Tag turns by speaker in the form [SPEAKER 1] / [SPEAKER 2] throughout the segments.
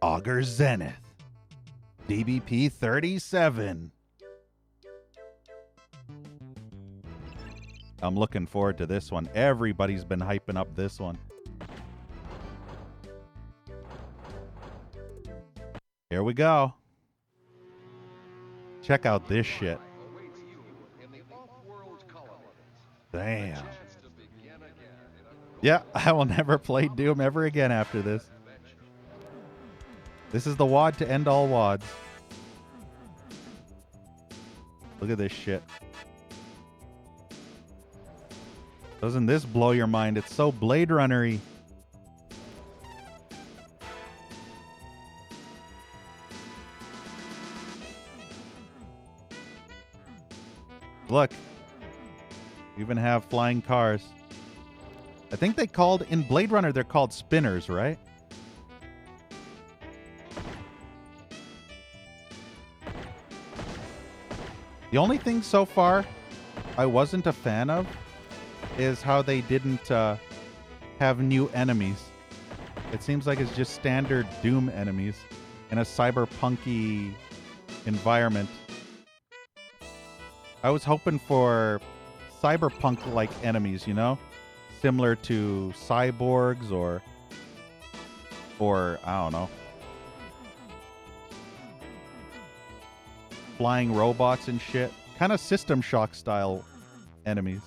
[SPEAKER 1] AUGER ZENITH. DBP37. I'm looking forward to this one. Everybody's been hyping up this one. Here we go. Check out this shit. Damn. Yeah, I will never play Doom ever again after this. This is the WOD to end all WODs. Look at this shit. Doesn't this blow your mind? It's so Blade Runner-y. Look. We even have flying cars. I think they called, in Blade Runner, they're called spinners, right? The only thing so far I wasn't a fan of is how they didn't have new enemies. It seems like it's just standard Doom enemies in a cyberpunky environment. I was hoping for cyberpunk-like enemies, you know? Similar to cyborgs or I don't know. Flying robots and shit. Kind of System Shock style enemies.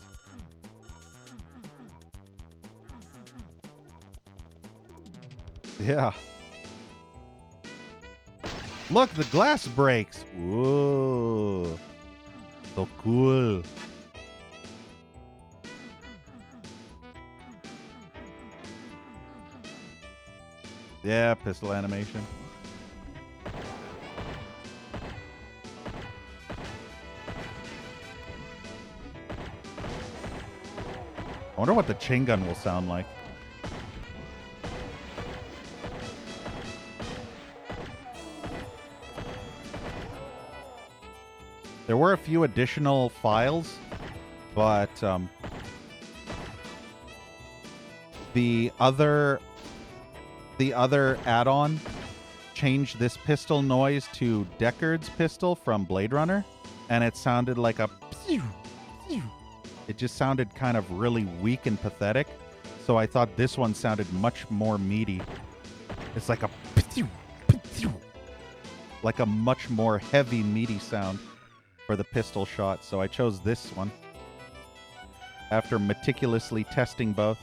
[SPEAKER 1] Yeah. Look, the glass breaks. Whoa. So cool. Yeah, pistol animation. I wonder what the chain gun will sound like. There were a few additional files, but the other add-on changed this pistol noise to Deckard's pistol from Blade Runner, and it sounded like a... It just sounded kind of really weak and pathetic, so I thought this one sounded much more meaty. It's like a... like a much more heavy, meaty sound for the pistol shot, so I chose this one after meticulously testing both.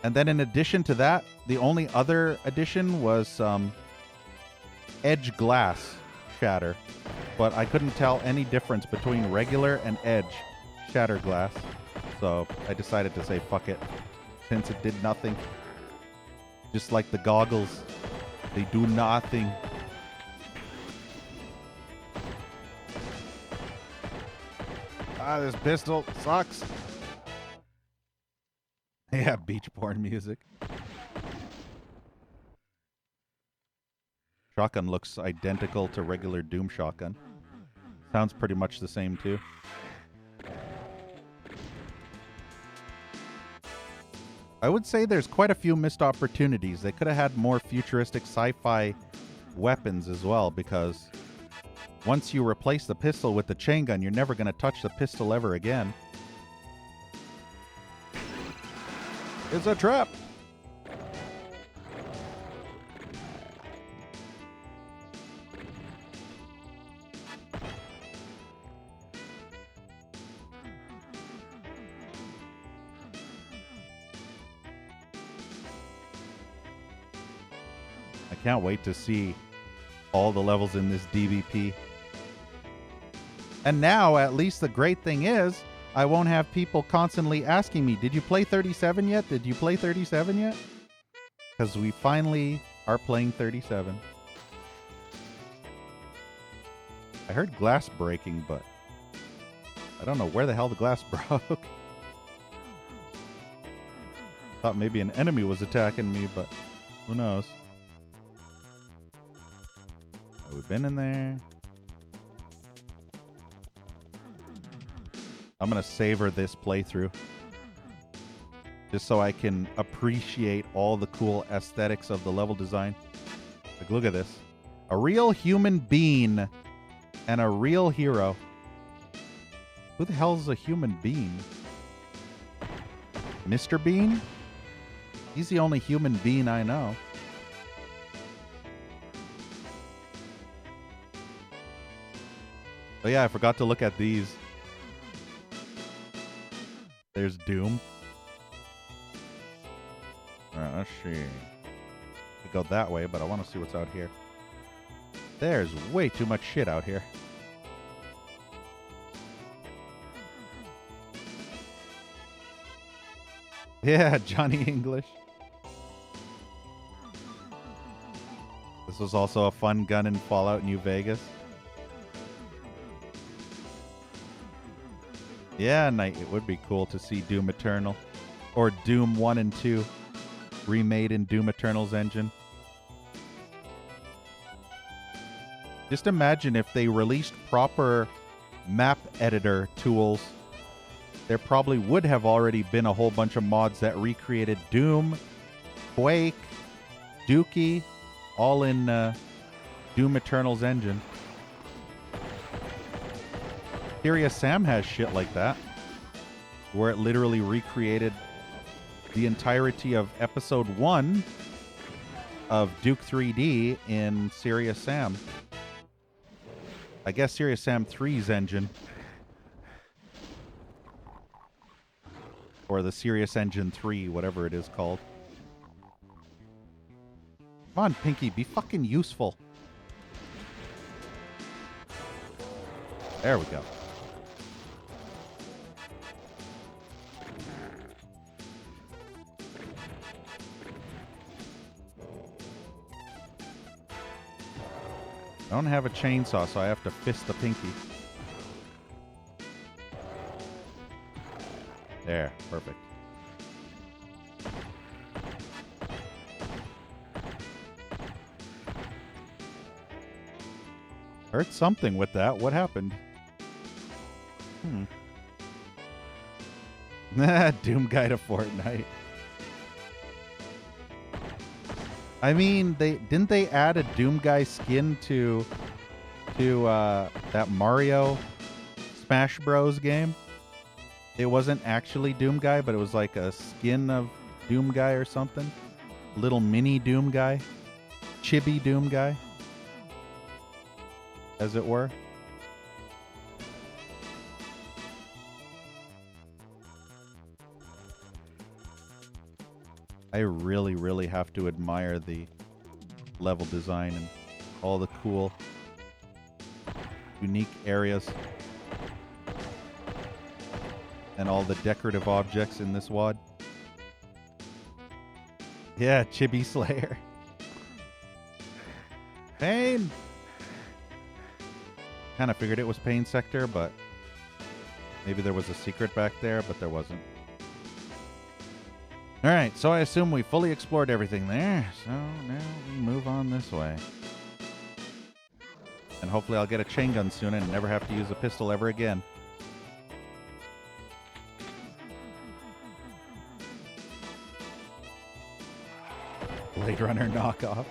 [SPEAKER 1] And then in addition to that, the only other addition was edge glass shatter. But I couldn't tell any difference between regular and edge shatter glass. So I decided to say fuck it, since it did nothing. Just like the goggles, they do nothing. Ah, this pistol sucks. Yeah, beach porn music. Shotgun looks identical to regular Doom shotgun. Sounds pretty much the same too. I would say there's quite a few missed opportunities. They could have had more futuristic sci-fi weapons as well, because once you replace the pistol with the chain gun, you're never going to touch the pistol ever again. It's a trap! I can't wait to see all the levels in this DBP. And now, at least the great thing is, I won't have people constantly asking me, did you play 37 yet? Did you play 37 yet? Because we finally are playing 37. I heard glass breaking, but I don't know where the hell the glass broke. Thought maybe an enemy was attacking me, but who knows? Have we been in there? I'm going to savor this playthrough just so I can appreciate all the cool aesthetics of the level design. Like, look at this. A real human being and a real hero. Who the hell is a human being? Mr. Bean? He's the only human being I know. Oh yeah, I forgot to look at these. There's Doom. Alright, let's see. We go that way, but I want to see what's out here. There's way too much shit out here. Yeah, Johnny English. This was also a fun gun in Fallout New Vegas. Yeah, Knight, it would be cool to see Doom Eternal. Or Doom 1 and 2 remade in Doom Eternal's engine. Just imagine if they released proper map editor tools. There probably would have already been a whole bunch of mods that recreated Doom, Quake, Dookie, all in Doom Eternal's engine. Serious Sam has shit like that, where it literally recreated the entirety of Episode 1 of Duke 3D in Serious Sam. I guess Serious Sam 3's engine. Or the Serious Engine 3, whatever it is called. Come on, Pinky, be fucking useful. There we go. I don't have a chainsaw, so I have to fist the Pinky. There, perfect. Heard something with that. What happened? Doom guy to Fortnite. I mean, didn't they add a Doom guy skin to that Mario Smash Bros game? It wasn't actually Doom guy, but it was like a skin of Doom guy or something. Little mini Doom guy. Chibi Doom guy. As it were. I really, really have to admire the level design and all the cool, unique areas and all the decorative objects in this WOD. Yeah, Chibi Slayer. Pain! Kind of figured it was Pain Sector, but maybe there was a secret back there, but there wasn't. Alright, so I assume we fully explored everything there, so now we move on this way. And hopefully I'll get a chain gun soon and never have to use a pistol ever again. Blade Runner knockoff.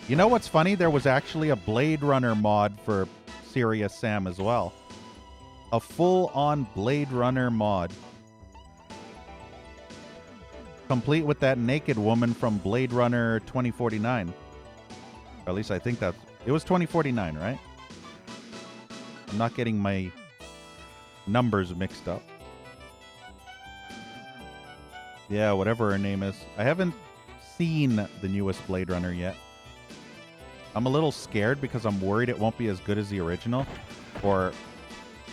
[SPEAKER 1] You know what's funny? There was actually a Blade Runner mod for Serious Sam as well. A full-on Blade Runner mod. Complete with that naked woman from Blade Runner 2049. Or at least I think that... It was 2049, right? I'm not getting my numbers mixed up. Yeah, whatever her name is. I haven't seen the newest Blade Runner yet. I'm a little scared because I'm worried it won't be as good as the original. Or,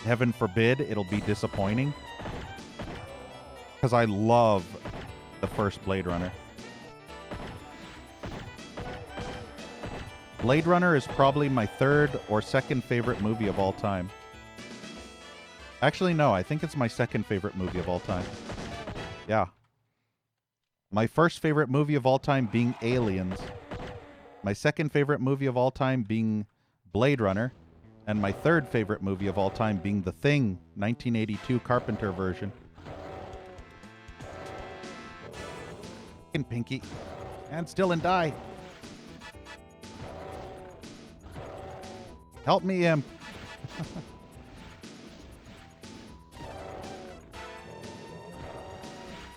[SPEAKER 1] heaven forbid, it'll be disappointing. Because I love the first Blade Runner. Blade Runner is probably my third or second favorite movie of all time. Actually, no, I think it's my second favorite movie of all time. Yeah. My first favorite movie of all time being Aliens. My second favorite movie of all time being Blade Runner. And my third favorite movie of all time being The Thing, 1982 Carpenter version. Pinky. And still and die. Help me, Imp.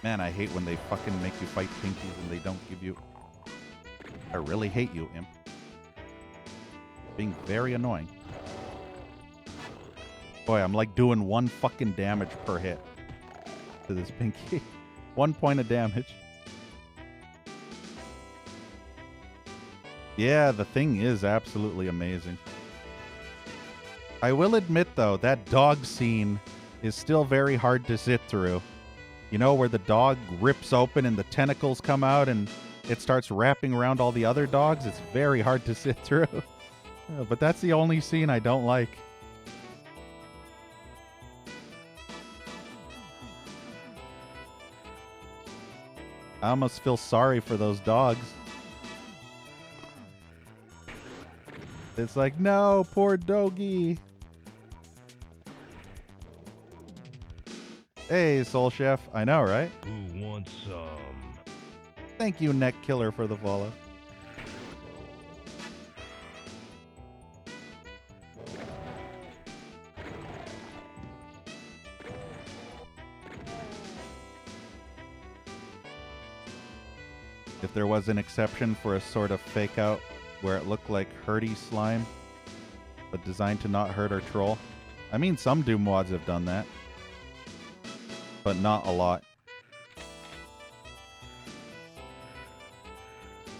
[SPEAKER 1] Man, I hate when they fucking make you fight pinkies and they don't give you... I really hate you, Imp. Being very annoying. Boy, I'm like doing 1 fucking damage per hit to this pinky. 1 point of damage. Yeah, the thing is absolutely amazing. I will admit, though, that dog scene is still very hard to sit through. You know, where the dog rips open and the tentacles come out and it starts wrapping around all the other dogs? It's very hard to sit through. But that's the only scene I don't like. I almost feel sorry for those dogs. It's like, no, poor doggy. Hey, Soul Chef. I know, right?
[SPEAKER 2] Who wants some?
[SPEAKER 1] Thank you, Neck Killer, for the follow. If there was an exception for a sort of fake out where it looked like hurdy slime, but designed to not hurt or troll. I mean, some Doom mods have done that, but not a lot.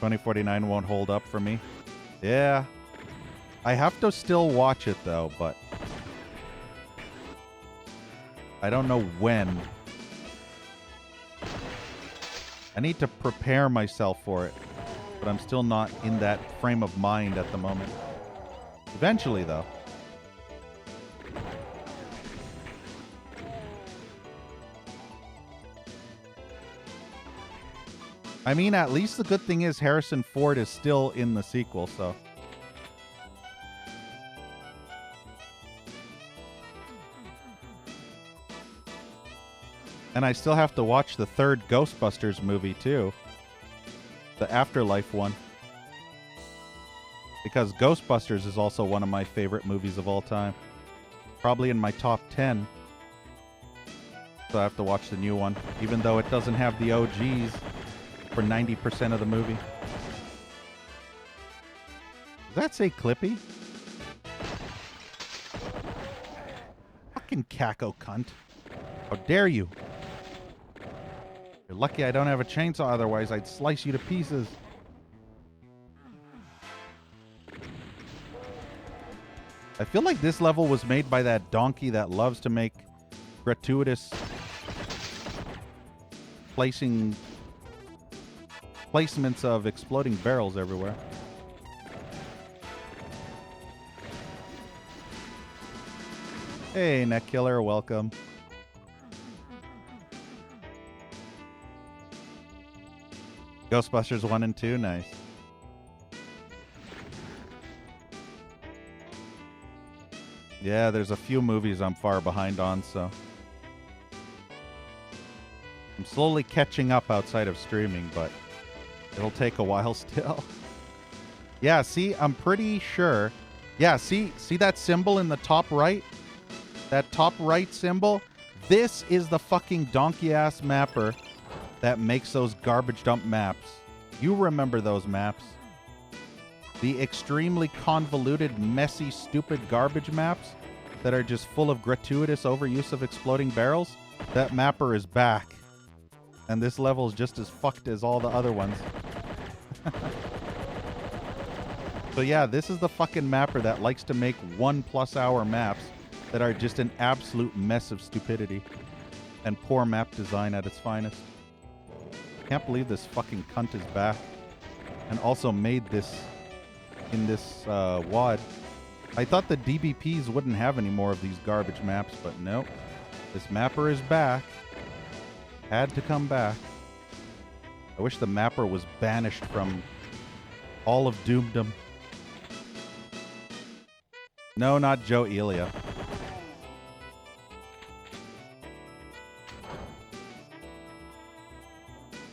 [SPEAKER 1] 2049 won't hold up for me. Yeah. I have to still watch it, though, but I don't know when. I need to prepare myself for it, but I'm still not in that frame of mind at the moment. Eventually, though. I mean, at least the good thing is Harrison Ford is still in the sequel, so. And I still have to watch the 3rd Ghostbusters movie, too. The Afterlife one. Because Ghostbusters is also one of my favorite movies of all time. Probably in my top 10. So I have to watch the new one. Even though it doesn't have the OGs for 90% of the movie. Does that say Clippy? Fucking Caco cunt. How dare you? You're lucky I don't have a chainsaw, otherwise I'd slice you to pieces. I feel like this level was made by that donkey that loves to make gratuitous placements of exploding barrels everywhere. Hey, Neck Killer, welcome. Ghostbusters 1 and 2, nice. Yeah, there's a few movies I'm far behind on, so I'm slowly catching up outside of streaming, but it'll take a while still. Yeah, see, I'm pretty sure. Yeah, see that symbol in the top right? That top right symbol? This is the fucking donkey-ass mapper that makes those garbage dump maps. You remember those maps. The extremely convoluted, messy, stupid garbage maps that are just full of gratuitous overuse of exploding barrels? That mapper is back. And this level is just as fucked as all the other ones. So yeah, this is the fucking mapper that likes to make 1+ hour maps that are just an absolute mess of stupidity and poor map design at its finest. Can't believe this fucking cunt is back and also made this in this WAD. I thought the DBPs wouldn't have any more of these garbage maps, but nope. This mapper is back. Had to come back. I wish the mapper was banished from all of Doomdom. No, not Joe Elia.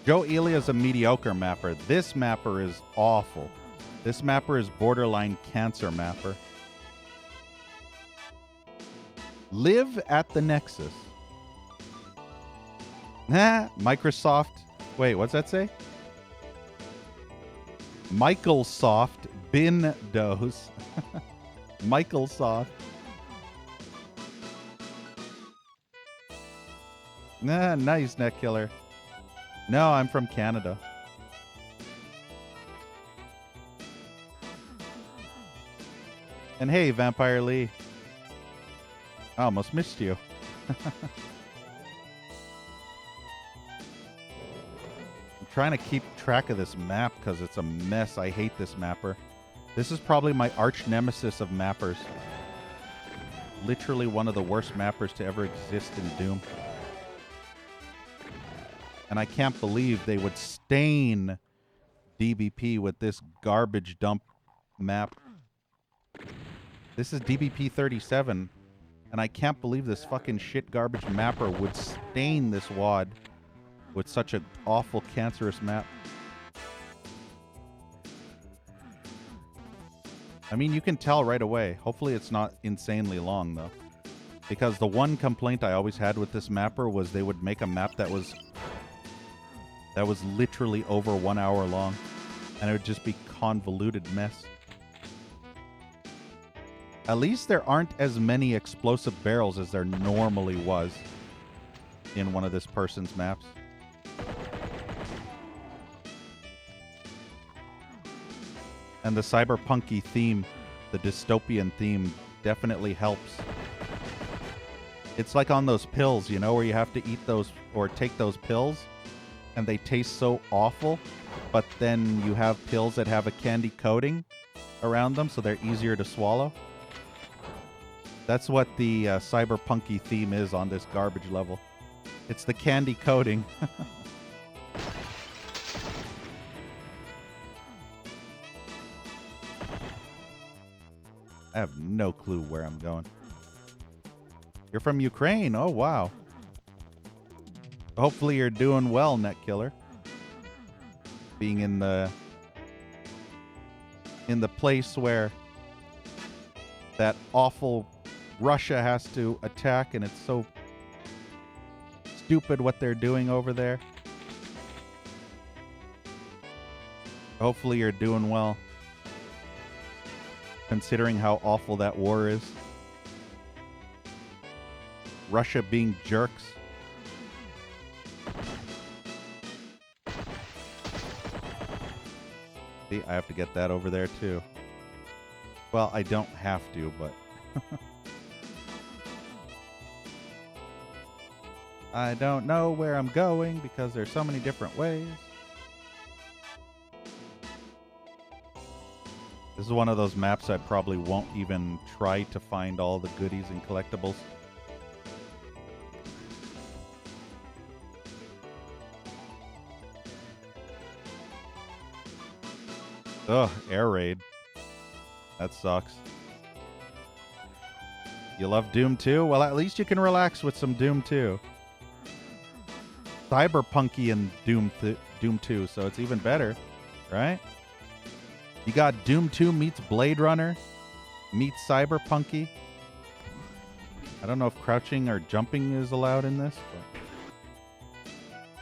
[SPEAKER 1] Joe Elia is a mediocre mapper. This mapper is awful. This mapper is borderline cancer mapper. Live at the Nexus. Microsoft. Wait, what's that say? Microsoft Windows. Microsoft. Nice, Net Killer. No, I'm from Canada. And hey, Vampire Lee. I almost missed you. I'm trying to keep track of this map because it's a mess. I hate this mapper. This is probably my arch nemesis of mappers. Literally one of the worst mappers to ever exist in Doom. And I can't believe they would stain DBP with this garbage dump map. This is DBP37, and I can't believe this fucking shit garbage mapper would stain this WAD with such an awful cancerous map. I mean, you can tell right away. Hopefully it's not insanely long, though. Because the one complaint I always had with this mapper was they would make a map that was literally over 1 hour long, and it would just be convoluted mess. At least there aren't as many explosive barrels as there normally was in one of this person's maps. And the cyberpunky theme, the dystopian theme, definitely helps. It's like on those pills, you know, where you have to eat those or take those pills and they taste so awful, but then you have pills that have a candy coating around them so they're easier to swallow. That's what the cyberpunky theme is on this garbage level. It's the candy coating. I have no clue where I'm going. You're from Ukraine. Oh, wow. Hopefully you're doing well, Net Killer. Being in the place where that awful Russia has to attack, and it's so stupid what they're doing over there. Hopefully you're doing well, considering how awful that war is. Russia being jerks. See, I have to get that over there too. Well, I don't have to, but... I don't know where I'm going because there's so many different ways. This is one of those maps I probably won't even try to find all the goodies and collectibles. Ugh, air raid. That sucks. You love Doom 2? Well, at least you can relax with some Doom 2. Cyberpunky and Doom 2, so it's even better, right? You got Doom 2 meets Blade Runner meets Cyberpunky. I don't know if crouching or jumping is allowed in this, but...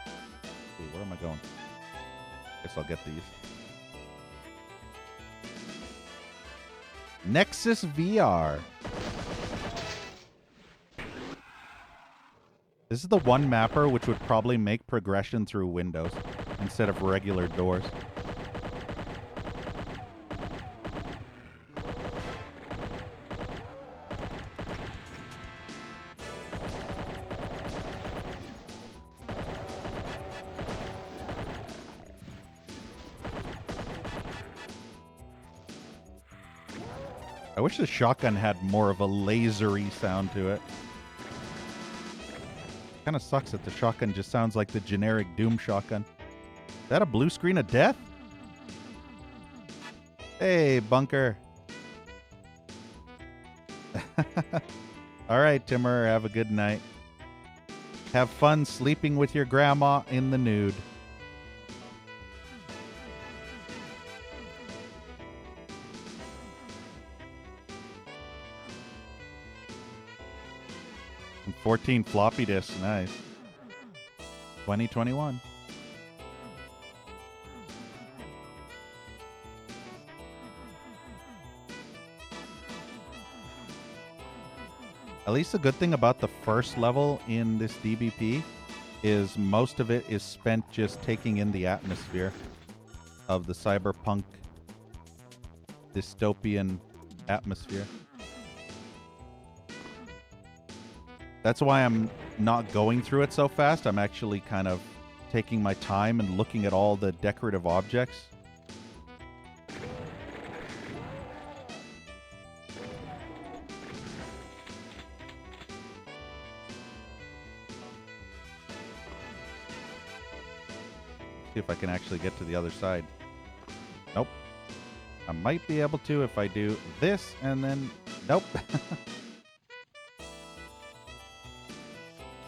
[SPEAKER 1] Let's see, where am I going? Guess I'll get these. Nexus VR. This is the one mapper which would probably make progression through windows instead of regular doors. I wish the shotgun had more of a lasery sound to it. Kind of sucks that the shotgun just sounds like the generic Doom shotgun. Is that a blue screen of death? Hey, Bunker. All right, Timur, have a good night. Have fun sleeping with your grandma in the nude. 14 floppy disks. Nice. 2021. At least the good thing about the first level in this DBP is most of it is spent just taking in the atmosphere of the cyberpunk dystopian atmosphere. That's why I'm not going through it so fast. I'm actually kind of taking my time and looking at all the decorative objects. See if I can actually get to the other side. Nope. I might be able to if I do this and then... Nope.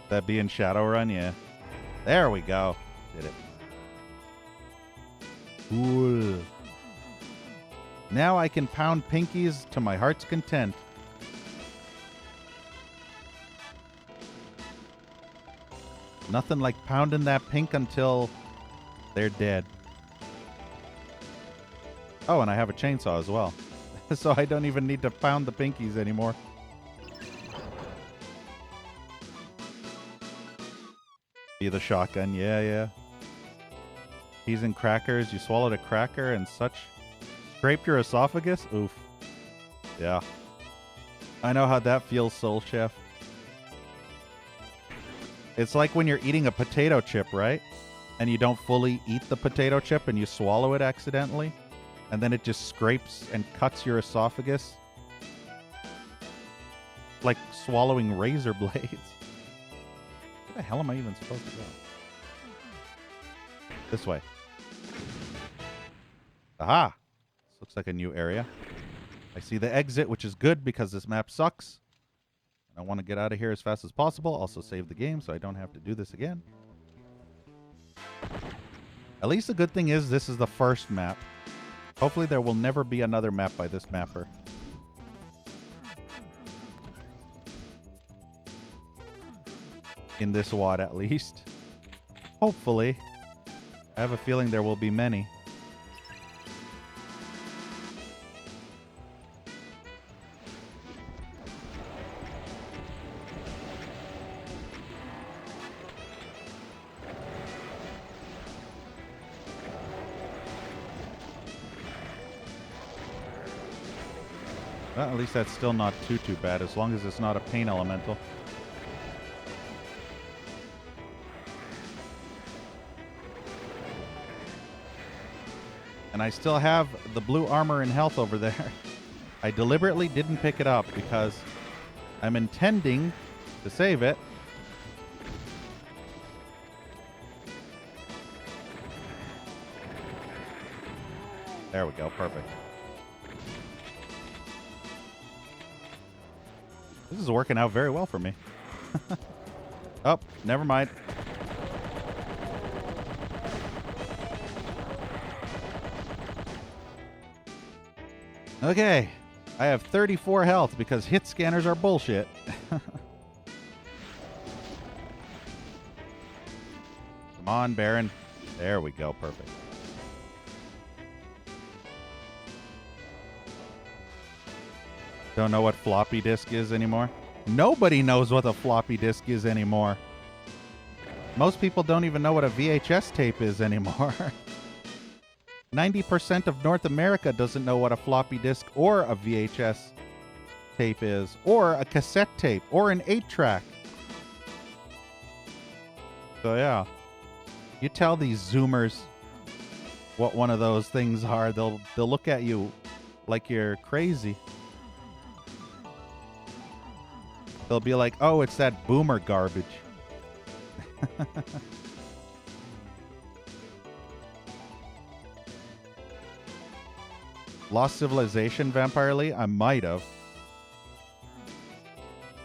[SPEAKER 1] That be in Shadowrun? Yeah. There we go. Did it. Cool. Now I can pound pinkies to my heart's content. Nothing like pounding that pink until they're dead. Oh, and I have a chainsaw as well. So I don't even need to pound the pinkies anymore. Be the shotgun, yeah. Peas and crackers. You swallowed a cracker and such. Scrape your esophagus? Oof. Yeah. I know how that feels, Soul Chef. It's like when you're eating a potato chip, right? And you don't fully eat the potato chip and you swallow it accidentally. And then it just scrapes and cuts your esophagus. Like swallowing razor blades. Where the hell am I even supposed to go? This way. Aha! This looks like a new area. I see the exit, which is good because this map sucks. I want to get out of here as fast as possible. Also save the game so I don't have to do this again. At least the good thing is this is the first map. Hopefully there will never be another map by this mapper. In this WAD at least. Hopefully. I have a feeling there will be many. Well, at least that's still not too bad, as long as it's not a pain elemental. And I still have the blue armor and health over there. I deliberately didn't pick it up because I'm intending to save it. There we go, perfect. This is working out very well for me. Oh, never mind. Okay, I have 34 health because hit scanners are bullshit. Come on, Baron. There we go, perfect. Don't know what floppy disk is anymore? Nobody knows what a floppy disk is anymore. Most people don't even know what a VHS tape is anymore. 90% of North America doesn't know what a floppy disk or a VHS tape is, or a cassette tape, or an 8-track. So yeah, you tell these Zoomers what one of those things are, they'll look at you like you're crazy. They'll be like, oh, it's that boomer garbage. Lost Civilization, Vampire Lee? I might have.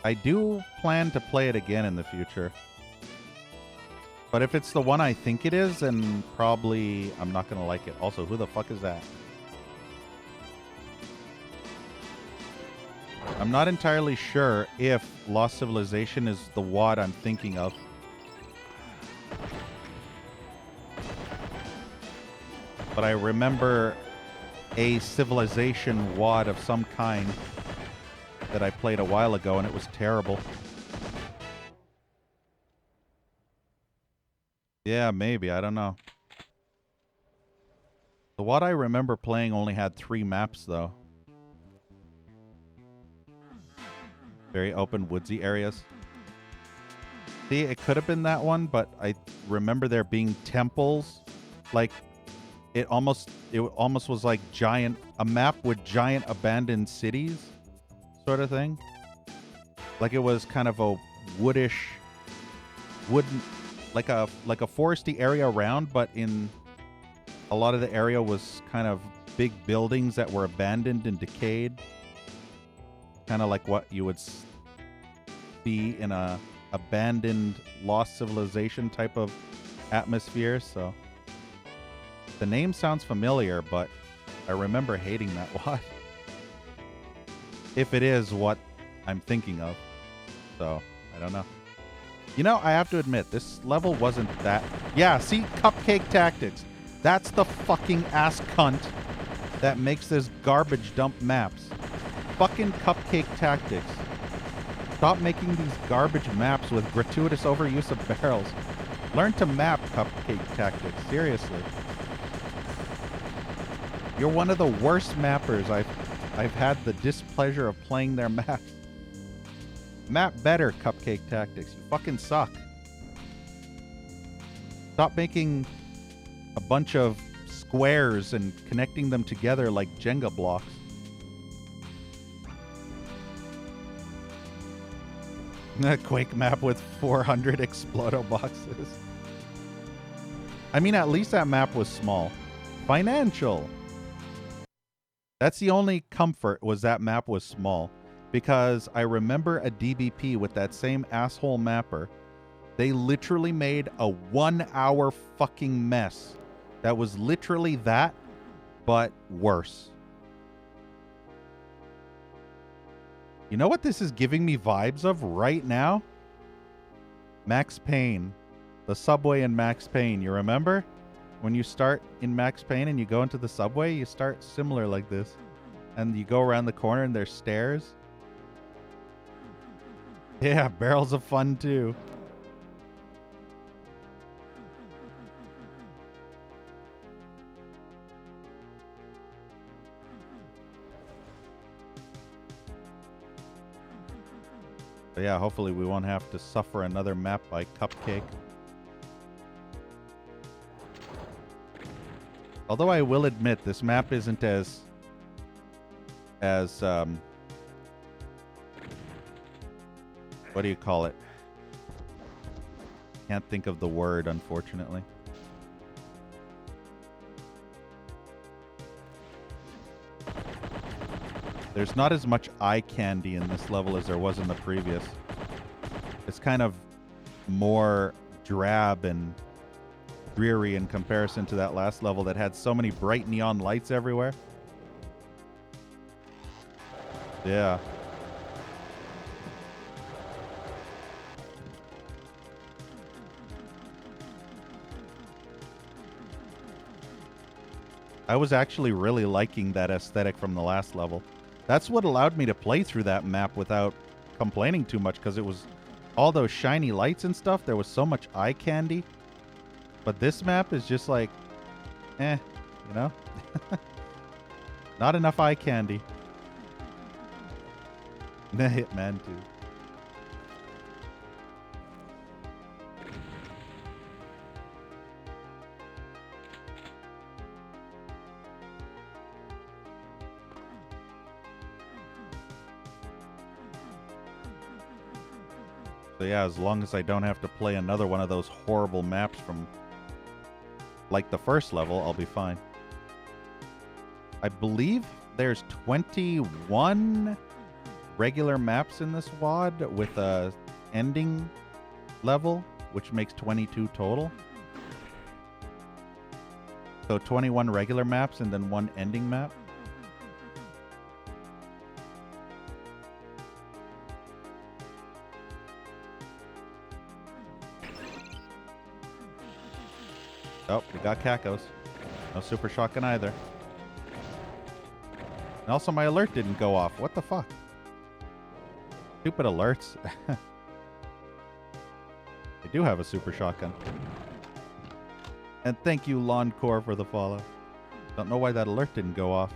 [SPEAKER 1] I do plan to play it again in the future. But if it's the one I think it is, then probably I'm not going to like it. Also, who the fuck is that? I'm not entirely sure if Lost Civilization is the WAD I'm thinking of. But I remember a Civilization WAD of some kind that I played a while ago, and it was terrible. Yeah, maybe. I don't know. The WAD I remember playing only had 3 maps, though. Very open, woodsy areas. See, it could have been that one, but I remember there being temples. Like, it almost was like a map with giant abandoned cities sort of thing. Like it was kind of a wooden, like a foresty area around, but in a lot of the area was kind of big buildings that were abandoned and decayed. Kind of like what you would see in a abandoned Lost Civilization type of atmosphere. So the name sounds familiar, but I remember hating that WAD. If it is what I'm thinking of. So, I don't know. You know, I have to admit, this level wasn't that... Yeah, see? Cupcake Tactics. That's the fucking ass cunt that makes this garbage dump maps. Fucking Cupcake Tactics. Stop making these garbage maps with gratuitous overuse of barrels. Learn to map, Cupcake Tactics. Seriously. You're one of the worst mappers I've had the displeasure of playing their maps. Map better, Cupcake Tactics. You fucking suck. Stop making a bunch of squares and connecting them together like Jenga blocks. A Quake map with 400 Explodo boxes. I mean, at least that map was small. Financial. That's the only comfort, was that map was small. Because I remember a DBP with that same asshole mapper. They literally made a 1-hour fucking mess. That was literally that, but worse. You know what this is giving me vibes of right now? Max Payne. The subway in Max Payne, you remember? When you start in Max Payne and you go into the subway, you start similar like this. And you go around the corner and there's stairs. Yeah, barrels of fun too. But yeah, hopefully we won't have to suffer another map by Cupcake. Although I will admit, this map isn't as what do you call it? Can't think of the word, unfortunately. There's not as much eye candy in this level as there was in the previous. It's kind of more drab and dreary in comparison to that last level that had so many bright neon lights everywhere. Yeah. I was actually really liking that aesthetic from the last level. That's what allowed me to play through that map without complaining too much, because it was all those shiny lights and stuff. There was so much eye candy. But this map is just like, you know? Not enough eye candy. Hitman 2. So yeah, as long as I don't have to play another one of those horrible maps from like the first level, I'll be fine. I believe there's 21 regular maps in this WAD with a ending level, which makes 22 total. So 21 regular maps and then one ending map. Oh, we got Cacos. No super shotgun either. And also my alert didn't go off. What the fuck? Stupid alerts. I do have a super shotgun. And thank you, Lawncore, for the follow. Don't know why that alert didn't go off.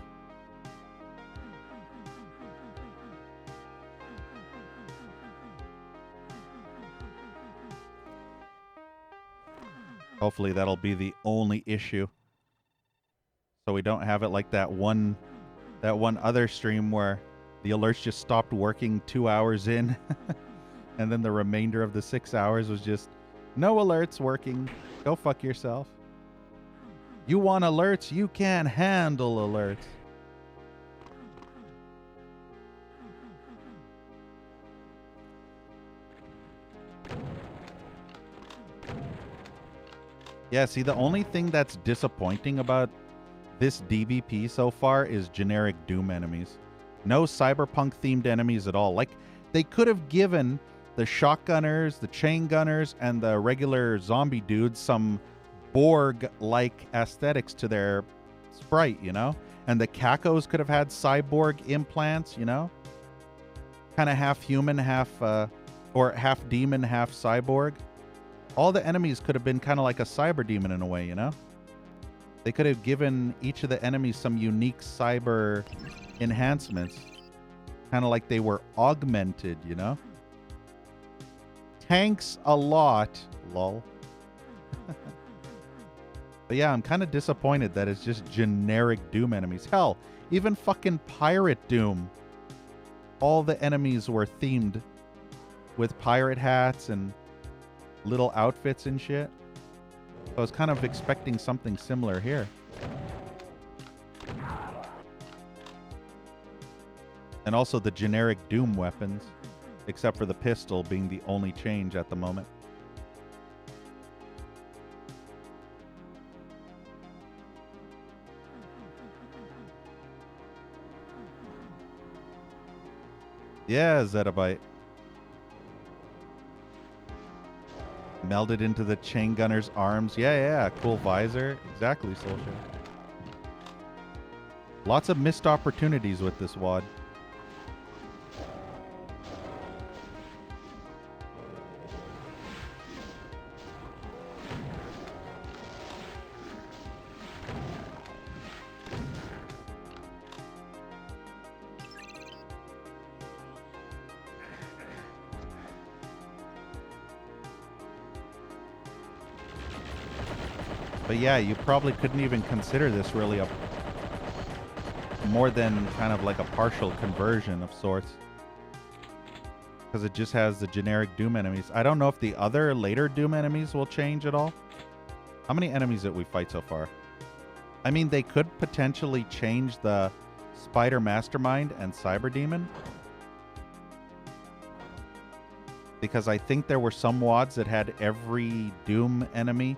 [SPEAKER 1] Hopefully that'll be the only issue. So we don't have it like that one other stream where the alerts just stopped working 2 hours in. And then the remainder of the 6 hours was just no alerts working. Go fuck yourself. You want alerts? You can't handle alerts. Yeah, see, the only thing that's disappointing about this DBP so far is generic Doom enemies. No cyberpunk themed enemies at all. Like, they could have given the shotgunners, the chain gunners, and the regular zombie dudes some Borg-like aesthetics to their sprite, you know? And the Cacos could have had cyborg implants, you know? Kind of half human, half, or half demon, half cyborg. All the enemies could have been kind of like a cyber demon in a way, you know? They could have given each of the enemies some unique cyber enhancements. Kind of like they were augmented, you know? Tanks a lot. Lol. But yeah, I'm kind of disappointed that it's just generic Doom enemies. Hell, even fucking Pirate Doom. All the enemies were themed with pirate hats and little outfits and shit. So I was kind of expecting something similar here. And also the generic Doom weapons, except for the pistol being the only change at the moment. Yeah, Zettabyte. Melded into the chain gunner's arms. Yeah, cool visor. Exactly, Soulshare. Lots of missed opportunities with this WAD. But yeah, you probably couldn't even consider this really a more than kind of like a partial conversion of sorts. Because it just has the generic Doom enemies. I don't know if the other later Doom enemies will change at all. How many enemies did we fight so far? I mean, they could potentially change the Spider Mastermind and Cyber Demon. Because I think there were some WADs that had every Doom enemy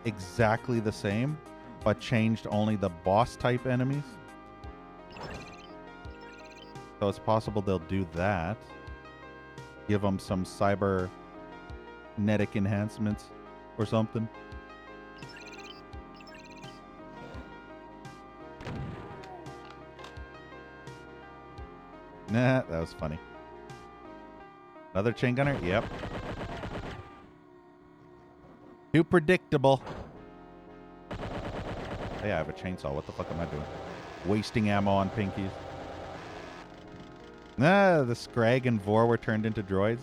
[SPEAKER 1] exactly the same, but changed only the boss type enemies. So it's possible they'll do that. Give them some cybernetic enhancements or something. Nah, that was funny. Another chain gunner? Yep. Too predictable. Hey, I have a chainsaw. What the fuck am I doing? Wasting ammo on pinkies. Nah, the Scrag and Vor were turned into droids.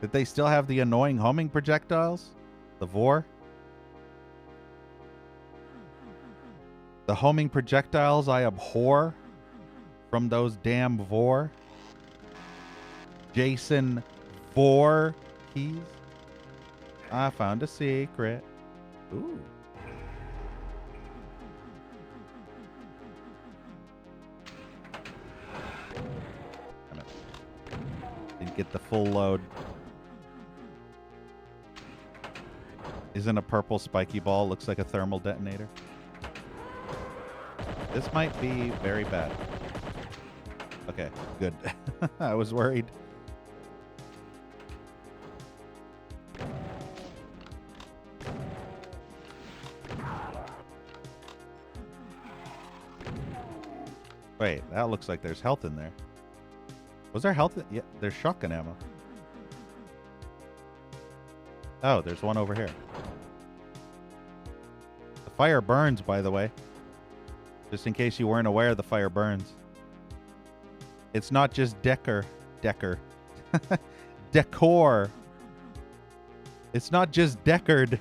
[SPEAKER 1] Did they still have the annoying homing projectiles? The Vor? The homing projectiles I abhor from those damn Vor. Jason Voorhees. I found a secret. Ooh. Didn't get the full load. Isn't a purple spiky ball? Looks like a thermal detonator. This might be very bad. Okay, good. I was worried. Wait, that looks like there's health in there. Was there health? Yeah, there's shotgun ammo. Oh, there's one over here. The fire burns, by the way. Just in case you weren't aware, the fire burns. It's not just decor. Decor. It's not just decored.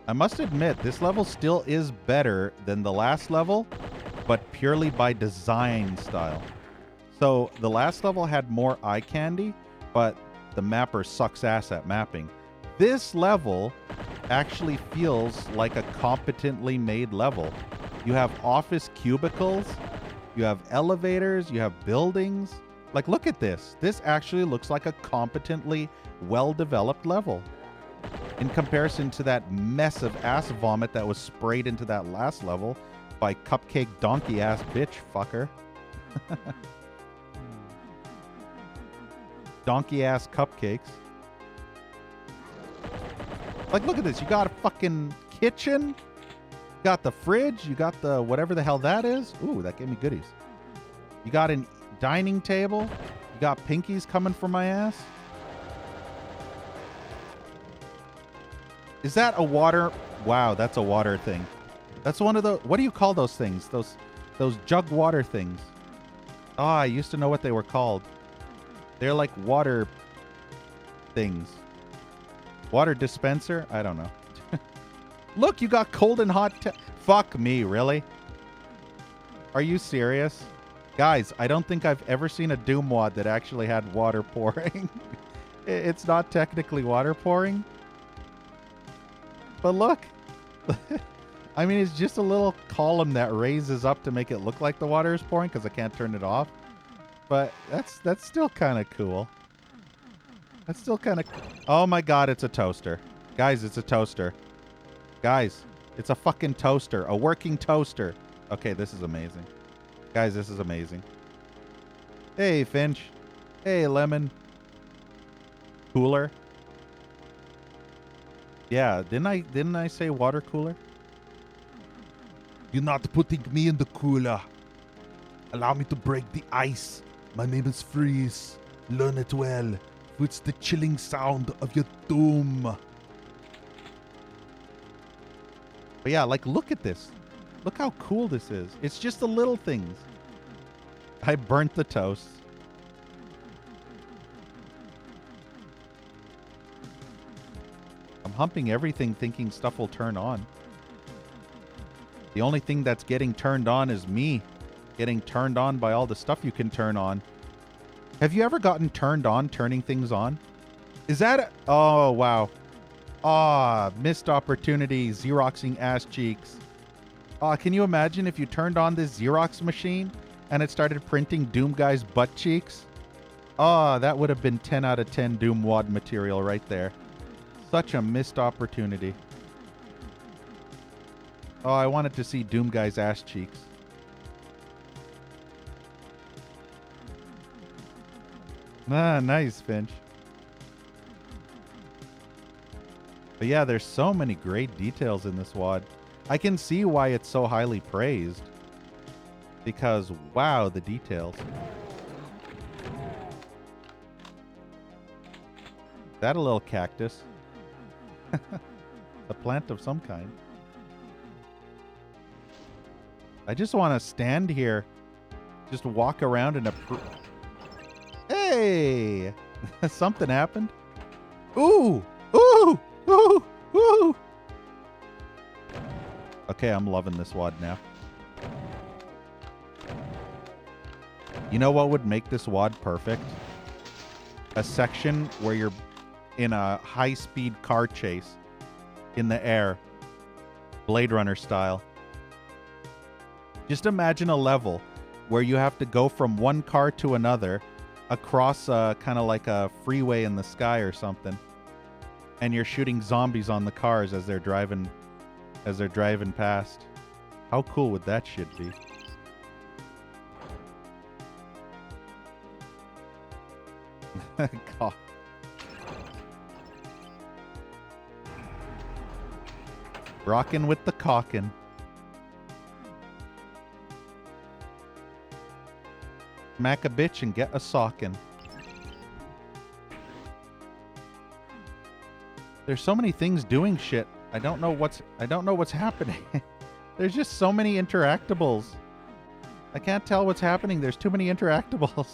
[SPEAKER 1] I must admit, this level still is better than the last level, but purely by design style. So the last level had more eye candy, but the mapper sucks ass at mapping. This level actually feels like a competently made level. You have office cubicles, you have elevators, you have buildings. Like, look at this. This actually looks like a competently well-developed level. In comparison to that mess of ass vomit that was sprayed into that last level by cupcake donkey ass bitch fucker. Donkey ass cupcakes. Like, look at this. You got a fucking kitchen. You got the fridge. You got the whatever the hell that is. Ooh, that gave me goodies. You got a dining table. You got pinkies coming from my ass. Is that a water? Wow, that's a water thing. That's one of the... What do you call those things? Those jug water things. Oh, I used to know what they were called. They're like water things. Water dispenser? I don't know. Look, you got cold and hot... Fuck me, really? Are you serious? Guys, I don't think I've ever seen a Doom mod that actually had water pouring. It's not technically water pouring. But look, I mean, it's just a little column that raises up to make it look like the water is pouring because I can't turn it off. But that's still kind of cool. That's still kind of... Oh my God, it's a toaster. Guys, it's a toaster. Guys, it's a fucking toaster. A working toaster. Okay, this is amazing. Guys, this is amazing. Hey, Finch. Hey, Lemon. Cooler. Yeah, didn't I say water cooler?
[SPEAKER 2] You're not putting me in the cooler. Allow me to break the ice. My name is Freeze. Learn it well. It's the chilling sound of your doom.
[SPEAKER 1] But yeah, like, look at this. Look how cool this is. It's just the little things. I burnt the toast. I'm humping everything thinking stuff will turn on. The only thing that's getting turned on is me getting turned on by all the stuff you can turn on. Have you ever gotten turned on turning things on? Is that oh, wow. Ah, missed opportunity, Xeroxing ass cheeks. Can you imagine if you turned on this Xerox machine and it started printing Doom Guy's butt cheeks? That would have been 10 out of 10 Doom WAD material right there. Such a missed opportunity. Oh, I wanted to see Doom Guy's ass cheeks. Ah, nice, Finch. But yeah, there's so many great details in this WAD. I can see why it's so highly praised. Because, wow, the details. Is that a little cactus? A plant of some kind. I just want to stand here. Just walk around and Hey! Something happened. Ooh! Ooh! Ooh! Ooh! Okay, I'm loving this WAD now. You know what would make this WAD perfect? A section where you're in a high-speed car chase in the air. Blade Runner style. Just imagine a level where you have to go from one car to another across kind of like a freeway in the sky or something. And you're shooting zombies on the cars as they're driving past. How cool would that shit be? Cock. Rockin' with the cockin'. Smack a bitch and get a sockin'. There's so many things doing shit. I don't know what's happening. There's just so many interactables. I can't tell what's happening. There's too many interactables.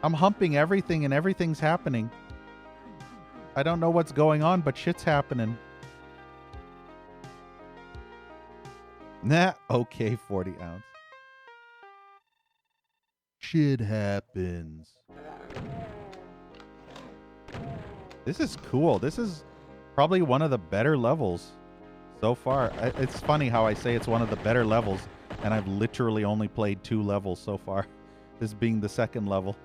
[SPEAKER 1] I'm humping everything and everything's happening. I don't know what's going on, but shit's happening. Nah, okay, 40 ounce.
[SPEAKER 2] Shit happens.
[SPEAKER 1] This is cool. This is probably one of the better levels so far. It's funny how I say it's one of the better levels, and I've literally only played 2 levels so far. This being the second level.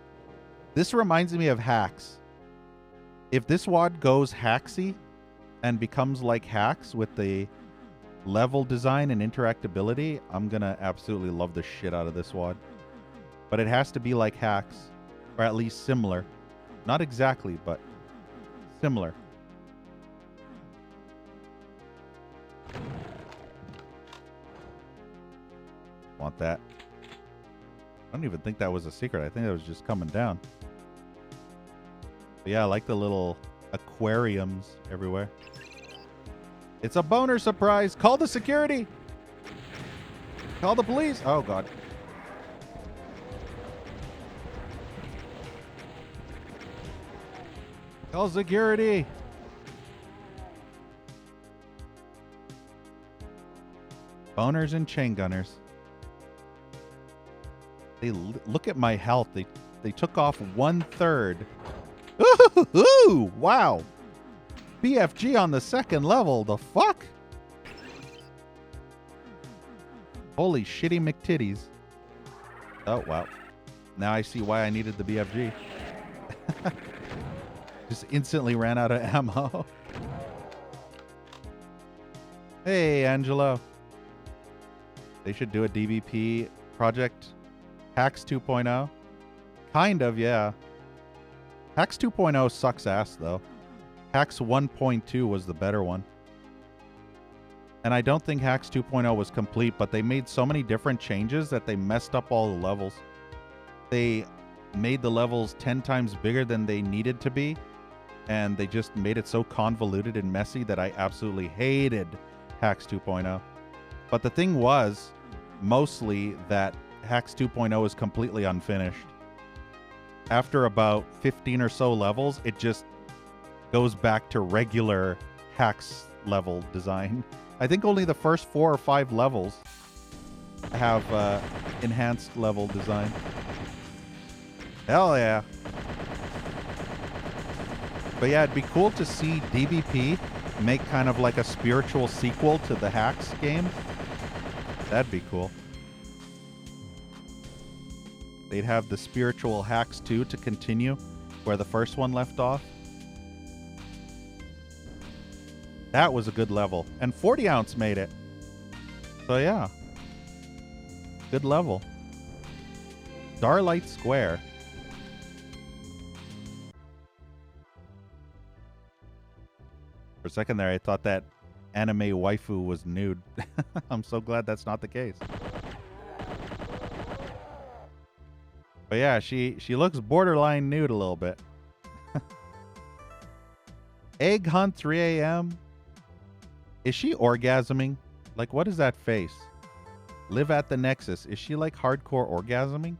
[SPEAKER 1] This reminds me of Hacks. If this WOD goes hacksy and becomes like Hacks with the level design and interactability, I'm gonna absolutely love the shit out of this WOD. But it has to be like Hacks, or at least similar. Not exactly, but similar. Want that? I don't even think that was a secret. I think that was just coming down. But yeah, I like the little aquariums everywhere. It's a boner surprise. Call the security. Call the police. Oh, God. Call security. Boners and chain gunners. They look at my health. They took off 1/3. Ooh, wow. BFG on the second level. The fuck? Holy shitty McTitties. Oh, wow. Now I see why I needed the BFG. Just instantly ran out of ammo. Hey, Angelo. They should do a DBP project. Hacks 2.0. Kind of, yeah. Hacks 2.0 sucks ass, though. Hacks 1.2 was the better one. And I don't think Hacks 2.0 was complete, but they made so many different changes that they messed up all the levels. They made the levels 10 times bigger than they needed to be, and they just made it so convoluted and messy that I absolutely hated Hacks 2.0. But the thing was, mostly, that Hacks 2.0 is completely unfinished. After about 15 or so levels, it just goes back to regular Hacks level design. I think only the first 4 or 5 levels have enhanced level design. Hell yeah. But yeah, it'd be cool to see DBP make kind of like a spiritual sequel to the Hacks game. That'd be cool. They'd have the spiritual Hacks 2 to continue where the first one left off. That was a good level. And 40 ounce made it. So yeah. Good level. Starlight Square. For a second there, I thought that anime waifu was nude. I'm so glad that's not the case. But yeah, she looks borderline nude a little bit. Egg Hunt 3 a.m. Is she orgasming? Like, what is that face? Live at the Nexus. Is she like hardcore orgasming?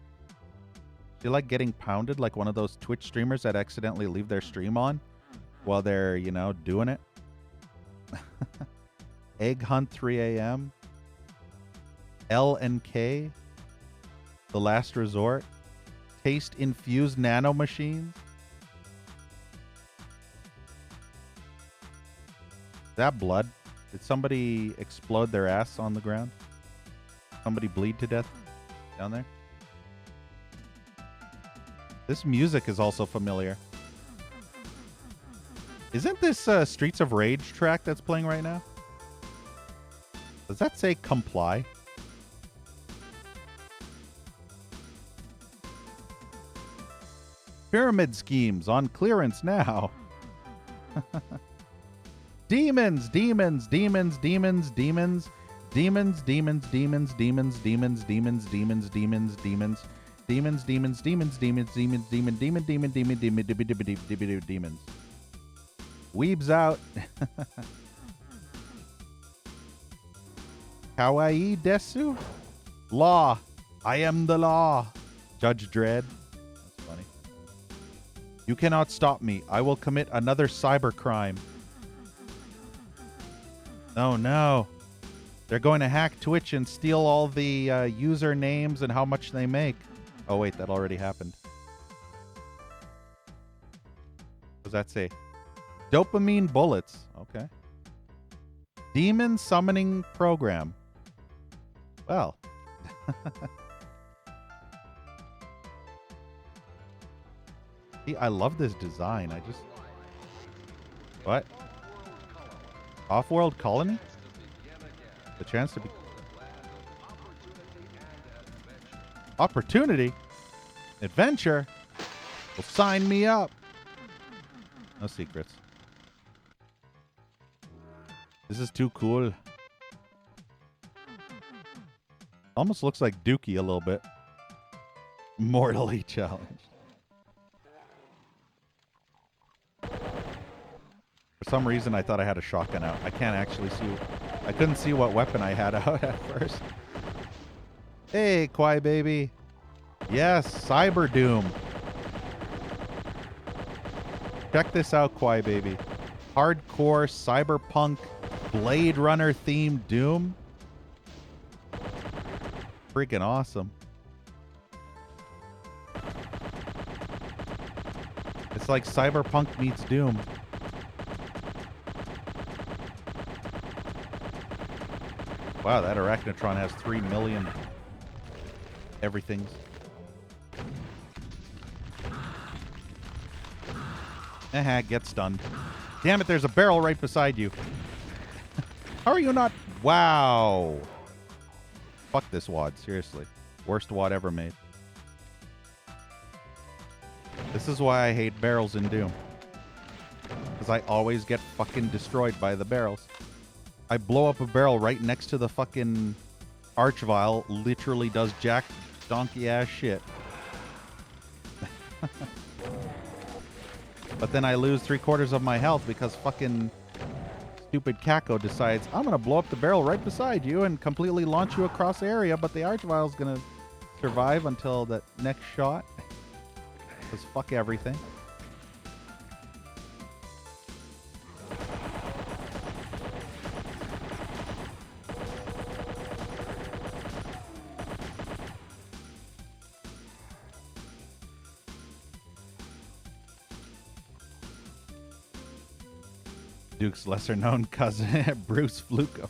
[SPEAKER 1] She like getting pounded like one of those Twitch streamers that accidentally leave their stream on while they're, you know, doing it? Egg Hunt 3 a.m. L&K. The Last Resort. Taste Infused Nano Machines. Is that blood? Did somebody explode their ass on the ground? Somebody bleed to death down there? This music is also familiar. Isn't this Streets of Rage track that's playing right now? Does that say Comply? Pyramid schemes on clearance now. Demons, demons, demons, demons, demons, demons, demons, demons, demons, demons, demons, demons, demons, demons, demons, demons, demons, demons, demons, demon, demon, demon, demon, demon, demons. Weebs out. Kawaii desu? Law. I am the law. Judge Dredd. That's funny. You cannot stop me. I will commit another cybercrime. Oh no. They're going to hack Twitch and steal all the user names and how much they make. Oh wait, that already happened. What does that say? Dopamine bullets. Okay. Demon summoning program. Well. See, I love this design. I just... What? Off-world colony? The chance to be... Opportunity? Adventure? Well, sign me up. No secrets. This is too cool. Almost looks like Dookie a little bit. Mortally challenged. For some reason, I thought I had a shotgun out. I can't actually see... I couldn't see what weapon I had out at first. Hey, Kwai baby. Yes, Cyber Doom. Check this out, Kwai baby. Hardcore cyberpunk Blade Runner themed Doom. Freaking awesome. It's like cyberpunk meets Doom. Wow, that Arachnotron has 3 million everythings. Get stunned. Damn it, there's a barrel right beside you. How are you not? Wow. Fuck this wad, seriously. Worst wad ever made. This is why I hate barrels in Doom. Because I always get fucking destroyed by the barrels. I blow up a barrel right next to the fucking Archvile, literally does jack donkey ass shit. But then I lose 3/4 of my health because fucking stupid Kako decides, I'm gonna blow up the barrel right beside you and completely launch you across the area, but the Archvile's gonna survive until the next shot. Because fuck everything. Duke's lesser-known cousin, Bruce Fluko.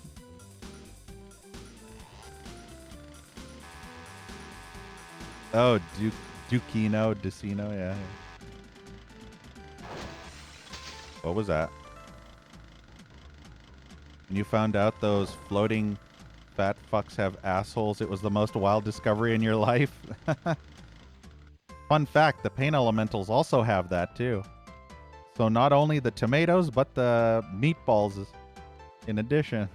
[SPEAKER 1] Oh, Dukino, Decino, yeah. What was that? When you found out those floating fat fucks have assholes, it was the most wild discovery in your life? Fun fact, the pain elementals also have that too. So not only the tomatoes, but the meatballs in addition.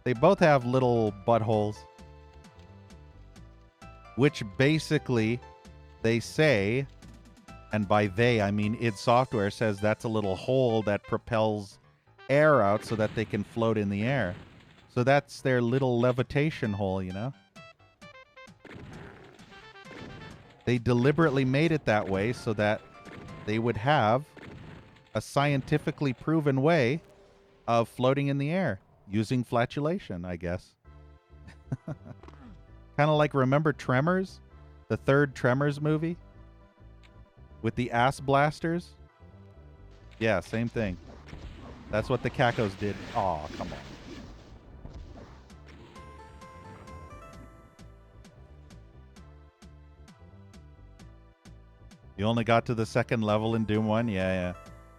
[SPEAKER 1] They both have little buttholes. Which basically, they say, and by they, I mean id Software says that's a little hole that propels air out so that they can float in the air. So that's their little levitation hole, you know? They deliberately made it that way so that they would have a scientifically proven way of floating in the air using flatulation, I guess. Kind of like, remember Tremors? The third Tremors movie? With the ass blasters? Yeah, same thing. That's what the Kakos did. Aw, come on. You only got to the second level in Doom 1? Yeah.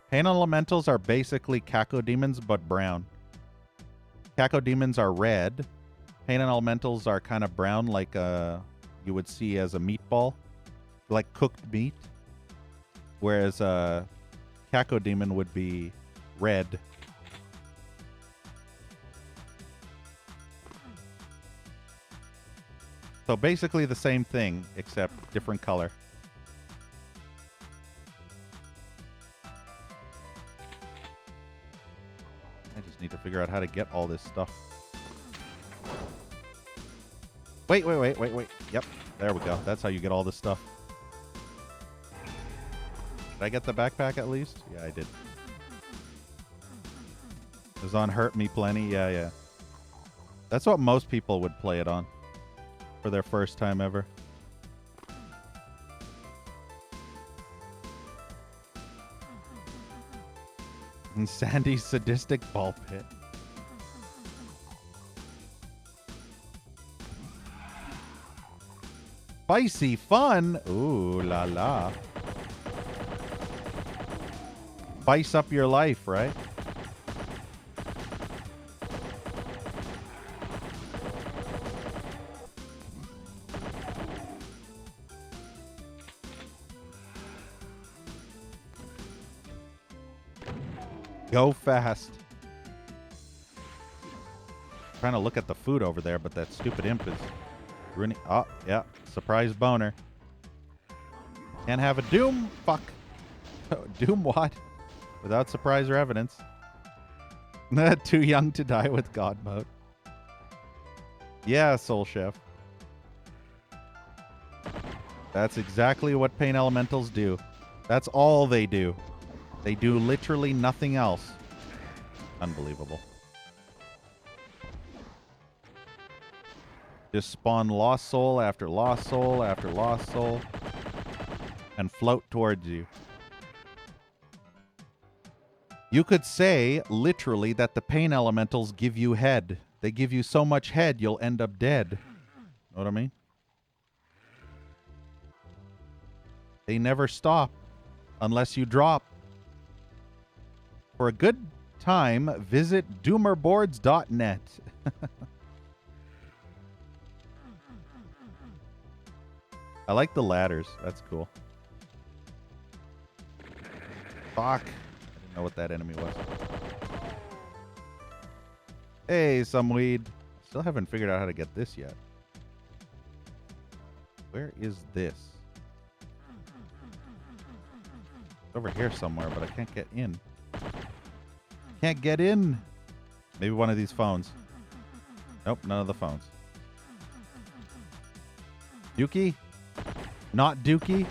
[SPEAKER 1] Pain elementals are basically Kako demons, but brown. Kako demons are red. Pain elementals are kind of brown, like you would see as a meatball. Like cooked meat. Whereas Cacodemon would be red. So basically the same thing, except different color. I just need to figure out how to get all this stuff. Wait. Yep, there we go. That's how you get all this stuff. Did I get the backpack at least? Yeah, I did. It was on Hurt Me Plenty. Yeah. That's what most people would play it on for their first time ever. And Sandy's sadistic ball pit. Spicy fun. Ooh la la. Spice up your life, right? Go fast. Trying to look at the food over there, but that stupid imp is ruining. Oh, yeah. Surprise boner. Can't have a Doom. Fuck. Doom what? Without surprise or evidence. Too young to die with God mode. Yeah, Soul Chef. That's exactly what Pain Elementals do. That's all they do. They do literally nothing else. Unbelievable. Just spawn lost soul after lost soul after lost soul and float towards you. You could say, literally, that the Pain Elementals give you head. They give you so much head, you'll end up dead. Know what I mean? They never stop unless you drop. For a good time, visit doomerboards.net. I like the ladders. That's cool. Fuck. I didn't know what that enemy was. Hey, some weed. Still haven't figured out how to get this yet. Where is this? It's over here somewhere, but I can't get in. Can't get in. Maybe one of these phones. Nope, none of the phones. Dookie? Not Dookie?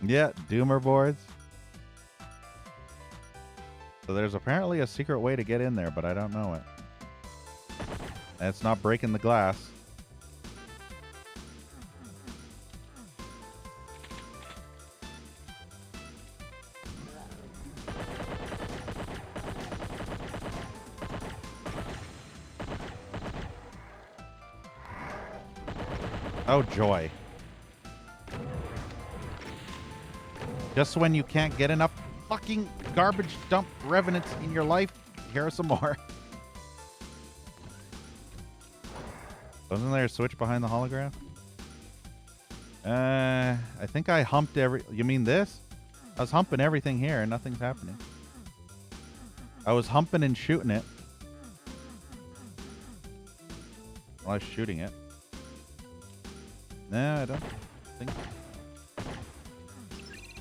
[SPEAKER 1] Yeah, Doomer boards. So there's apparently a secret way to get in there, but I don't know it. And it's not breaking the glass. Oh, joy. Just when you can't get enough fucking garbage dump revenants in your life, here are some more. Wasn't there a switch behind the hologram? I think I humped every... You mean this? I was humping everything here and nothing's happening. I was humping and shooting it. Well, I was shooting it. No, I don't think so.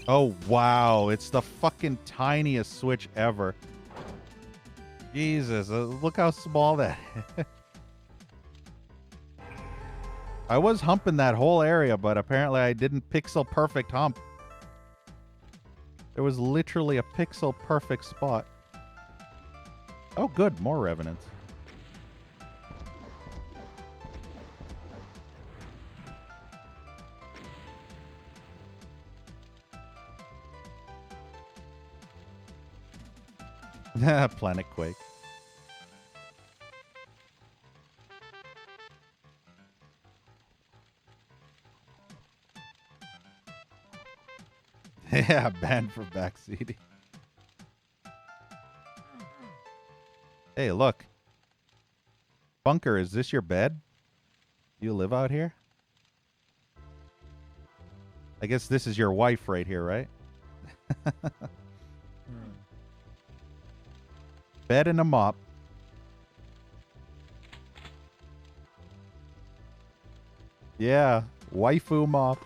[SPEAKER 1] Oh, wow. It's the fucking tiniest switch ever. Jesus, look how small that is. I was humping that whole area, but apparently I didn't pixel perfect hump. There was literally a pixel perfect spot. Oh, good. More revenants. Planet Quake. Yeah, banned for backseating. Hey, look. Bunker, is this your bed? You live out here? I guess this is your wife right here, right? Bed and a mop. Yeah, waifu mop.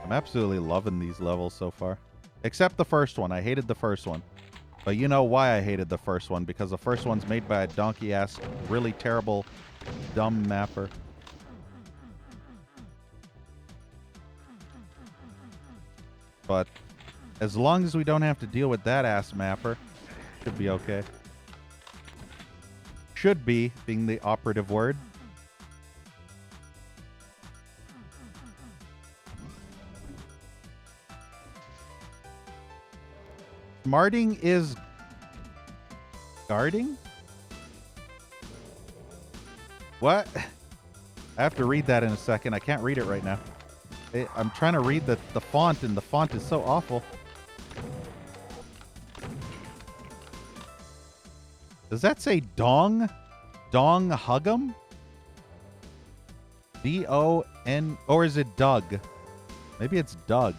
[SPEAKER 1] I'm absolutely loving these levels so far. Except the first one. I hated the first one. But you know why I hated the first one. Because the first one's made by a donkey-ass, really terrible, dumb mapper. But as long as we don't have to deal with that ass mapper, should be okay. Should be, being the operative word. Smarting is guarding? What? I have to read that in a second. I can't read it right now. I'm trying to read the font, and the font is so awful. Does that say dong? Dong Huggum? D-O-N... Or is it Doug? Maybe it's Doug.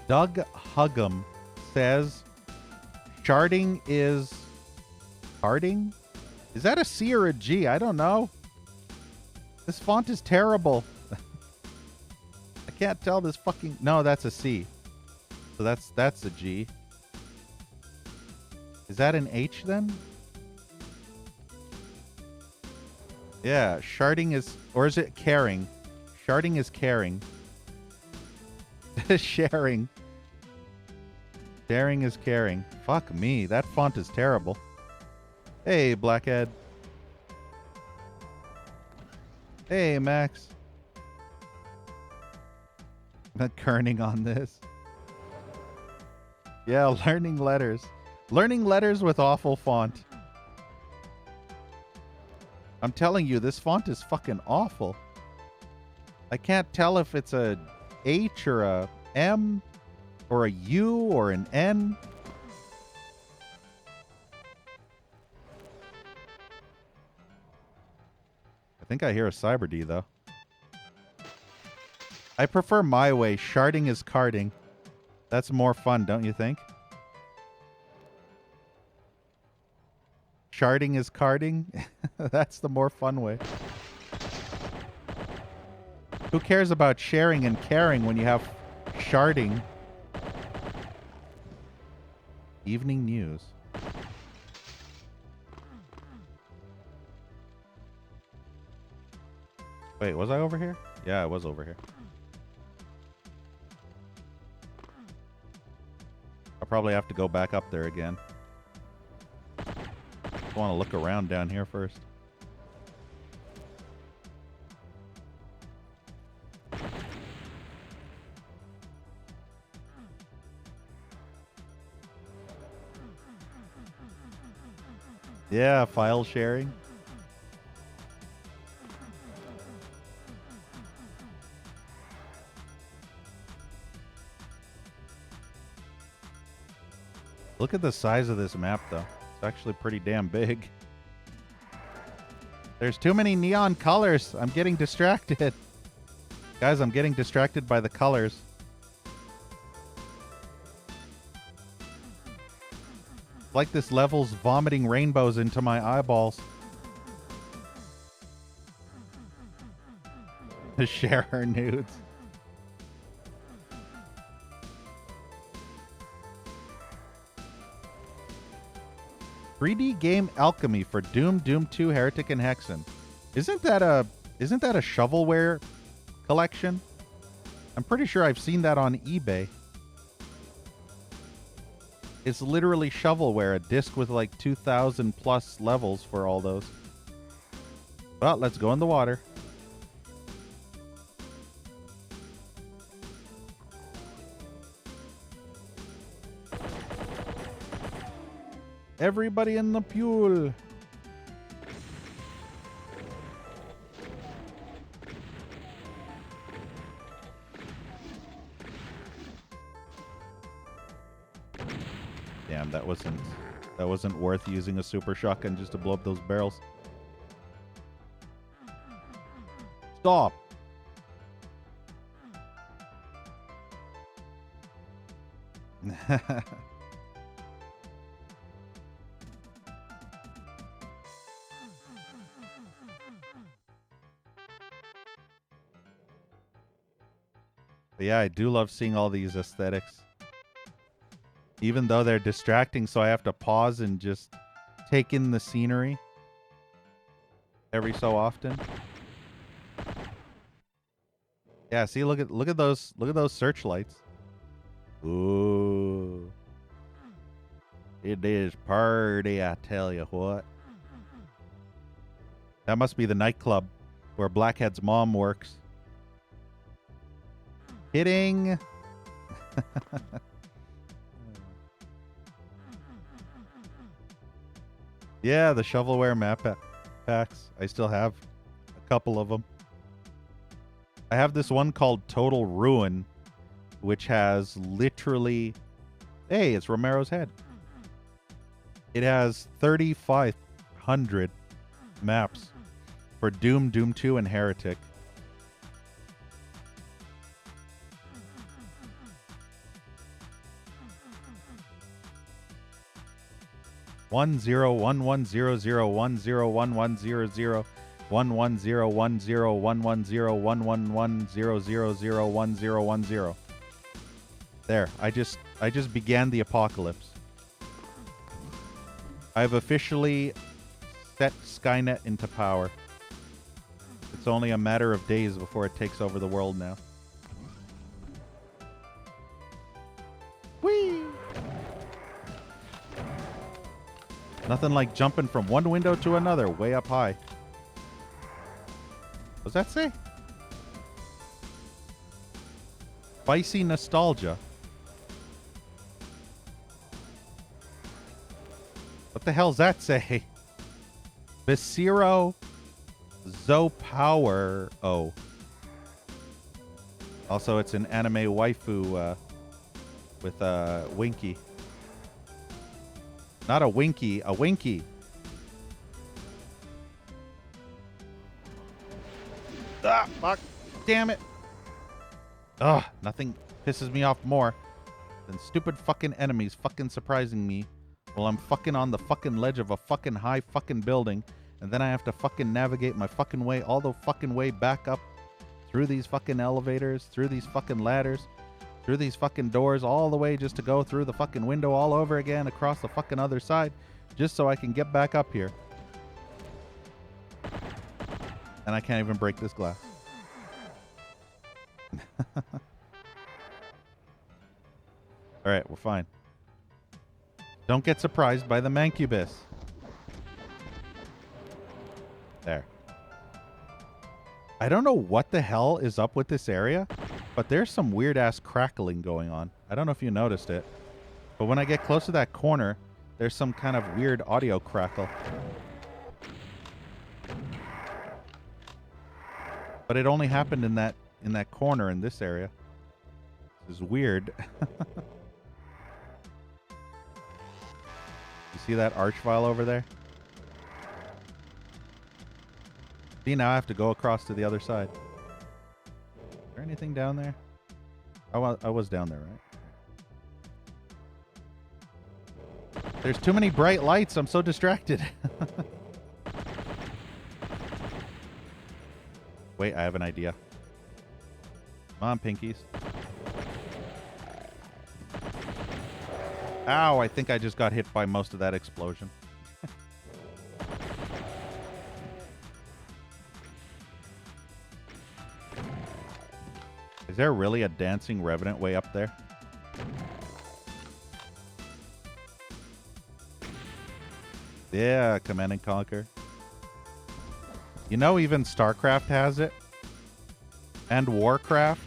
[SPEAKER 1] Doug Huggum says sharding is... Sharding? Is that a C or a G? I don't know. This font is terrible. I can't tell this fucking... No, that's a C. So that's a G. Is that an H then? Yeah, sharding is... Or is it caring? Sharding is caring. Sharing. Sharing is caring. Fuck me, that font is terrible. Hey, Blackhead. Hey, Max. Not kerning on this. Yeah, learning letters. Learning letters with awful font. I'm telling you, this font is fucking awful. I can't tell if it's a H or a M or a U or an N. I think I hear a Cyber D, though. I prefer my way. Sharding is carding. That's more fun, don't you think? Sharding is carding? That's the more fun way. Who cares about sharing and caring when you have sharding? Evening news. Wait, was I over here? Yeah, I was over here. I'll probably have to go back up there again. I want to look around down here first. Yeah, file sharing. Look at the size of this map, though. It's actually pretty damn big. There's too many neon colors. I'm getting distracted. Guys, I'm getting distracted by the colors. Like this level's vomiting rainbows into my eyeballs. To share her nudes. "3D game alchemy for Doom, Doom 2, Heretic, and Hexen." Isn't that a shovelware collection? I'm pretty sure I've seen that on eBay. It's literally shovelware, a disc with like 2,000 plus levels for all those. Well, let's go in the water. Everybody in the pool. Damn, that wasn't worth using a super shotgun just to blow up those barrels. Stop. But yeah, I do love seeing all these aesthetics. Even though they're distracting, so I have to pause and just take in the scenery every so often. Yeah, see, look at those searchlights. Ooh. It is party, I tell you what. That must be the nightclub where Blackhead's mom works. Kidding. Yeah, the shovelware map packs. I still have a couple of them. I have this one called Total Ruin, which has literally... Hey, it's Romero's head. It has 3,500 maps for Doom, Doom 2, and Heretic. One zero one one zero zero 101100 1110111011001010. There, I just began the apocalypse. I've officially set Skynet into power. It's only a matter of days before it takes over the world now. Whee! Nothing like jumping from one window to another way up high. What's that say? Spicy nostalgia. What the hell's that say? Basiro Zopower. Oh. Also, it's an anime waifu with Winky. Not a Winky, a Winky. Ah, fuck. Damn it. Ugh, nothing pisses me off more than stupid fucking enemies fucking surprising me while I'm fucking on the fucking ledge of a fucking high fucking building, and then I have to fucking navigate my fucking way all the fucking way back up through these fucking elevators, through these fucking ladders, through these fucking doors, all the way just to go through the fucking window all over again across the fucking other side, just so I can get back up here. And I can't even break this glass. Alright, we're fine. Don't get surprised by the mancubus. There. I don't know what the hell is up with this area, but there's some weird ass crackling going on. I don't know if you noticed it, but when I get close to that corner, there's some kind of weird audio crackle. But it only happened in that corner in this area. This is weird. You see that archvile over there? See, now I have to go across to the other side. Is there anything down there? I was down there, right? There's too many bright lights. I'm so distracted. Wait, I have an idea. Come on, pinkies. Ow, I think I just got hit by most of that explosion. Is there really a dancing revenant way up there? Yeah, Command and Conquer. You know, even StarCraft has it. And Warcraft.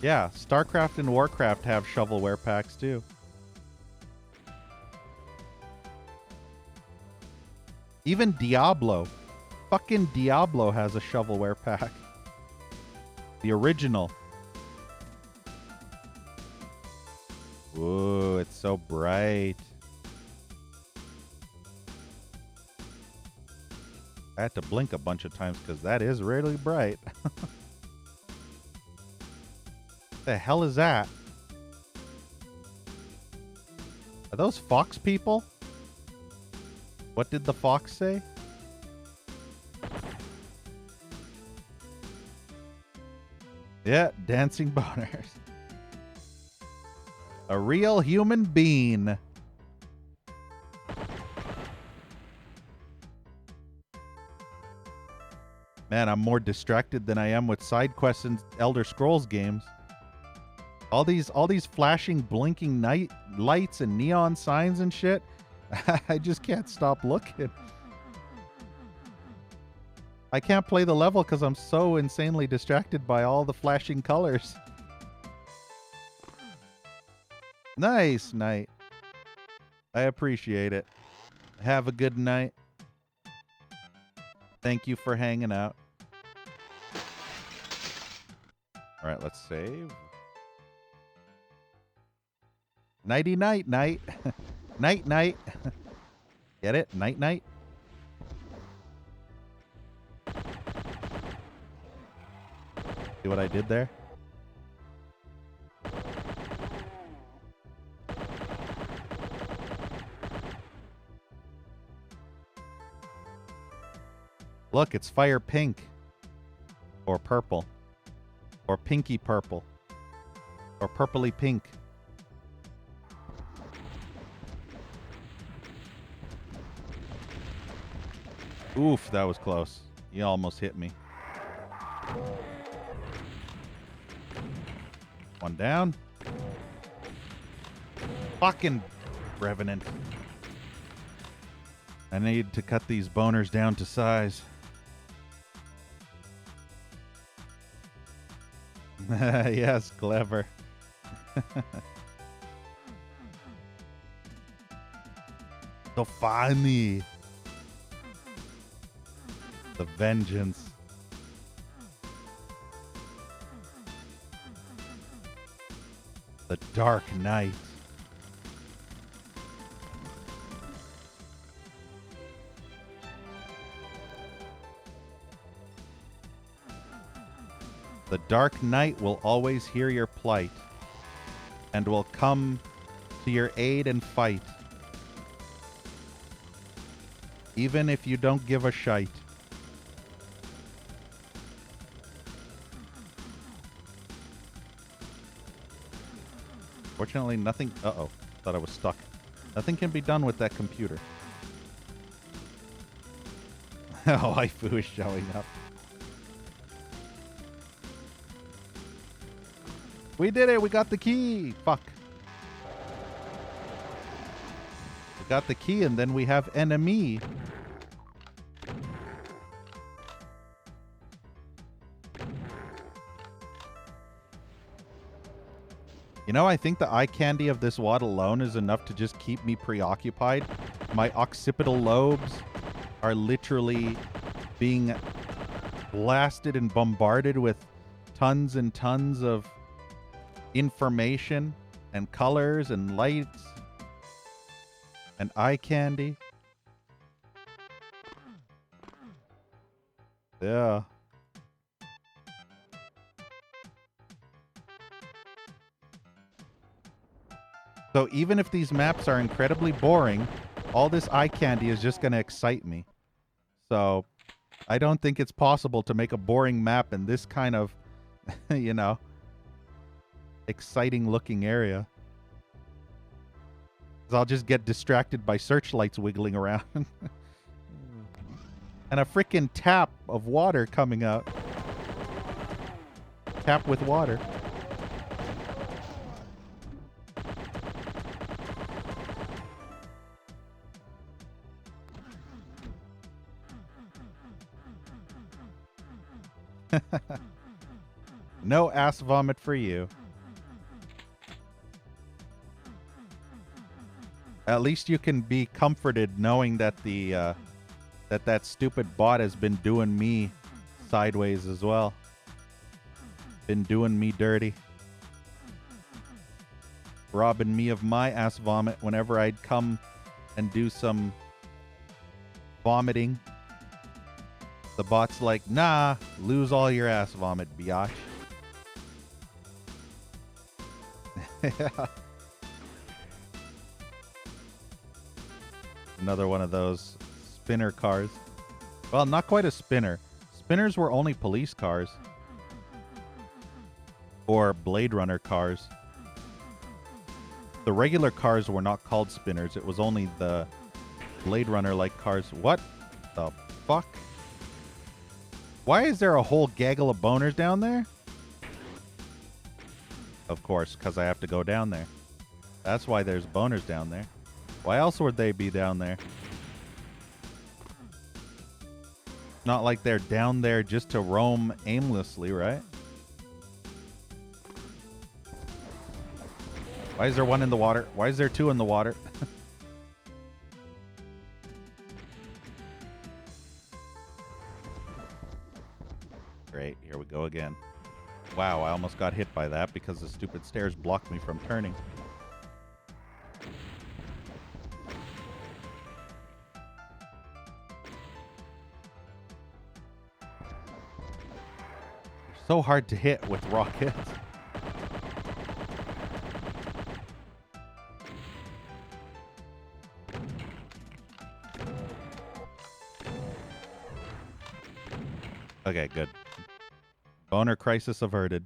[SPEAKER 1] Yeah, StarCraft and Warcraft have shovelware packs too. Even Diablo. Fucking Diablo has a shovelware pack. The original. Ooh, it's so bright. I had to blink a bunch of times because that is really bright. The hell is that? Are those fox people? What did the fox say? Yeah, dancing boners. A real human being. Man, I'm more distracted than I am with side quests and Elder Scrolls games. All these flashing, blinking night lights and neon signs and shit. I just can't stop looking. I can't play the level because I'm so insanely distracted by all the flashing colors. Nice night. I appreciate it. Have a good night. Thank you for hanging out. All right, let's save. Nighty night night. Night night. Get it? Night night. See what I did there? Look, it's fire pink. Or purple. Or pinky purple. Or purpley pink. Oof, that was close. You almost hit me. One down. Fucking Revenant. I need to cut these boners down to size. Yes, clever. So funny. The vengeance. The Dark Knight. The Dark Knight will always hear your plight and will come to your aid and fight, even if you don't give a shite. Fortunately, nothing... Uh-oh. Thought I was stuck. Nothing can be done with that computer. Oh, waifu is showing up. We did it! We got the key! Fuck. We got the key and then we have enemy. You know, I think the eye candy of this wad alone is enough to just keep me preoccupied. My occipital lobes are literally being blasted and bombarded with tons and tons of information and colors and lights and eye candy. Yeah. So even if these maps are incredibly boring, all this eye candy is just going to excite me. So I don't think it's possible to make a boring map in this kind of, you know, exciting looking area. 'Cause I'll just get distracted by searchlights wiggling around. And a freaking tap of water coming out. Tap with water. No ass vomit for you. At least you can be comforted knowing that the that stupid bot has been doing me sideways as well. Been doing me dirty. Robbing me of my ass vomit whenever I'd come and do some vomiting. The bot's like, nah, lose all your ass vomit, biatch. Another one of those spinner cars. Well, not quite a spinner. Spinners were only police cars. Or Blade Runner cars. The regular cars were not called spinners. It was only the Blade Runner-like cars. What the fuck? Why is there a whole gaggle of boners down there? Of course, because I have to go down there. That's why there's boners down there. Why else would they be down there? Not like they're down there just to roam aimlessly, right? Why is there one in the water? Why is there two in the water? Great, here we go again. Wow, I almost got hit by that because the stupid stairs blocked me from turning. So hard to hit with rockets. Okay, good. Boner crisis averted.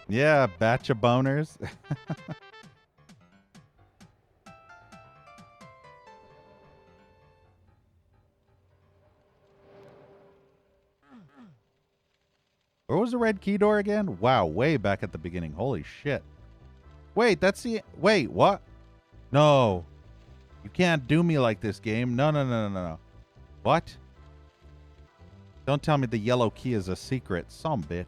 [SPEAKER 1] Yeah, batch of boners. Where was the red key door again? Wow, way back at the beginning. Holy shit. Wait, that's the... Wait, what? No. You can't do me like this, game. No, no, no, no, no, no. What? Don't tell me the yellow key is a secret. Some bitch.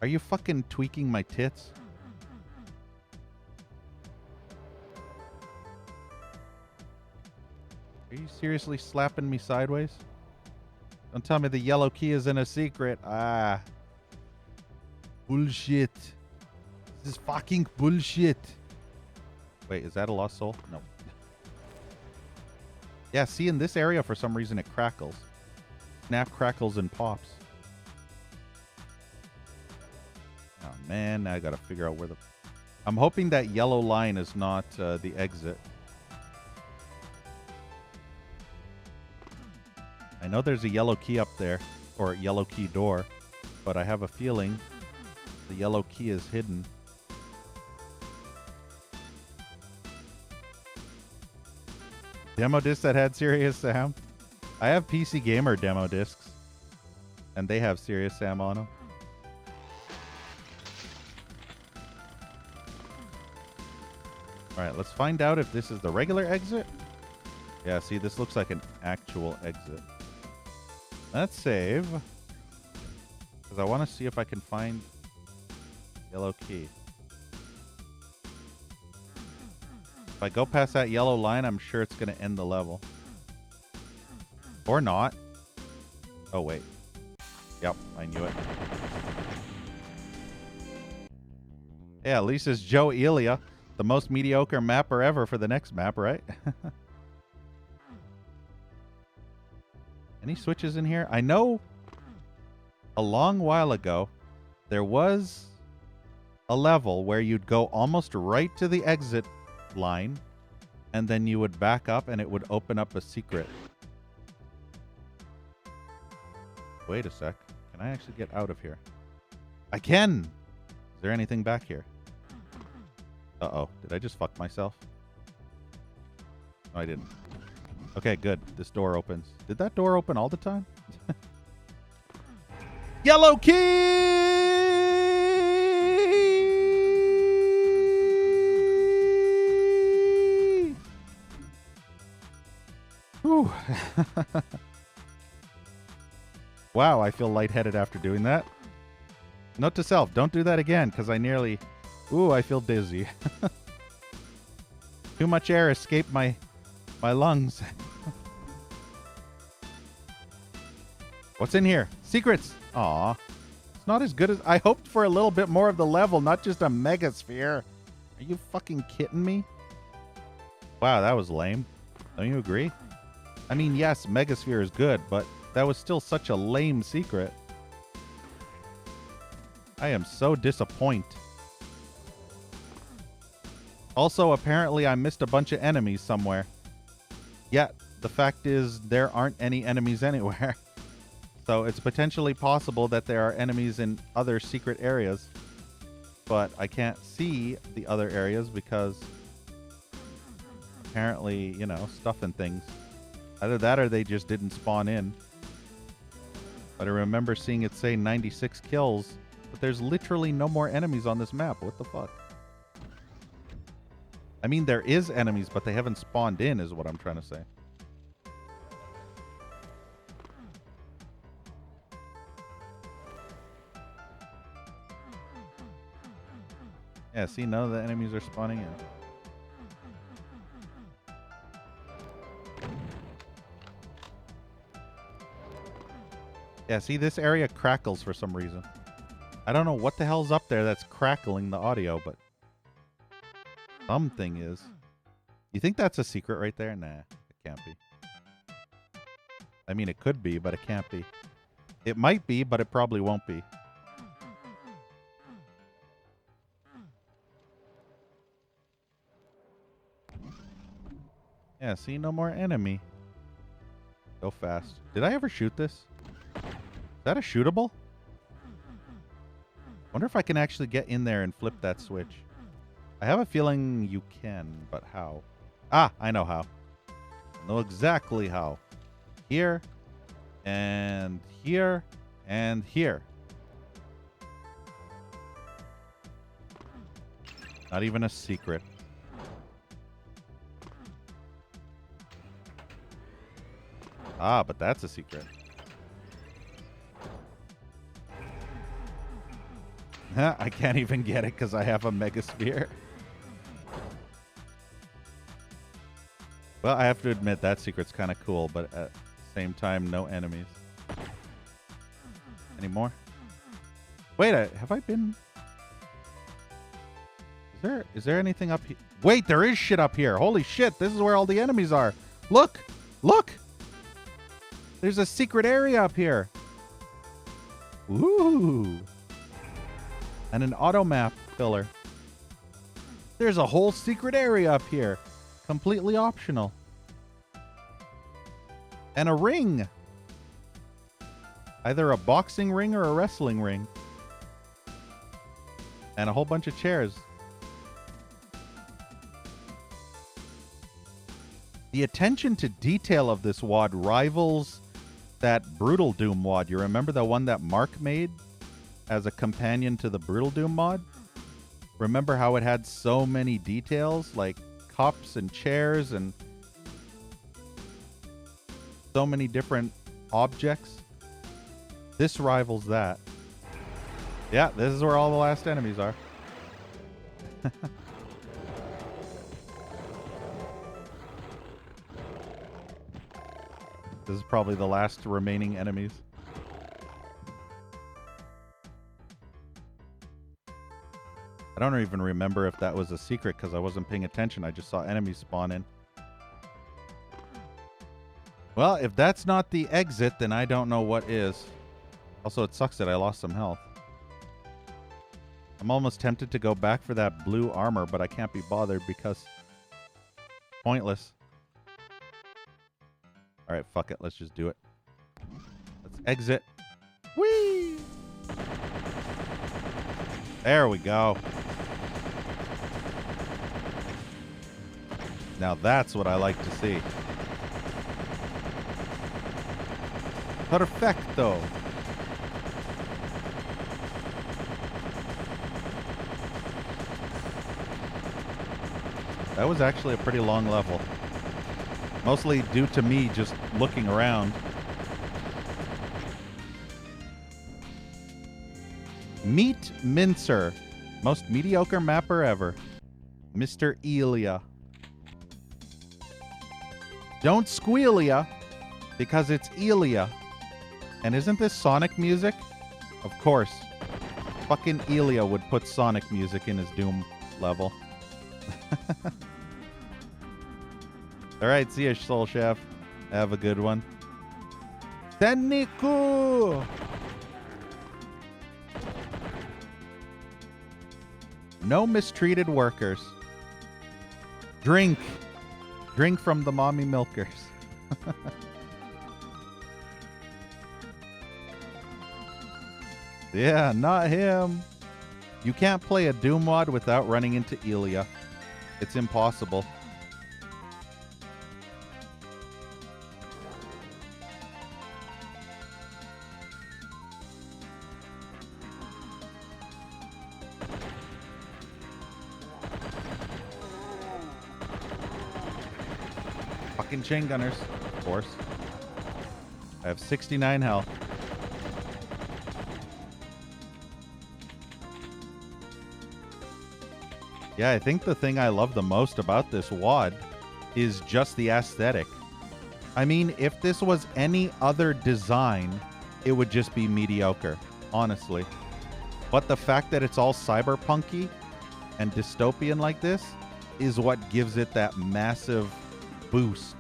[SPEAKER 1] Are you fucking tweaking my tits? Are you seriously slapping me sideways? Don't tell me the yellow key isn't a secret. Ah. Bullshit. This is fucking bullshit. Wait, is that a lost soul? No. Yeah, see, in this area, for some reason, it crackles. Snap, crackles, and pops. Oh, man, now I gotta figure out where the... I'm hoping that yellow line is not the exit. I know there's a yellow key up there, or a yellow key door, but I have a feeling the yellow key is hidden. Demo disc that had Serious Sam? I have PC Gamer demo discs, and they have Serious Sam on them. Alright, let's find out if this is the regular exit. Yeah, see, this looks like an actual exit. Let's save. Because I want to see if I can find yellow key. If I go past that yellow line, I'm sure it's going to end the level. Or not. Oh, wait. Yep, I knew it. Yeah, at least it's Joe Elia, the most mediocre mapper ever for the next map, right? Any switches in here? I know a long while ago there was a level where you'd go almost right to the exit line and then you would back up and it would open up a secret. Wait a sec. Can I actually get out of here? I can! Is there anything back here? Uh-oh. Did I just fuck myself? No, I didn't. Okay, good. This door opens. Did that door open all the time? Yellow key! Whew. Wow, I feel lightheaded after doing that. Note to self, don't do that again, because I nearly... Ooh, I feel dizzy. Too much air escaped my lungs. What's in here? Secrets! Aw. It's not as good as... I hoped for a little bit more of the level, not just a mega sphere. Are you fucking kidding me? Wow, that was lame. Don't you agree? I mean, yes, Megasphere is good, but that was still such a lame secret. I am so disappointed. Also, apparently I missed a bunch of enemies somewhere. Yet, the fact is there aren't any enemies anywhere. So it's potentially possible that there are enemies in other secret areas. But I can't see the other areas because apparently, you know, stuff and things. Either that or they just didn't spawn in. But I remember seeing it say 96 kills, but there's literally no more enemies on this map. What the fuck? I mean, there is enemies, but they haven't spawned in is what I'm trying to say. Yeah, see, none of the enemies are spawning in. Yeah, see, this area crackles for some reason. I don't know what the hell's up there that's crackling the audio, but something is. You think that's a secret right there? Nah, it can't be. I mean, it could be, but it can't be. It might be, but it probably won't be. Yeah, see, no more enemy. Go fast. Did I ever shoot this? Is that a shootable? Wonder if I can actually get in there and flip that switch. I have a feeling you can, but how? Ah, I know how. I know exactly how. Here, and here, and here. Not even a secret. Ah, but that's a secret. I can't even get it because I have a Megasphere. Well, I have to admit that secret's kind of cool, but at the same time, no enemies. Any more? Wait, have I been... Is there anything up here? Wait, there is shit up here. Holy shit, this is where all the enemies are. Look! Look! There's a secret area up here. Ooh. And an auto map filler. There's a whole secret area up here. Completely optional. And a ring. Either a boxing ring or a wrestling ring. And a whole bunch of chairs. The attention to detail of this WOD rivals that Brutal Doom WOD. You remember the one that Mark made as a companion to the Brutal Doom mod? Remember how it had so many details, like cups and chairs and so many different objects? This rivals that. Yeah, this is where all the last enemies are. This is probably the last remaining enemies. I don't even remember if that was a secret because I wasn't paying attention. I just saw enemies spawn in. Well, if that's not the exit, then I don't know what is. Also, it sucks that I lost some health. I'm almost tempted to go back for that blue armor, but I can't be bothered because pointless. All right, fuck it. Let's just do it. Let's exit. Whee! There we go. Now that's what I like to see. Perfecto. That was actually a pretty long level. Mostly due to me just looking around. Meet Mincer. Most mediocre mapper ever. Mr. Elia. Don't squealia, because it's Elia. And isn't this Sonic music? Of course. Fucking Elia would put Sonic music in his Doom level. All right, see ya, Soul Chef. Have a good one. Teniku! No mistreated workers. Drink. Drink from the mommy milkers. Yeah, not him. You can't play a Doom mod without running into Ilya. It's impossible. Fucking chain gunners, of course. I have 69 health. Yeah, I think the thing I love the most about this WOD is just the aesthetic. I mean, if this was any other design, it would just be mediocre, honestly. But the fact that it's all cyberpunky and dystopian like this is what gives it that massive boost.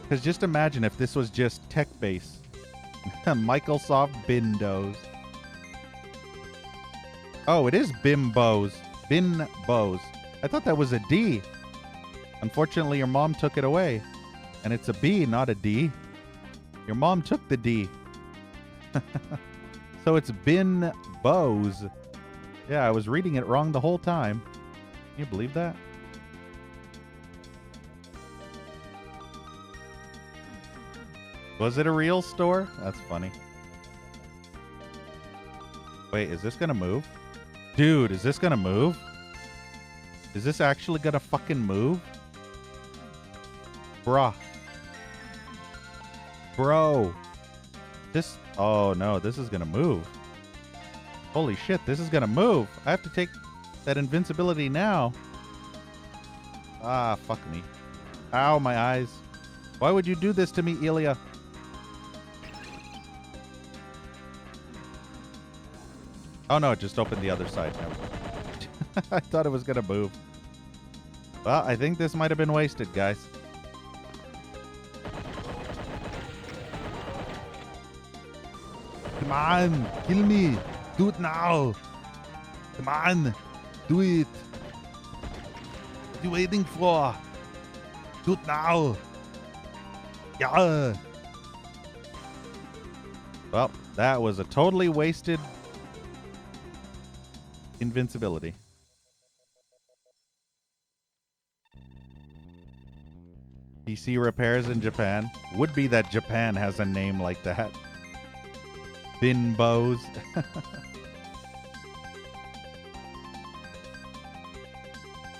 [SPEAKER 1] Because just imagine if this was just tech-based. Microsoft Bindos. Oh, it is Bimbos. Binbos. I thought that was a D. Unfortunately, your mom took it away. And it's a B, not a D. Your mom took the D. So it's Binbos. Yeah, I was reading it wrong the whole time. Can you believe that? Was it a real store? That's funny. Wait, is this gonna move? Dude, is this gonna move? Is this actually gonna fucking move? Bruh. Bro. This... Oh, no. This is gonna move. Holy shit, this is gonna move. I have to take that invincibility now. Ah, fuck me. Ow, my eyes. Why would you do this to me, Ilya? Oh, no, it just opened the other side. I thought it was going to move. Well, I think this might have been wasted, guys.
[SPEAKER 2] Come on, kill me. Do it now. Come on, do it. What are you waiting for? Do it now. Yeah.
[SPEAKER 1] Well, that was a totally wasted invincibility. PC repairs in Japan. Would be that Japan has a name like that. Binbos.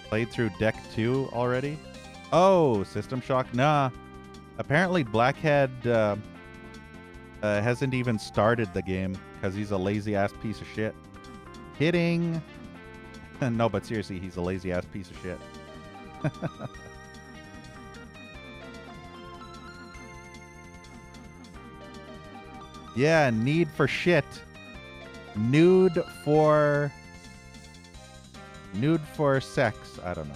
[SPEAKER 1] Played through Deck 2 already? Oh, System Shock? Nah. Apparently Blackhead hasn't even started the game because he's a lazy-ass piece of shit. Kidding. No, but seriously, he's a lazy-ass piece of shit. Yeah, need for shit. Nude for sex. I don't know.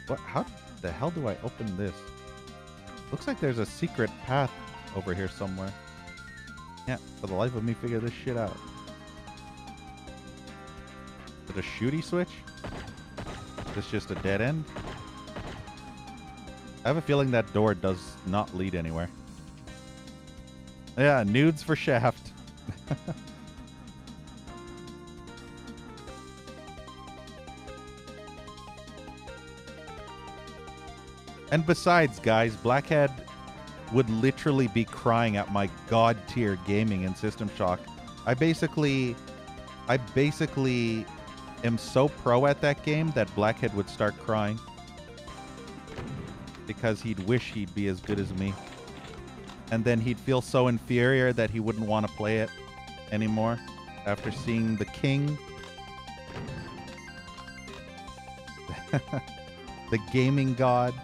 [SPEAKER 1] What? How the hell do I open this? Looks like there's a secret path over here somewhere. Can't for the life of me figure this shit out. Is it a shooty switch? Is this just a dead end? I have a feeling that door does not lead anywhere. Yeah, nudes for Shaft. And besides, guys, Blackhead would literally be crying at my god tier gaming in System Shock. I basically am so pro at that game that Blackhead would start crying. Because he'd wish he'd be as good as me. And then he'd feel so inferior that he wouldn't want to play it anymore after seeing the king. The gaming god.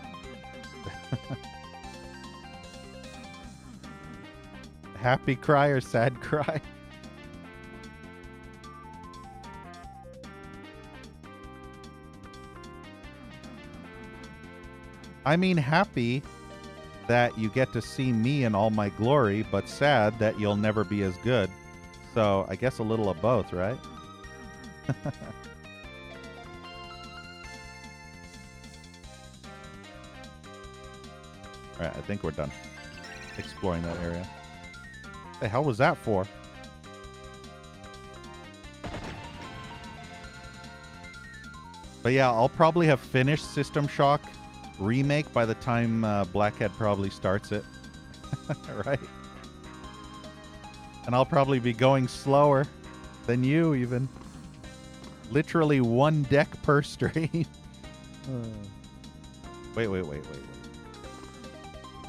[SPEAKER 1] Happy cry or sad cry? I mean, happy that you get to see me in all my glory, but sad that you'll never be as good. So I guess a little of both, right? Alright, I think we're done exploring that area. The hell was that for? But yeah, I'll probably have finished System Shock Remake by the time Blackhead probably starts it. Right? And I'll probably be going slower than you even. Literally one deck per stream. Wait.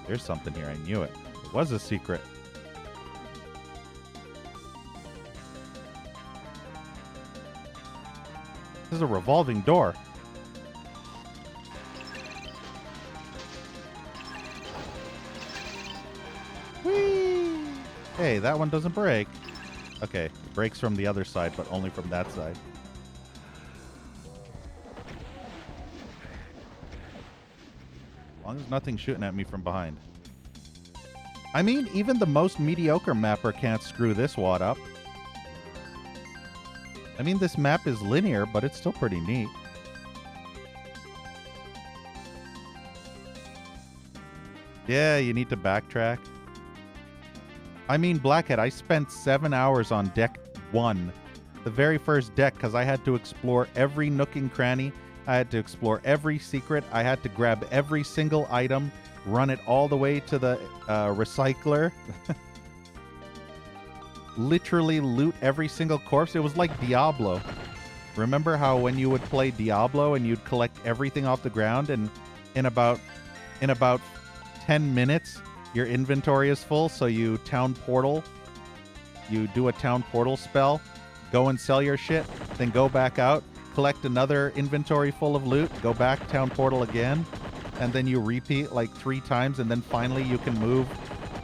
[SPEAKER 1] There's something here. I knew it. It was a secret. This is a revolving door. Whee! Hey, that one doesn't break. Okay, it breaks from the other side, but only from that side. As long as nothing's shooting at me from behind. I mean, even the most mediocre mapper can't screw this wad up. I mean, this map is linear, but it's still pretty neat. Yeah, you need to backtrack. I mean, Blackhead, I spent 7 hours on deck 1. The very first deck, because I had to explore every nook and cranny. I had to explore every secret. I had to grab every single item, run it all the way to the recycler. Literally loot every single corpse. It was like Diablo. Remember how when you would play Diablo and you'd collect everything off the ground, and in about 10 minutes your inventory is full, so you town portal. You do a town portal spell, go and sell your shit, then go back out, collect another inventory full of loot, go back, town portal again, and then you repeat like 3 times, and then finally you can move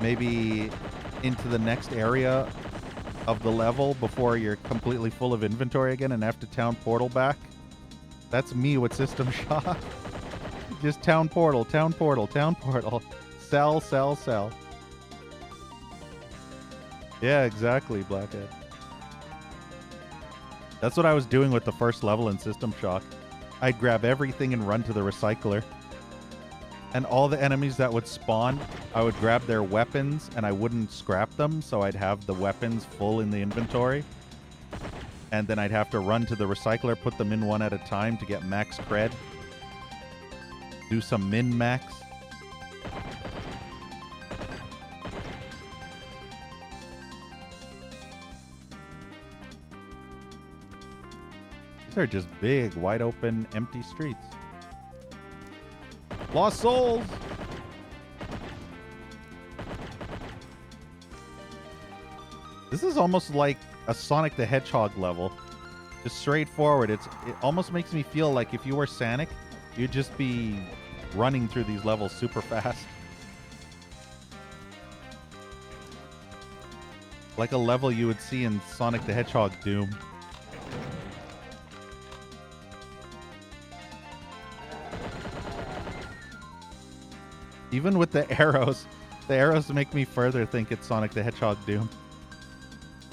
[SPEAKER 1] maybe into the next area of the level before you're completely full of inventory again and have to town portal back. That's me with System Shock. Just town portal, town portal, town portal. Sell, sell, sell. Yeah, exactly, Blackhead. That's what I was doing with the first level in System Shock. I'd grab everything and run to the recycler. And all the enemies that would spawn, I would grab their weapons and I wouldn't scrap them, so I'd have the weapons full in the inventory. And then I'd have to run to the recycler, put them in one at a time to get max cred. Do some min-max. These are just big, wide open, empty streets. Lost souls! This is almost like a Sonic the Hedgehog level. Just straightforward. It almost makes me feel like if you were Sonic, you'd just be running through these levels super fast. Like a level you would see in Sonic the Hedgehog Doom. Even with the arrows make me further think it's Sonic the Hedgehog Doom.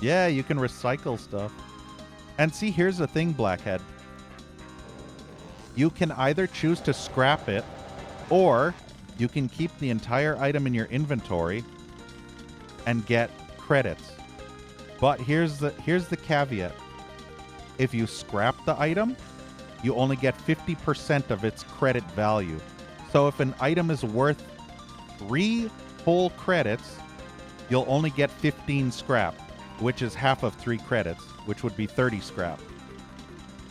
[SPEAKER 1] Yeah, you can recycle stuff. And see, here's the thing, Blackhead. You can either choose to scrap it, or you can keep the entire item in your inventory and get credits. But here's the caveat. If you scrap the item, you only get 50% of its credit value. So if an item is worth 3 whole credits, you'll only get 15 scrap, which is half of 3 credits, which would be 30 scrap.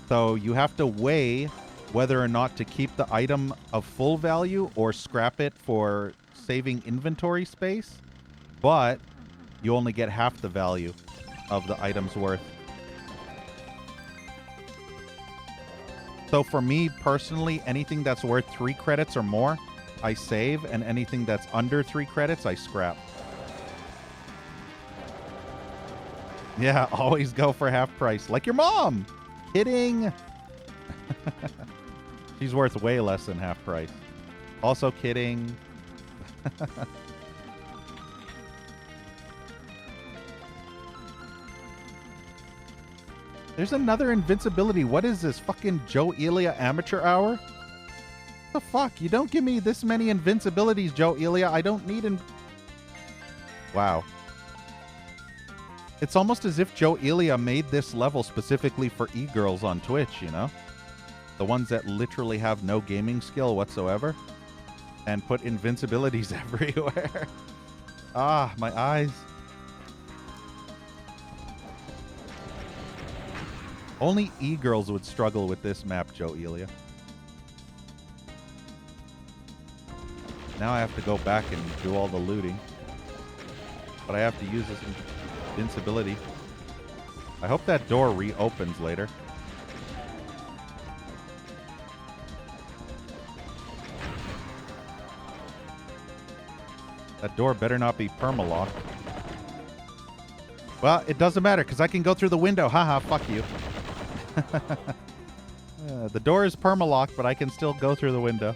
[SPEAKER 1] So you have to weigh whether or not to keep the item of full value or scrap it for saving inventory space, but you only get half the value of the item's worth. So for me personally, anything that's worth 3 credits or more, I save, and anything that's under 3 credits, I scrap. Yeah, always go for half price. Like your mom! Kidding! She's worth way less than half price. Also kidding. There's another invincibility. What is this? Fucking Joe Elia amateur hour? What the fuck? You don't give me this many invincibilities, Joe Elia. I don't need Wow. It's almost as if Joe Elia made this level specifically for e-girls on Twitch, you know? The ones that literally have no gaming skill whatsoever. And put invincibilities everywhere. Ah, my eyes. Only e-girls would struggle with this map, Joe Elia. Now I have to go back and do all the looting. But I have to use this invincibility. I hope that door reopens later. That door better not be perma-locked. Well, it doesn't matter, because I can go through the window. Haha, fuck you. The door is perma-locked, but I can still go through the window.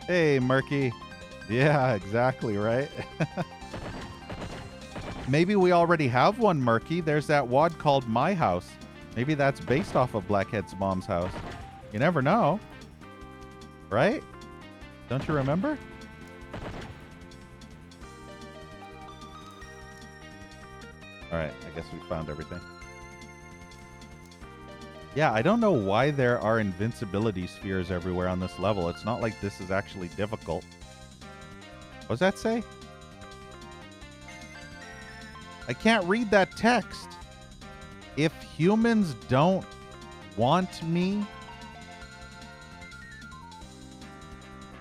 [SPEAKER 1] Hey, Murky. Yeah, exactly, right? Maybe we already have one, Murky. There's that WOD called My House. Maybe that's based off of Blackhead's mom's house. You never know. Right? Don't you remember? Alright, I guess we found everything. Yeah, I don't know why there are invincibility spheres everywhere on this level. It's not like this is actually difficult. What does that say? I can't read that text. If humans don't want me,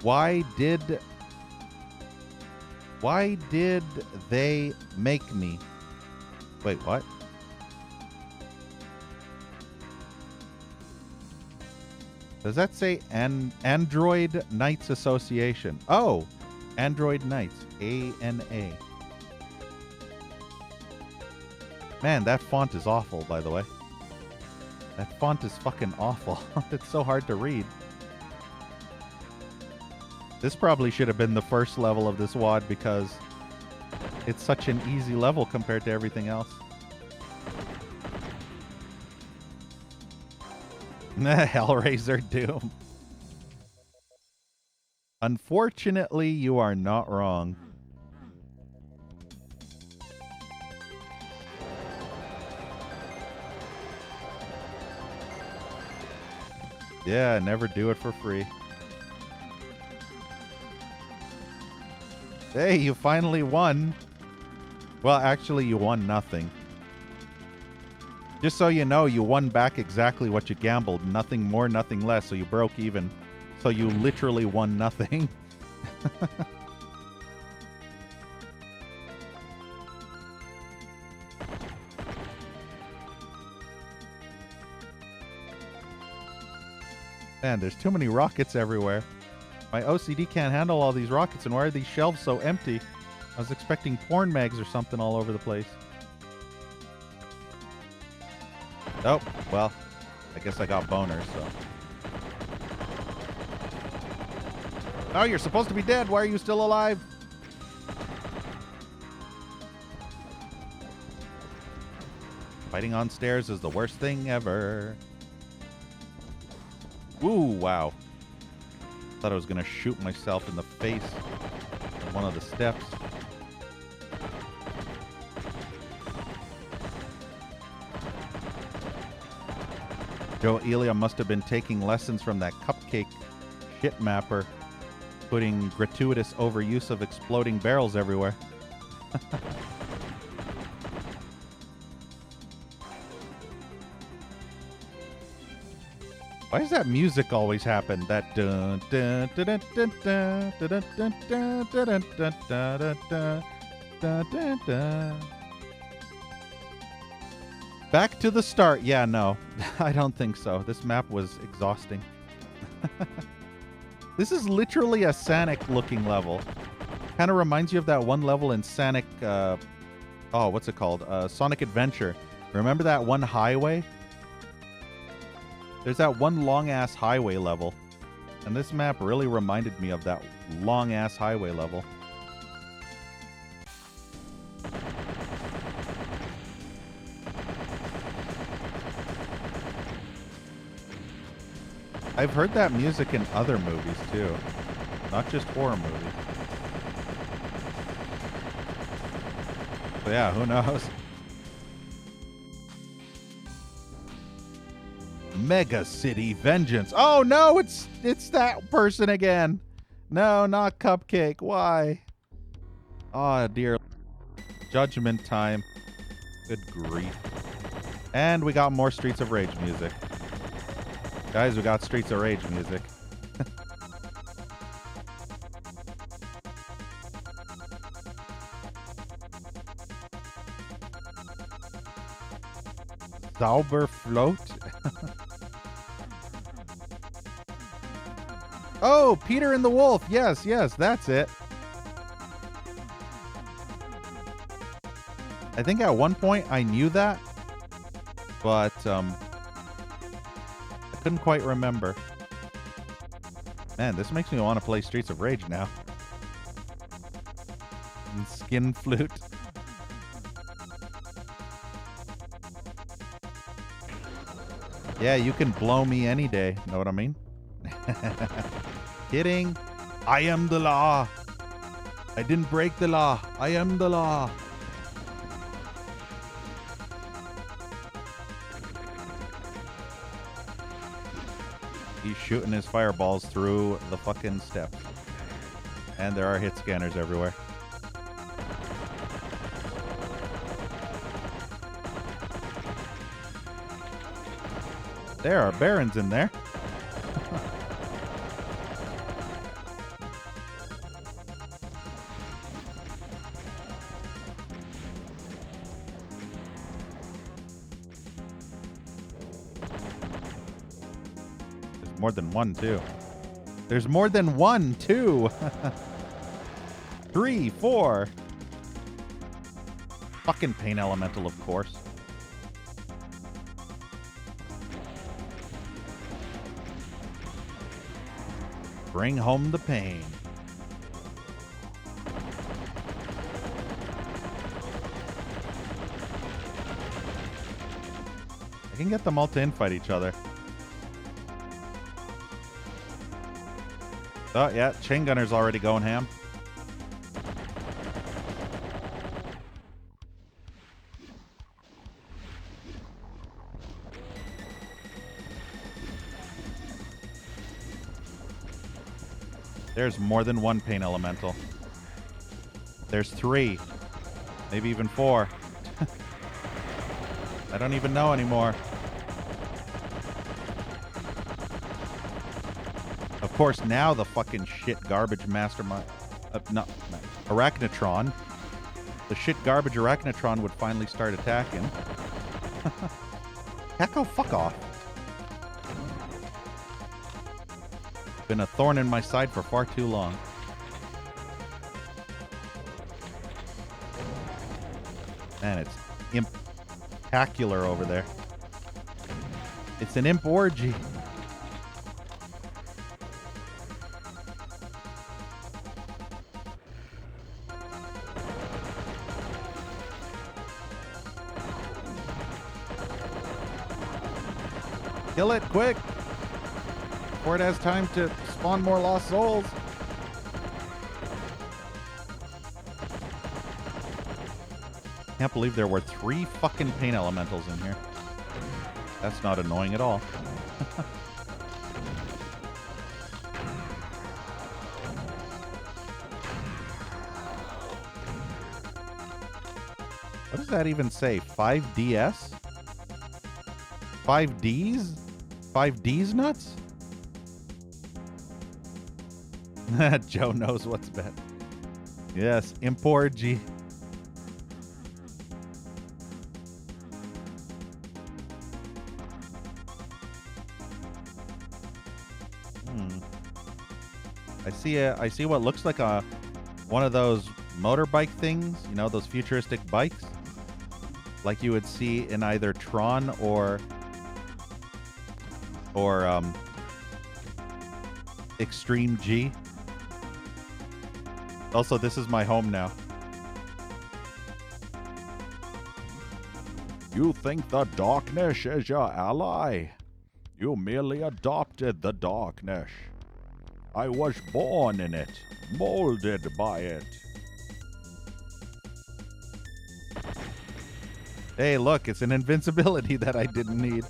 [SPEAKER 1] why did they make me? Wait, what? Does that say Android Knights Association? Oh, Android Knights. ANA. Man, that font is awful, by the way. That font is fucking awful. It's so hard to read. This probably should have been the first level of this WOD because it's such an easy level compared to everything else. Hellraiser Doom. Unfortunately, you are not wrong. Yeah, never do it for free. Hey, you finally won. Well, actually, you won nothing. Just so you know, you won back exactly what you gambled. Nothing more, nothing less. So you broke even. So you literally won nothing. Man, there's too many rockets everywhere. My OCD can't handle all these rockets, and why are these shelves so empty? I was expecting porn mags or something all over the place. Oh, well, I guess I got boners, so. Oh, you're supposed to be dead. Why are you still alive? Fighting on stairs is the worst thing ever. Ooh, wow. Thought I was going to shoot myself in the face on one of the steps. Joe Elia must have been taking lessons from that cupcake shit mapper, putting gratuitous overuse of exploding barrels everywhere. Why does that music always happen? That dun dun dun dun dun dun dun dun dun dun dun dun dun dun. Back to the start. Yeah, no. I don't think so. This map was exhausting. This is literally a Sonic looking level. Kind of reminds you of that one level in Sonic what's it called? Sonic Adventure. Remember that one highway? There's that one long-ass highway level. And this map really reminded me of that long-ass highway level. I've heard that music in other movies, too. Not just horror movies. So yeah, who knows? Mega City Vengeance. Oh no, it's that person again. No, not Cupcake. Why? Oh dear. Judgment time. Good grief. And we got more Streets of Rage music. Guys, we got Streets of Rage music. Sauber Float. Oh, Peter and the Wolf. Yes, yes, that's it. I think at one point I knew that, but I couldn't quite remember. Man, this makes me want to play Streets of Rage now. And Skin Flute. Yeah, you can blow me any day. Know what I mean? Kidding. I am the law. I didn't break the law. I am the law. He's shooting his fireballs through the fucking steps. And there are hit scanners everywhere. There are barons in there. There's more than one, too. There's more than one, too. 3, 4. Fucking Pain Elemental, of course. Bring home the pain. I can get them all to infight each other. Oh, yeah, Chain Gunner's already going ham. There's more than one Pain Elemental. There's 3. Maybe even 4. I don't even know anymore. Of course, now the fucking shit garbage mastermind... no, Arachnotron. The shit garbage Arachnotron would finally start attacking. Echo, fuck off. Been a thorn in my side for far too long. Man, it's impactacular over there. It's an imp orgy. Kill it quick before it has time to spawn more lost souls. Can't believe there were 3 fucking Pain Elementals in here. That's not annoying at all. What does that even say? 5DS? 5Ds? 5Ds nuts? Joe knows what's best. Yes, Imporgy. I see what looks like one of those motorbike things, you know, those futuristic bikes, like you would see in either Tron or or Extreme G. Also, this is my home now. You think the darkness is your ally? You merely adopted the darkness. I was born in it, molded by it. Hey, look, it's an invincibility that I didn't need.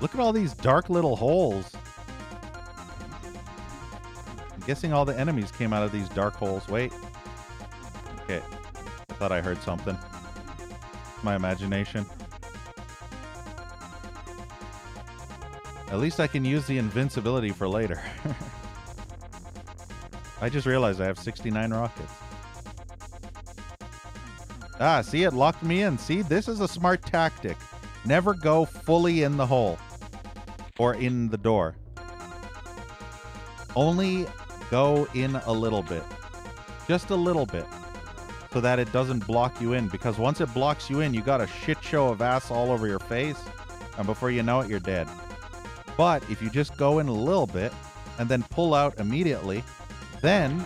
[SPEAKER 1] Look at all these dark little holes. I'm guessing all the enemies came out of these dark holes. Wait. Okay. I thought I heard something. My imagination. At least I can use the invincibility for later. I just realized I have 69 rockets. Ah, see, it locked me in. See, this is a smart tactic. Never go fully in the hole. Or in the door. Only go in a little bit. Just a little bit. So that it doesn't block you in. Because once it blocks you in, you got a shit show of ass all over your face. And before you know it, you're dead. But if you just go in a little bit and then pull out immediately, then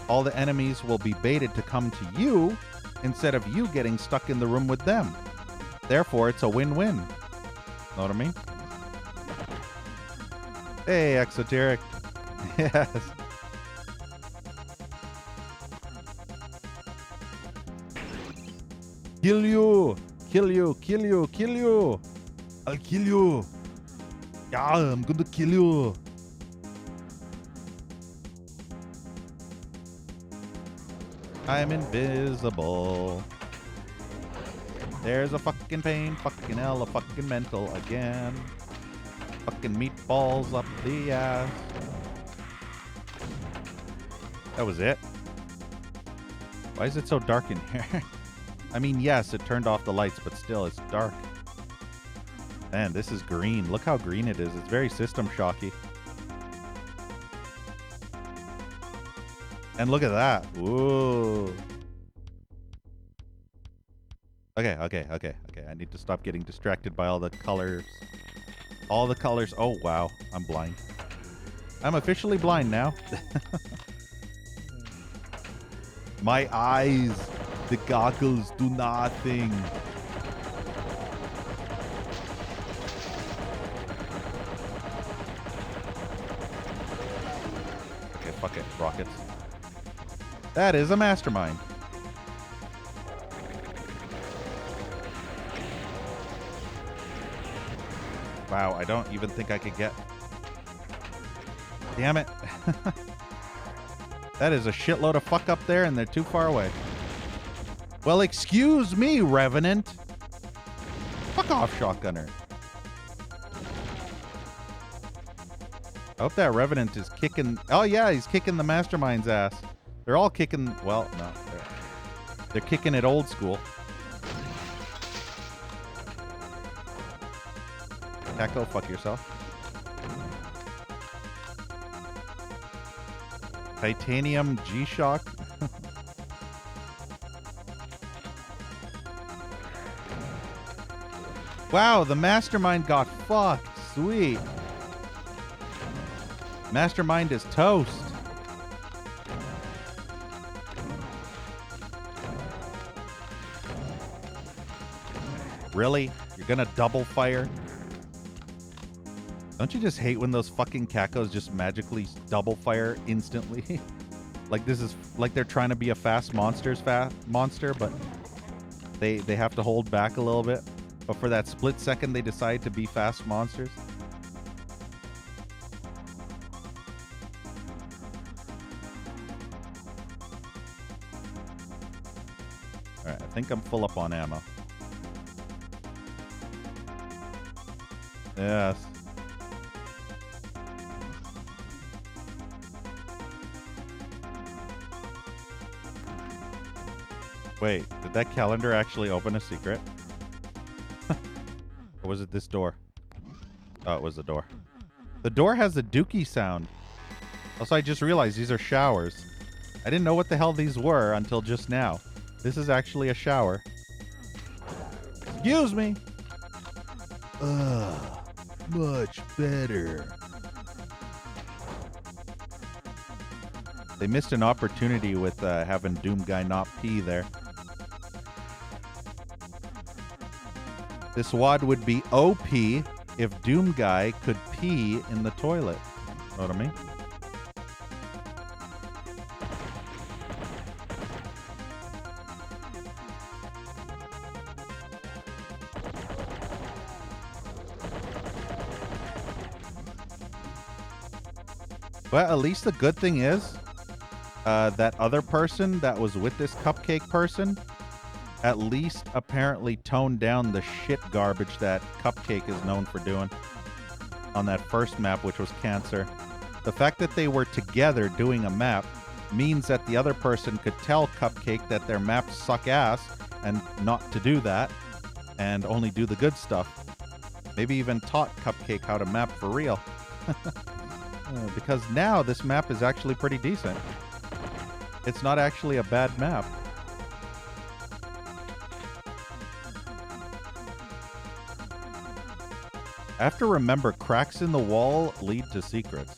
[SPEAKER 1] all the enemies will be baited to come to you instead of you getting stuck in the room with them. Therefore, it's a win-win. Know what I mean? Hey, Exoteric. Yes. Kill you! Kill you! Kill you! Kill you!
[SPEAKER 2] I'll kill you. Yeah, I'm gonna kill you.
[SPEAKER 1] I'm invisible. There's a fucking pain, fucking hell, a fucking mental again. Fucking meatballs up the ass. That was it. Why is it so dark in here? I mean, yes, it turned off the lights, but still, it's dark. Man, this is green. Look how green it is. It's very System Shocky. And look at that. Whoa. Okay. I need to stop getting distracted by all the colors. All the colors. Oh, wow. I'm blind. I'm officially blind now.
[SPEAKER 2] My eyes, the goggles do nothing.
[SPEAKER 1] Okay, fuck it. Rockets. That is a mastermind. Wow, I don't even think I could get... Damn it. That is a shitload of fuck up there, and they're too far away. Well, excuse me, Revenant. Fuck off, Shotgunner. I hope that Revenant is kicking... Oh, yeah, he's kicking the Mastermind's ass. They're all kicking... Well, no. They're kicking it old school. Taco, fuck yourself. Titanium G-Shock. Wow, the Mastermind got fucked. Sweet. Mastermind is toast. Really? You're gonna double fire? Don't you just hate when those fucking cacos just magically double fire instantly? Like this is like they're trying to be a fast monster, but they have to hold back a little bit. But for that split second, they decide to be fast monsters. All right, I think I'm full up on ammo. Yes. Wait, did that calendar actually open a secret? Or was it this door? Oh, it was the door. The door has a dookie sound. Also, I just realized these are showers. I didn't know what the hell these were until just now. This is actually a shower. Excuse me.
[SPEAKER 2] Much better.
[SPEAKER 1] They missed an opportunity with having Doom Guy not pee there. This WOD would be OP if Doom Guy could pee in the toilet. Know what I mean? But at least the good thing is that other person that was with this cupcake person at least apparently toned down the shit garbage that Cupcake is known for doing on that first map, which was Cancer. The fact that they were together doing a map means that the other person could tell Cupcake that their maps suck ass and not to do that and only do the good stuff. Maybe even taught Cupcake how to map for real. Because now this map is actually pretty decent. It's not actually a bad map. I have to remember, cracks in the wall lead to secrets.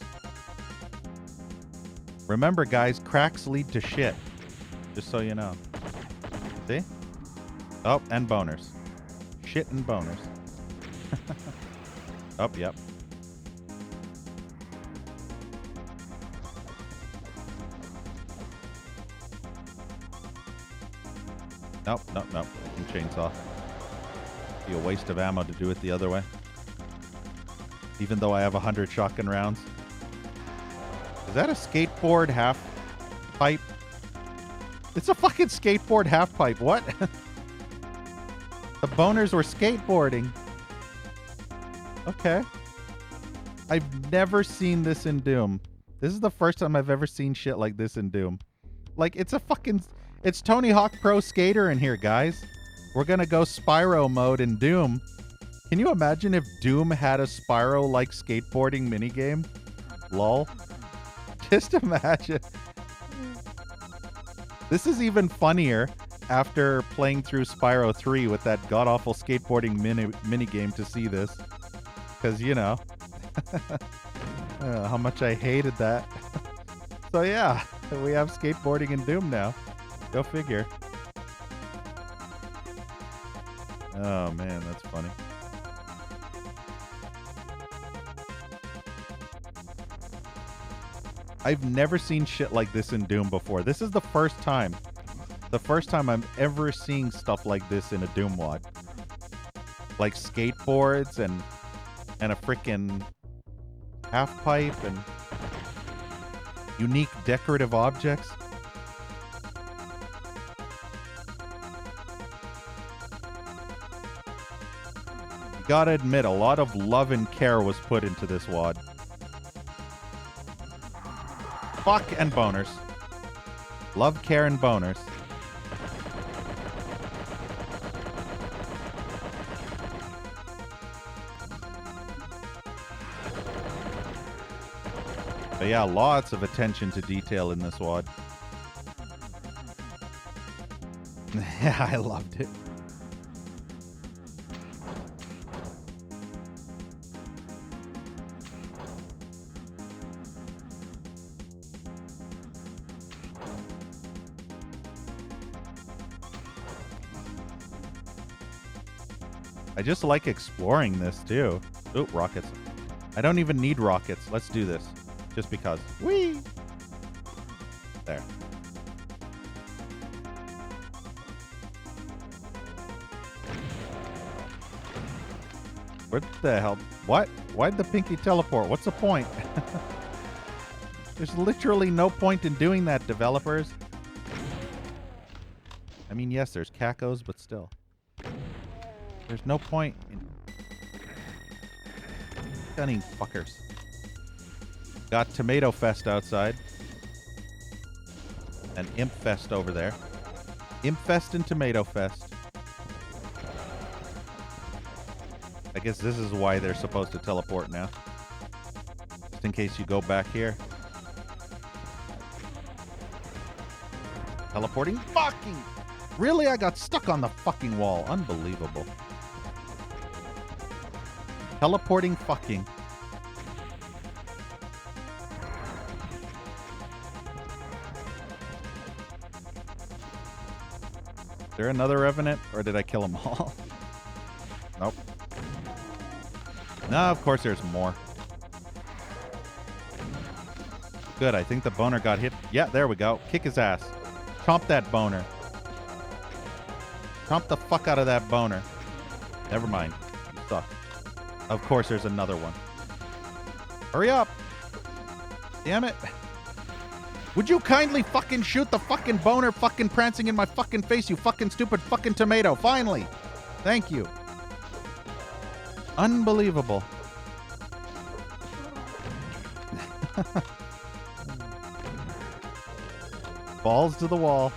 [SPEAKER 1] Remember, guys, cracks lead to shit. Just so you know. See? Oh, and boners. Shit and boners. Oh, yep. Nope, nope, nope. I can chainsaw. Be a waste of ammo to do it the other way. Even though I have 100 shotgun rounds. Is that a skateboard half pipe? It's a fucking skateboard half pipe. What? The boners were skateboarding. Okay. I've never seen this in Doom. This is the first time I've ever seen shit like this in Doom. Like, it's a fucking... It's Tony Hawk Pro Skater in here, guys. We're gonna go Spyro mode in Doom. Can you imagine if Doom had a Spyro-like skateboarding minigame? Lol. Just imagine. This is even funnier after playing through Spyro 3 with that god-awful skateboarding minigame to see this. Because, you know, how much I hated that. So yeah, we have skateboarding in Doom now. Go figure. Oh man, that's funny. I've never seen shit like this in Doom before. This is the first time. The first time I'm ever seeing stuff like this in a Doom WOD. Like skateboards and a frickin' half pipe and unique decorative objects. You gotta admit, a lot of love and care was put into this WOD. Fuck and boners. Love, care, and boners. But yeah, lots of attention to detail in this WOD. Yeah, I loved it. I just like exploring this too. Oop, rockets. I don't even need rockets. Let's do this. Just because. Whee! There. What the hell? What? Why'd the pinky teleport? What's the point? There's literally no point in doing that, developers. I mean, yes, there's cacos, but still. There's no point in stunning fuckers. Got Tomato Fest outside. And Imp Fest over there. Imp Fest and Tomato Fest. I guess this is why they're supposed to teleport now. Just in case you go back here. Teleporting fucking... Really? I got stuck on the fucking wall. Unbelievable. Teleporting fucking. Is there another Revenant, or did I kill them all? Nope. No, of course there's more. Good, I think the boner got hit. Yeah, there we go. Kick his ass. Chomp that boner. Chomp the fuck out of that boner. Never mind. You suck. Of course there's another one. Hurry up. Damn it. Would you kindly fucking shoot the fucking boner fucking prancing in my fucking face, you fucking stupid fucking tomato. Finally. Thank you. Unbelievable. Balls to the wall.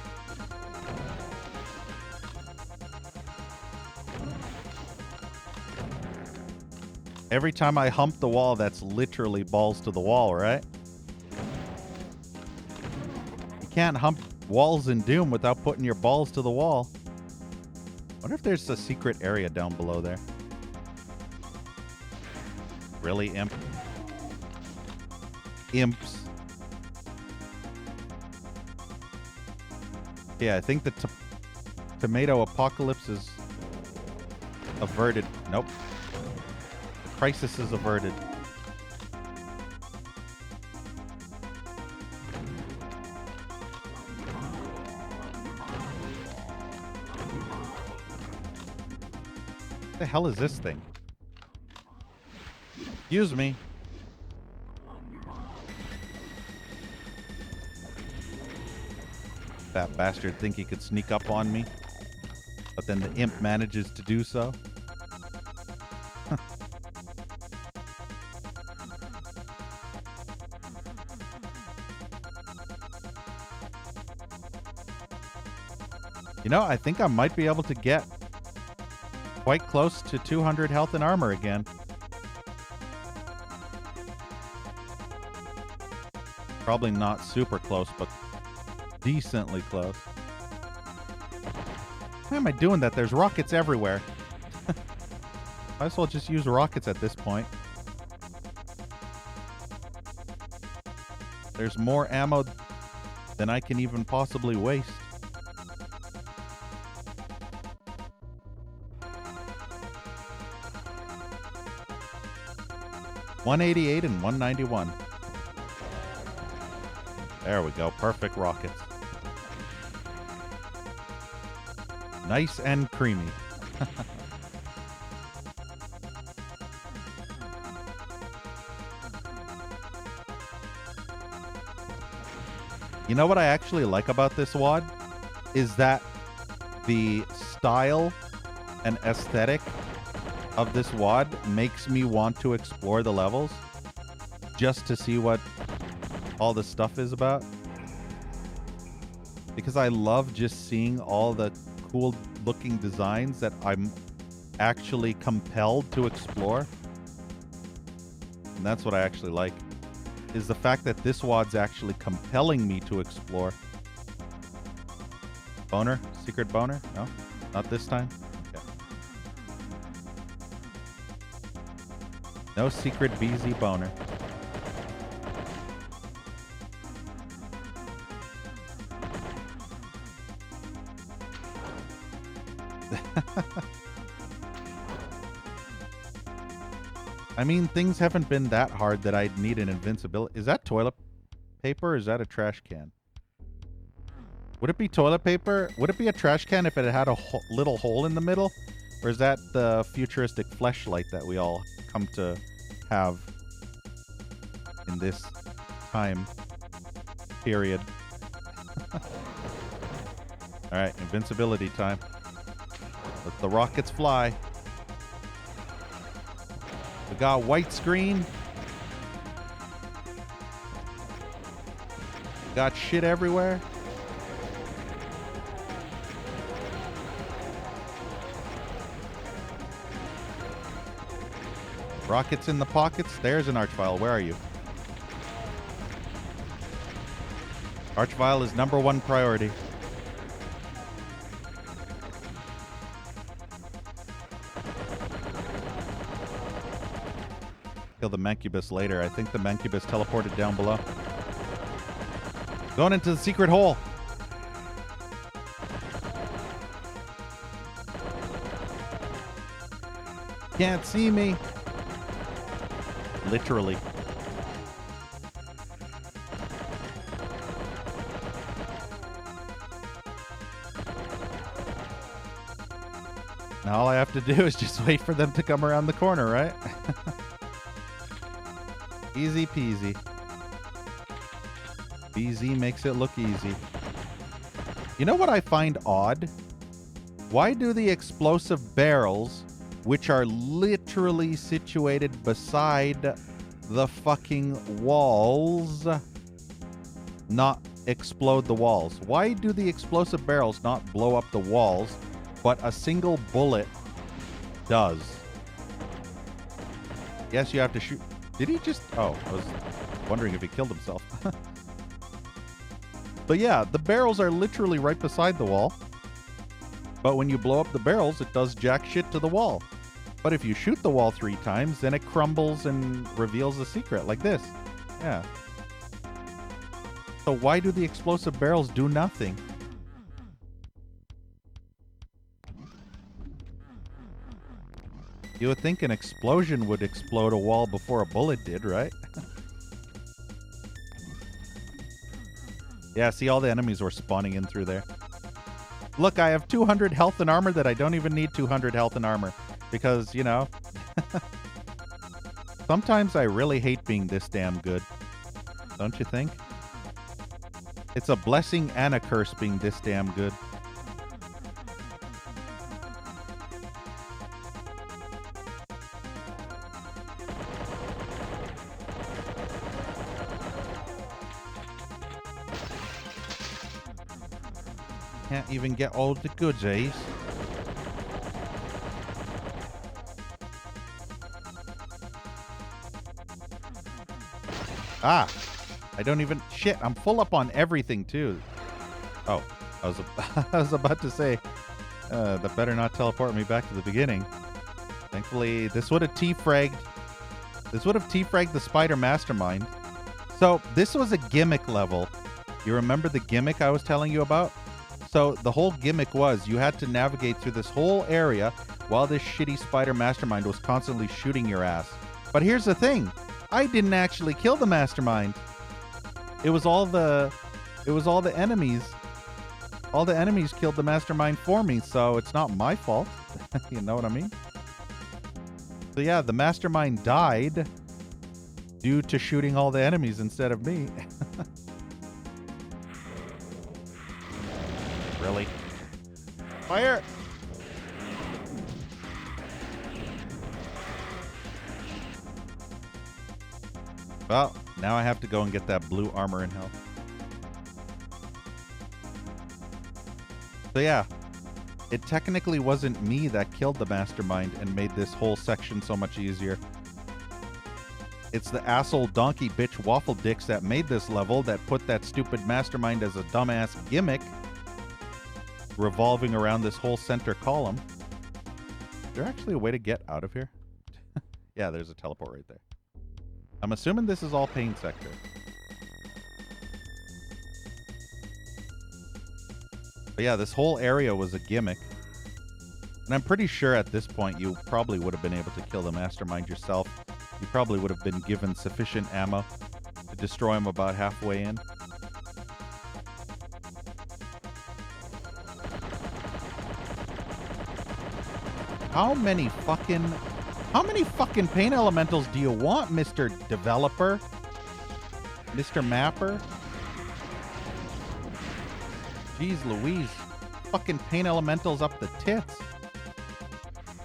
[SPEAKER 1] Every time I hump the wall, that's literally balls to the wall, right? You can't hump walls in Doom without putting your balls to the wall. Wonder if there's a secret area down below there. Really, imp? Imps. Yeah, I think the tomato apocalypse is averted. Nope. The crisis is averted. What the hell is this thing? Excuse me. That bastard think he could sneak up on me, but then the imp manages to do so. You know, I think I might be able to get quite close to 200 health and armor again. Probably not super close, but decently close. Why am I doing that? There's rockets everywhere. Might as well just use rockets at this point. There's more ammo than I can even possibly waste. $188 and $191. There we go. Perfect rockets. Nice and creamy. You know what I actually like about this WAD? Is that the style and aesthetic of this WAD makes me want to explore the levels just to see what all this stuff is about. Because I love just seeing all the cool looking designs that I'm actually compelled to explore. And that's what I actually like, is the fact that this WAD's actually compelling me to explore. Boner? Secret boner? No? Not this time? Okay. No secret BZ boner. I mean, things haven't been that hard that I'd need an invincibility. Is that toilet paper or is that a trash can? Would it be toilet paper? Would it be a trash can if it had a little hole in the middle? Or is that the futuristic fleshlight that we all come to have in this time period? Alright, invincibility time. Let the rockets fly. We got white screen. Got shit everywhere. Rockets in the pockets. There's an Archvile. Where are you? Archvile is #1 priority. Kill the Mancubus later. I think the Mancubus teleported down below. Going into the secret hole. Can't see me. Literally. Now all I have to do is just wait for them to come around the corner, right? Easy peasy. BZ makes it look easy. You know what I find odd? Why do the explosive barrels, which are literally situated beside the fucking walls, not explode the walls? Why do the explosive barrels not blow up the walls, but a single bullet does? Yes, you have to shoot. Did he just... Oh, I was wondering if he killed himself. But yeah, the barrels are literally right beside the wall. But when you blow up the barrels, it does jack shit to the wall. But if you shoot the wall 3 times, then it crumbles and reveals the secret, like this. Yeah. So why do the explosive barrels do nothing? You would think an explosion would explode a wall before a bullet did, right? Yeah, see, all the enemies were spawning in through there. Look, I have 200 health and armor that I don't even need 200 health and armor. Because, you know, sometimes I really hate being this damn good. Don't you think? It's a blessing and a curse being this damn good. Can't even get all the goodies. Ah, I don't even... Shit, I'm full up on everything, too. Oh, I was about to say, that better not teleport me back to the beginning. Thankfully, this would have T-fragged. This would have T-fragged the Spider Mastermind. So, this was a gimmick level. You remember the gimmick I was telling you about? So, the whole gimmick was you had to navigate through this whole area while this shitty Spider Mastermind was constantly shooting your ass. But here's the thing. I didn't actually kill the Mastermind. It was all the enemies. All the enemies killed the Mastermind for me, so it's not my fault. You know what I mean? So yeah, the Mastermind died due to shooting all the enemies instead of me. Really? Fire! Well, now I have to go and get that blue armor in health. So yeah, it technically wasn't me that killed the Mastermind and made this whole section so much easier. It's the asshole donkey bitch waffle dicks that made this level that put that stupid Mastermind as a dumbass gimmick revolving around this whole center column. Is there actually a way to get out of here? Yeah, there's a teleport right there. I'm assuming this is all pain sector. But yeah, this whole area was a gimmick. And I'm pretty sure at this point you probably would have been able to kill the Mastermind yourself. You probably would have been given sufficient ammo to destroy him about halfway in. How many fucking pain elementals do you want, Mr. Developer? Mr. Mapper? Jeez Louise. Fucking pain elementals up the tits.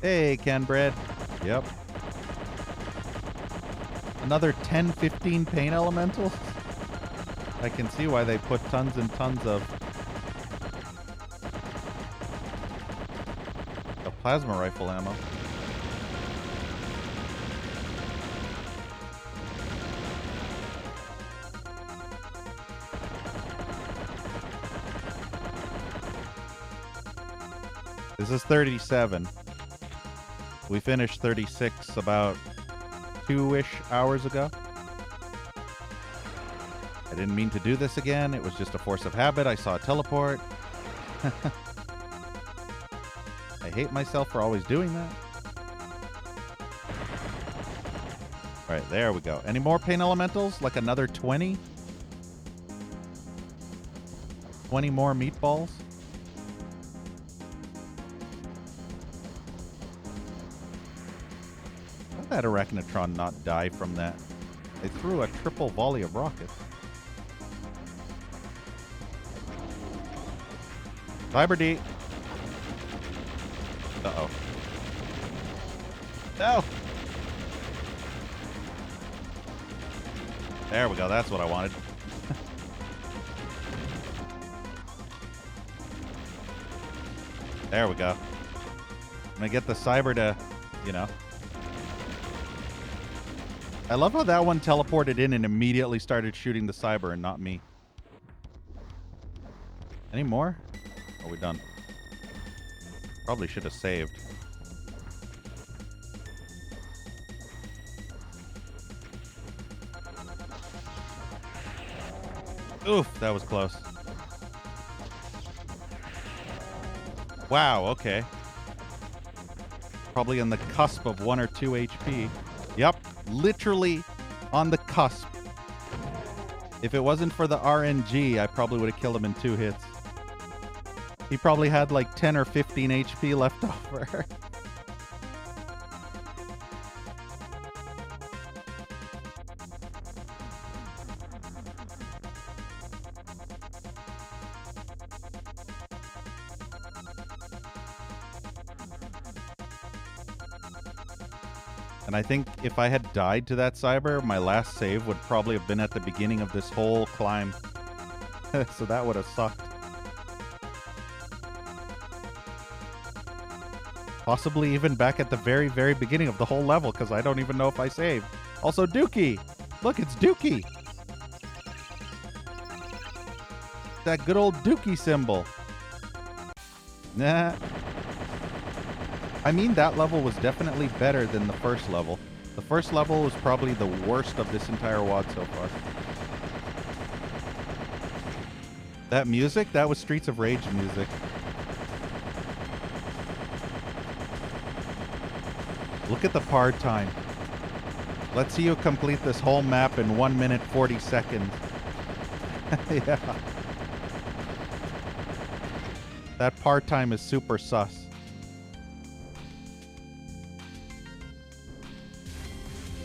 [SPEAKER 1] Hey, Ken-Bread. Yep. Another 10, 15 pain elementals? I can see why they put tons and tons of plasma rifle ammo. This is 37. We finished 36 about 2-ish hours ago. I didn't mean to do this again. It was just a force of habit. I saw a teleport. I hate myself for always doing that. All right, there we go. Any more pain elementals? Like another 20? 20 more meatballs? How did that Arachnotron not die from that? They threw a triple volley of rockets. Cyber D. Uh-oh. No! There we go. That's what I wanted. There we go. I'm gonna get the cyber to, you know. I love how that one teleported in and immediately started shooting the cyber and not me. Any more? Are we done? Probably should have saved. Oof, that was close. Wow, okay. Probably on the cusp of 1 or 2 HP. Yep, literally on the cusp. If it wasn't for the RNG, I probably would have killed him in 2 hits. He probably had like 10 or 15 HP left over. And I think if I had died to that cyber, my last save would probably have been at the beginning of this whole climb. So that would have sucked. Possibly even back at the very, very beginning of the whole level, because I don't even know if I saved. Also, Dookie! Look, it's Dookie! That good old Dookie symbol. Nah. I mean, that level was definitely better than the first level. The first level was probably the worst of this entire WOD so far. That music, that was Streets of Rage music. Look at the par time. Let's see you complete this whole map in 1 minute 40 seconds. Yeah. That par time is super sus.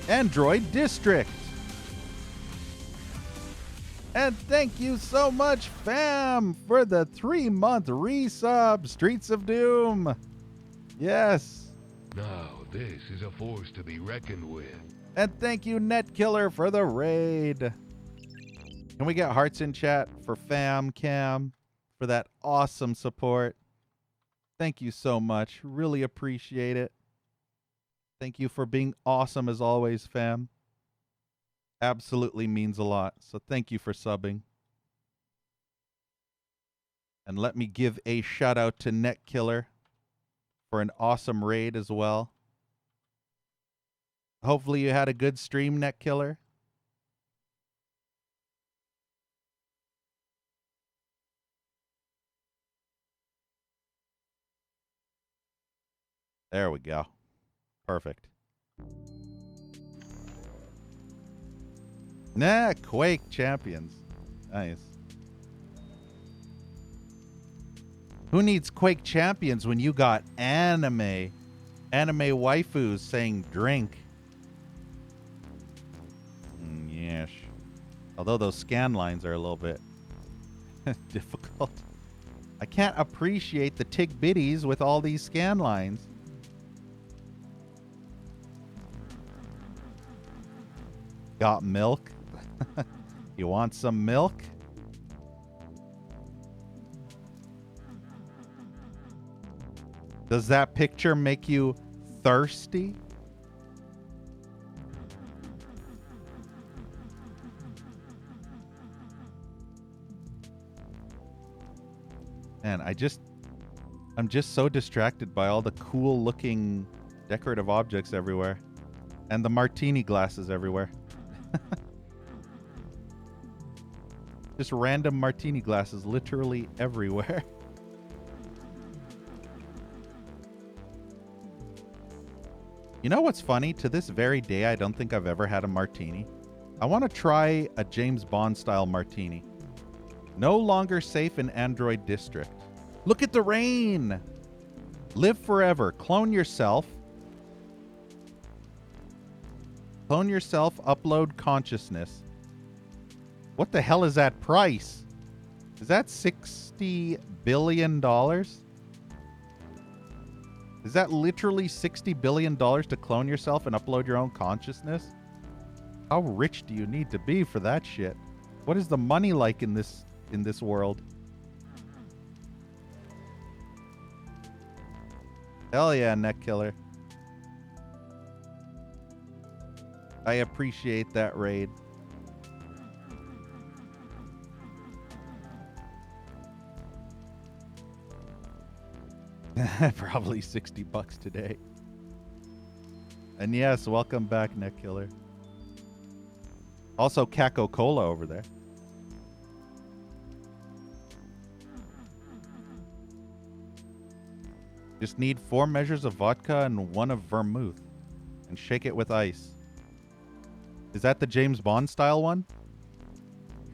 [SPEAKER 1] Android District. And thank you so much, fam, for the 3-month resub, Streets of Doom. Yes.
[SPEAKER 3] Now, this is a force to be reckoned with.
[SPEAKER 1] And thank you, Netkiller, for the raid. Can we get hearts in chat for Fam Cam for that awesome support? Thank you so much. Really appreciate it. Thank you for being awesome as always, fam. Absolutely means a lot. So thank you for subbing. And let me give a shout out to Netkiller for an awesome raid as well. Hopefully you had a good stream, Netkiller. There we go. Perfect. Nah, Quake Champions. Nice. Who needs Quake Champions when you got anime? Anime waifus saying drink. Yes. Although those scan lines are a little bit difficult. I can't appreciate the tick bitties with all these scan lines. Got milk? You want some milk? Does that picture make you thirsty? Man, I'm just so distracted by all the cool looking decorative objects everywhere. And the martini glasses everywhere. Just random martini glasses literally everywhere. You know what's funny? To this very day, I don't think I've ever had a martini. I want to try a James Bond style martini. No longer safe in Android District. Look at the rain! Live forever. Clone yourself. Clone yourself. Upload consciousness. What the hell is that price? Is that $60 billion? Is that literally $60 billion to clone yourself and upload your own consciousness? How rich do you need to be for that shit? What is the money like in this world? Hell yeah, neck killer. I appreciate that raid. Probably $60 today. And yes, welcome back, neck killer. Also, Caco Cola over there. Just need 4 measures of vodka and 1 of vermouth. And shake it with ice. Is that the James Bond style one?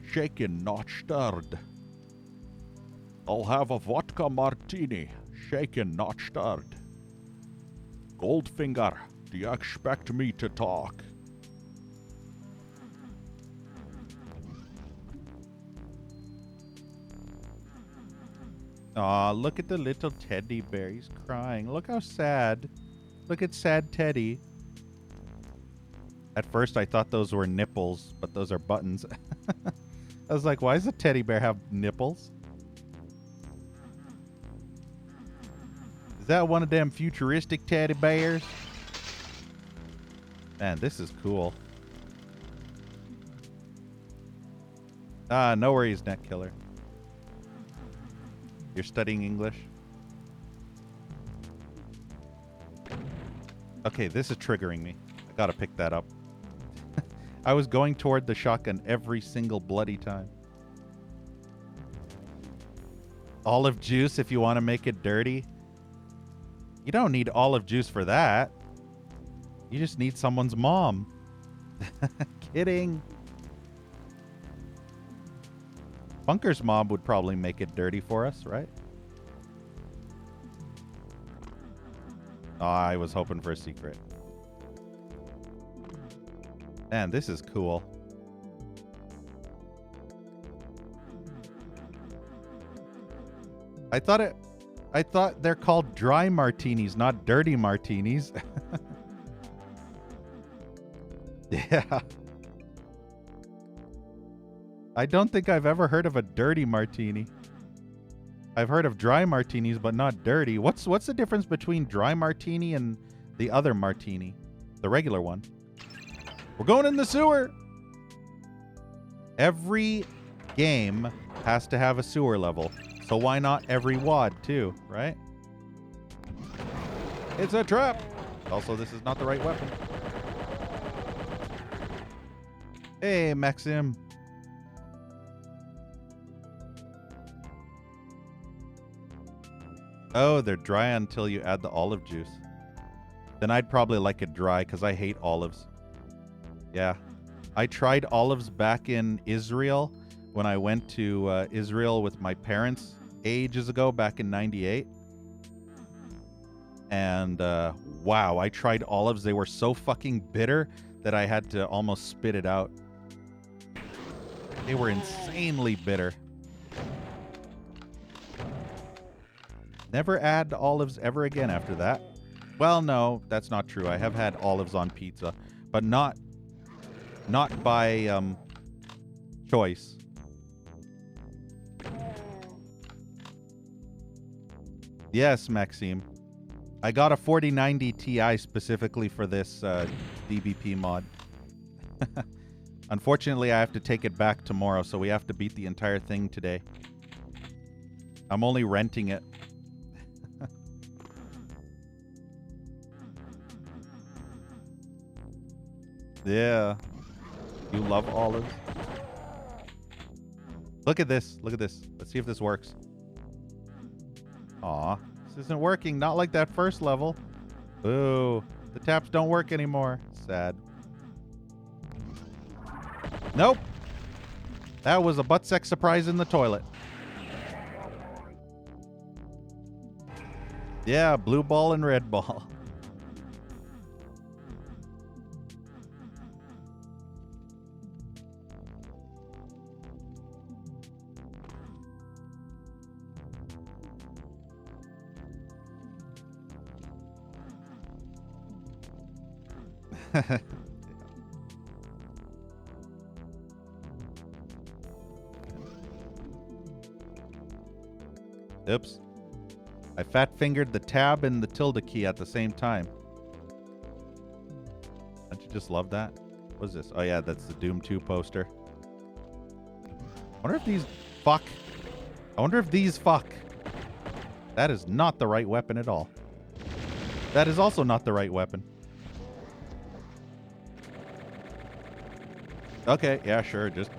[SPEAKER 2] Shaken, not stirred. I'll have a vodka martini. Shaken, not stirred. Goldfinger, do you expect me to talk?
[SPEAKER 1] Aw, look at the little teddy bear. He's crying. Look how sad. Look at sad Teddy. At first, I thought those were nipples, but those are buttons. I was like, why does a teddy bear have nipples? Is that one of them futuristic teddy bears? Man, this is cool. Ah, no worries, neck killer. You're studying English? Okay, this is triggering me. I gotta pick that up. I was going toward the shotgun every single bloody time. Olive juice if you want to make it dirty. You don't need olive juice for that. You just need someone's mom. Kidding. Bunker's mom would probably make it dirty for us, right? Oh, I was hoping for a secret. Man, this is cool. I thought they're called dry martinis, not dirty martinis. Yeah. I don't think I've ever heard of a dirty martini. I've heard of dry martinis, but not dirty. What's the difference between dry martini and the other martini? The regular one. We're going in the sewer. Every game has to have a sewer level. So why not every WAD too, right? It's a trap. Also, this is not the right weapon. Hey, Maxim. Oh, they're dry until you add the olive juice. Then I'd probably like it dry because I hate olives. Yeah. I tried olives back in Israel when I went to Israel with my parents ages ago, back in '98. And wow, I tried olives. They were so fucking bitter that I had to almost spit it out. They were insanely bitter. Never add olives ever again after that. Well, no, that's not true. I have had olives on pizza, but not by choice. Yes, Maxime. I got a 4090 Ti specifically for this DBP mod. Unfortunately, I have to take it back tomorrow, so we have to beat the entire thing today. I'm only renting it. Yeah. You love olives. Look at this. Look at this. Let's see if this works. Aw. This isn't working. Not like that first level. Boo. The taps don't work anymore. Sad. Nope. That was a butt sex surprise in the toilet. Yeah, blue ball and red ball. Oops. I fat-fingered the tab and the tilde key at the same time. Don't you just love that? What is this? Oh yeah, that's the Doom 2 poster. I wonder if these fuck. I wonder if these fuck. That is not the right weapon at all. That is also not the right weapon. Okay, yeah, sure. Just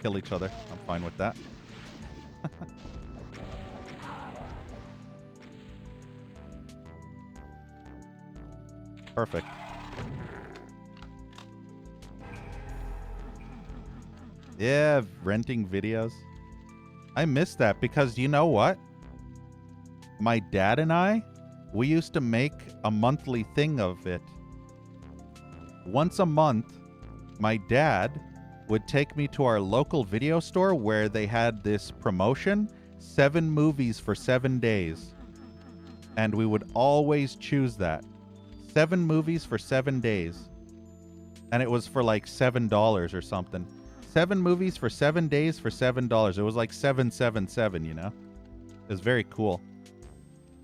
[SPEAKER 1] kill each other. I'm fine with that. Perfect. Yeah, renting videos. I miss that because you know what? My dad and I, we used to make a monthly thing of it. Once a month, my dad would take me to our local video store where they had this promotion, 7 movies for 7 days. And we would always choose that. 7 movies for 7 days. And it was for like $7 or something. 7 movies for 7 days for $7. It was like 777, you know? It was very cool.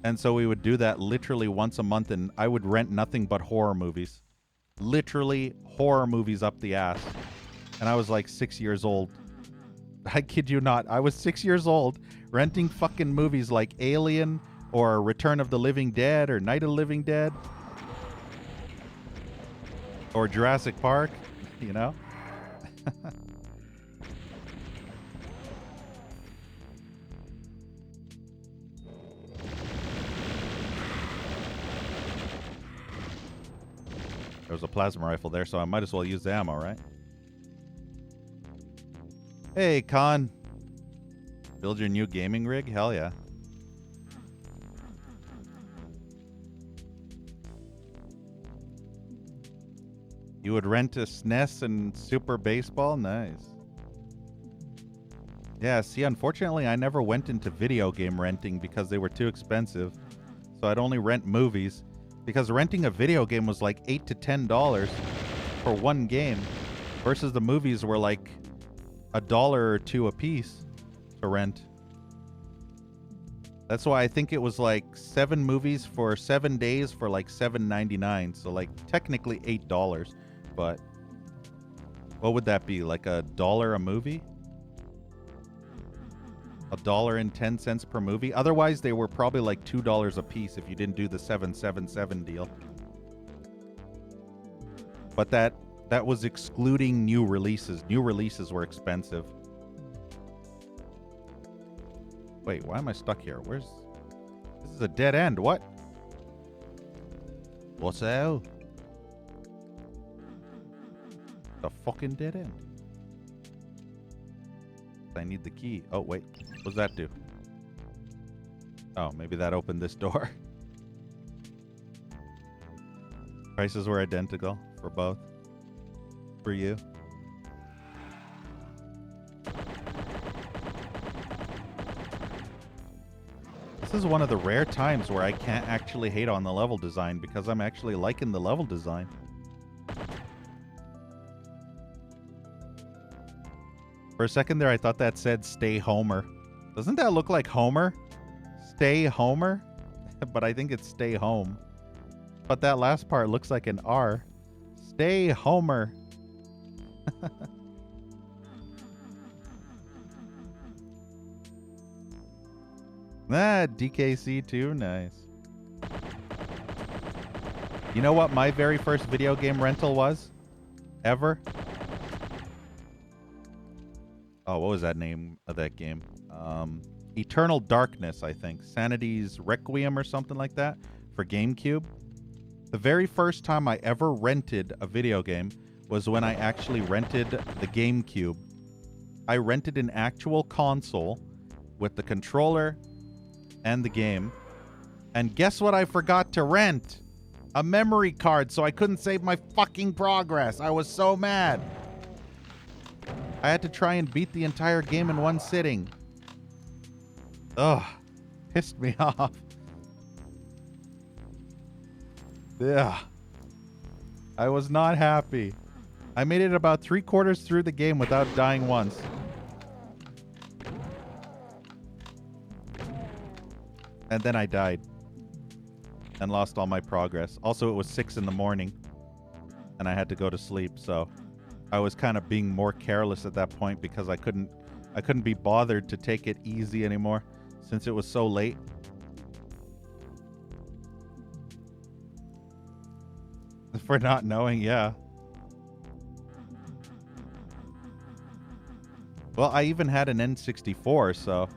[SPEAKER 1] And so we would do that literally once a month, and I would rent nothing but horror movies. Literally horror movies up the ass. And I was like 6 years old. I kid you not. I was 6 years old renting fucking movies like Alien or Return of the Living Dead or Night of the Living Dead. Or Jurassic Park, you know? There was a plasma rifle there, so I might as well use the ammo, right? Hey, Con. Build your new gaming rig? Hell yeah. You would rent a SNES and Super Baseball? Nice. Yeah, see, unfortunately, I never went into video game renting because they were too expensive. So I'd only rent movies. Because renting a video game was like $8 to $10 for one game. Versus the movies were like $1 or $2 a piece to rent. That's why I think it was like 7 movies for 7 days for like $7.99. So like technically $8. But what would that be? Like $1 a movie? $1.10 per movie? Otherwise, they were probably like $2 a piece if you didn't do the 777 deal. But that was excluding new releases. New releases were expensive. Wait, why am I stuck here? This is a dead end. What? What's that? The fucking dead end. I need the key. Oh, wait. What does that do? Oh, maybe that opened this door. Prices were identical for both. For you. This is one of the rare times where I can't actually hate on the level design because I'm actually liking the level design. For a second there, I thought that said Stay Homer. Doesn't that look like Homer? Stay Homer? But I think it's Stay Home. But that last part looks like an R. Stay Homer. DKC too? Nice. You know what my very first video game rental was? ever. Oh, what was that name of that game? Eternal Darkness, I think. Sanity's Requiem or something like that for GameCube. The very first time I ever rented a video game was when I actually rented the GameCube. I rented an actual console with the controller and the game. And guess what I forgot to rent? A memory card, so I couldn't save my fucking progress. I was so mad. I had to try and beat the entire game in one sitting. Ugh. Pissed me off. Yeah. I was not happy. I made it about 3/4 through the game without dying once. And then I died. And lost all my progress. Also, it was 6 in the morning. And I had to go to sleep, so I was kind of being more careless at that point because I couldn't be bothered to take it easy anymore since it was so late. For not knowing, yeah. Well, I even had an N64, so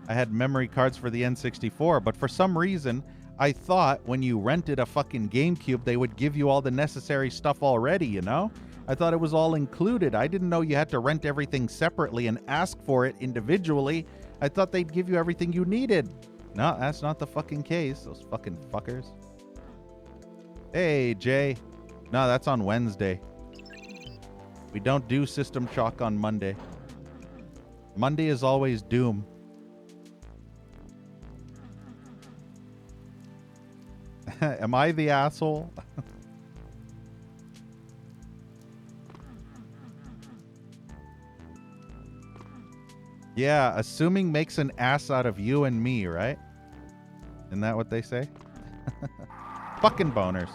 [SPEAKER 1] I had memory cards for the N64, but for some reason, I thought when you rented a fucking GameCube, they would give you all the necessary stuff already, you know? I thought it was all included. I didn't know you had to rent everything separately and ask for it individually. I thought they'd give you everything you needed. No, that's not the fucking case. Those fucking fuckers. Hey, Jay. No, that's on Wednesday. We don't do System Shock on Monday. Monday is always Doom. Am I the asshole? Yeah, assuming makes an ass out of you and me, right? Isn't that what they say? Fucking boners.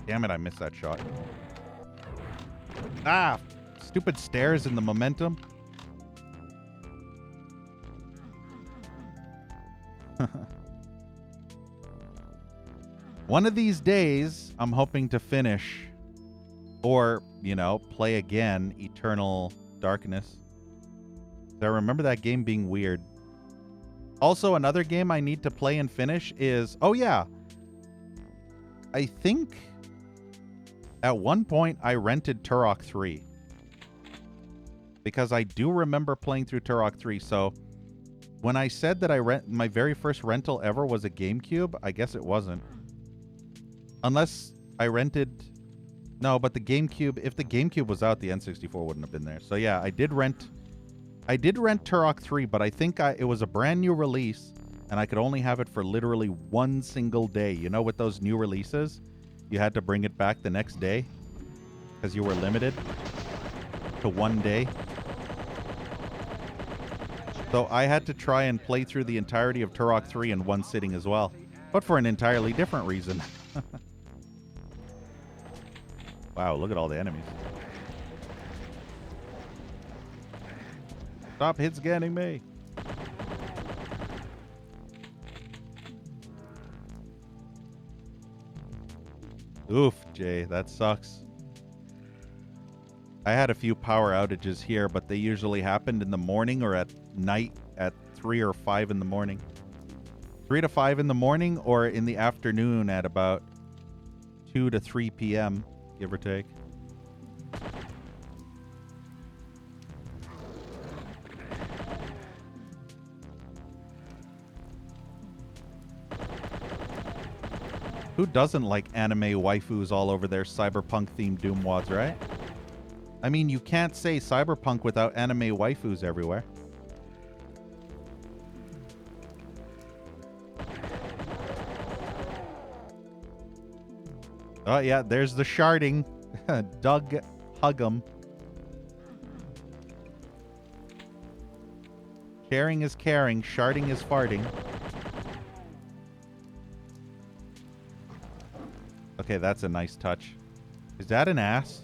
[SPEAKER 1] Damn it, I missed that shot. Ah! Stupid stairs in the momentum. One of these days, I'm hoping to finish or, you know, play again Eternal Darkness. I remember that game being weird. Also, another game I need to play and finish is... Oh, yeah. I think at one point I rented Turok 3. Because I do remember playing through Turok 3, so... When I said that my very first rental ever was a GameCube, I guess it wasn't. Unless I rented... No, but the GameCube... If the GameCube was out, the N64 wouldn't have been there. So yeah, I did rent Turok 3, but I think it was a brand new release, and I could only have it for literally one single day. You know, with those new releases, you had to bring it back the next day because you were limited to one day. So I had to try and play through the entirety of Turok 3 in one sitting as well, but for an entirely different reason. Wow, look at all the enemies. Stop hit scanning me. Oof, Jay, that sucks. I had a few power outages here, but they usually happened in the morning or at night at 3 or 5 in the morning. 3 to 5 in the morning or in the afternoon at about 2 to 3 p.m., give or take. Who doesn't like anime waifus all over their cyberpunk-themed Doom wads, right? I mean, you can't say cyberpunk without anime waifus everywhere. Oh, yeah, there's the sharding. Doug Huggum. Sharing is caring, sharding is farting. Okay, that's a nice touch. Is that an ass?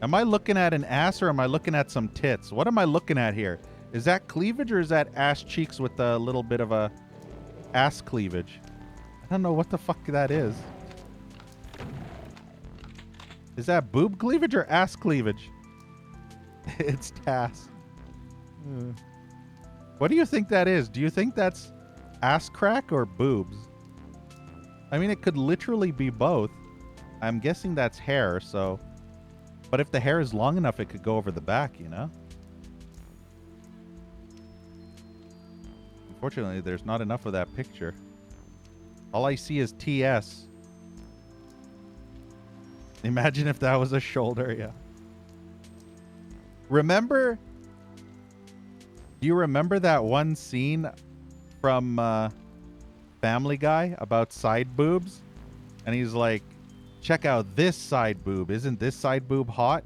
[SPEAKER 1] Am I looking at an ass or am I looking at some tits? What am I looking at here? Is that cleavage or is that ass cheeks with a little bit of a ass cleavage. I don't know what the fuck that is. Is that boob cleavage or ass cleavage? It's Tass. What do you think that is? Do you think that's ass crack or boobs? I mean, it could literally be both. I'm guessing that's hair, so... But if the hair is long enough, it could go over the back, you know? Unfortunately, there's not enough of that picture. All I see is TS. Imagine if that was a shoulder, yeah. Remember... Do you remember that one scene from Family Guy about side boobs? And he's like, check out this side boob. Isn't this side boob hot?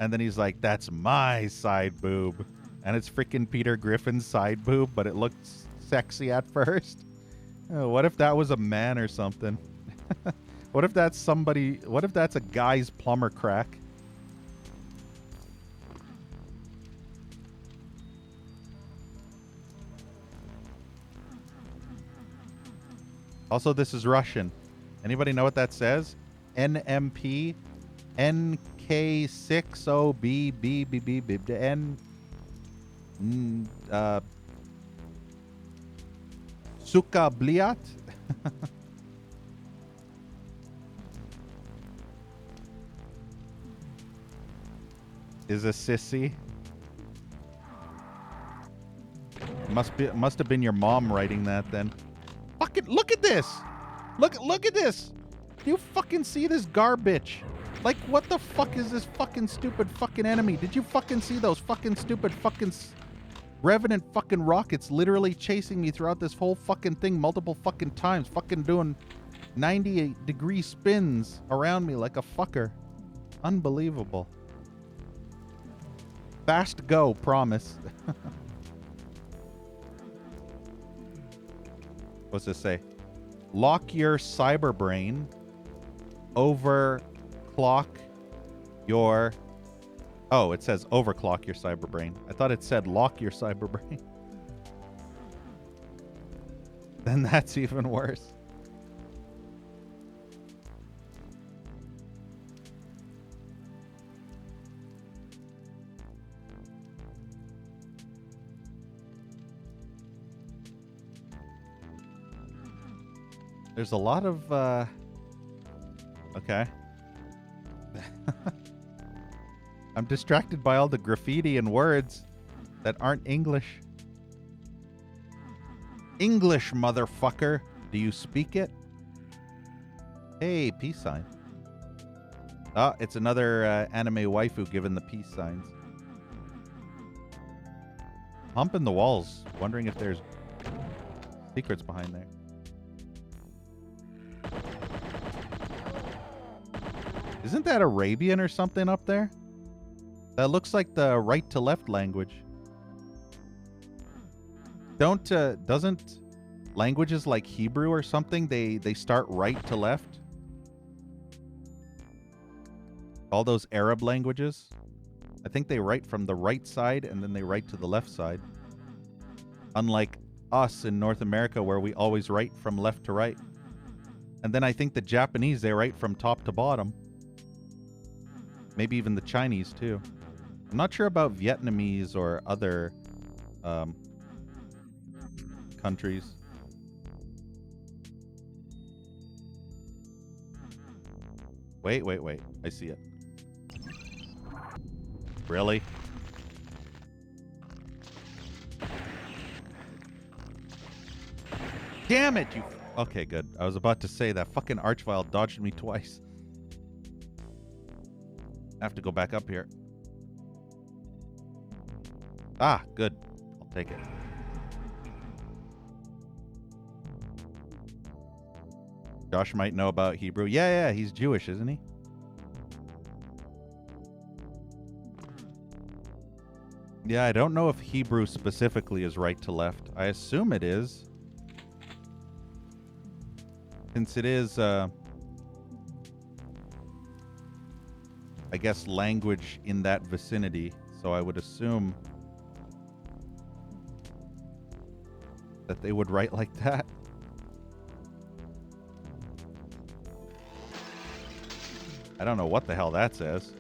[SPEAKER 1] And then he's like, that's my side boob. And it's freaking Peter Griffin's side boob, but it looks sexy at first. Oh, what if that was a man or something? What if that's somebody... What if that's a guy's plumber crack? Also, this is Russian. Anybody know what that says? NMP NK60BBBB N Suka Bliat? Is a sissy. Must have been your mom writing that then. Fucking look at this! Look at this! Do you fucking see this garbage? Like, what the fuck is this fucking stupid fucking enemy? Did you fucking see those fucking stupid fucking Revenant fucking rockets literally chasing me throughout this whole fucking thing multiple fucking times? Fucking doing 98-degree spins around me like a fucker. Unbelievable. Fast go, promise. What's this say? Lock your cyber brain. Overclock your... Oh, it says overclock your cyber brain. I thought it said lock your cyber brain. Then that's even worse. There's a lot of, okay. I'm distracted by all the graffiti and words that aren't English. English, motherfucker. Do you speak it? Hey, peace sign. Oh, it's another anime waifu giving the peace signs. Humping the walls, wondering if there's secrets behind there. Isn't that Arabian or something up there? That looks like the right to left language. Doesn't languages like Hebrew or something, they start right to left? All those Arab languages? I think they write from the right side and then they write to the left side. Unlike us in North America where we always write from left to right. And then I think the Japanese, they write from top to bottom. Maybe even the Chinese, too. I'm not sure about Vietnamese or other countries. Wait. I see it. Really? Damn it, you... Okay, good. I was about to say that fucking Archvile dodged me twice. I have to go back up here. Ah, good. I'll take it. Josh might know about Hebrew. Yeah, he's Jewish, isn't he? Yeah, I don't know if Hebrew specifically is right to left. I assume it is. Since it is, I guess, language in that vicinity. So I would assume that they would write like that. I don't know what the hell that says.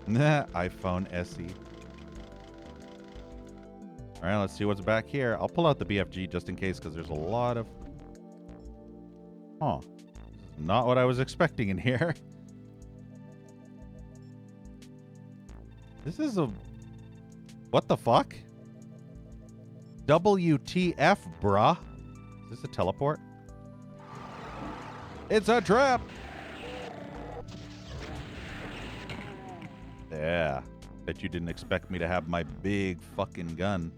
[SPEAKER 1] Nah, iPhone SE. All right, let's see what's back here. I'll pull out the BFG just in case because there's a lot of... Oh, not what I was expecting in here. This is a... What the fuck? WTF, bruh? Is this a teleport? It's a trap! Yeah. Bet you didn't expect me to have my big fucking gun.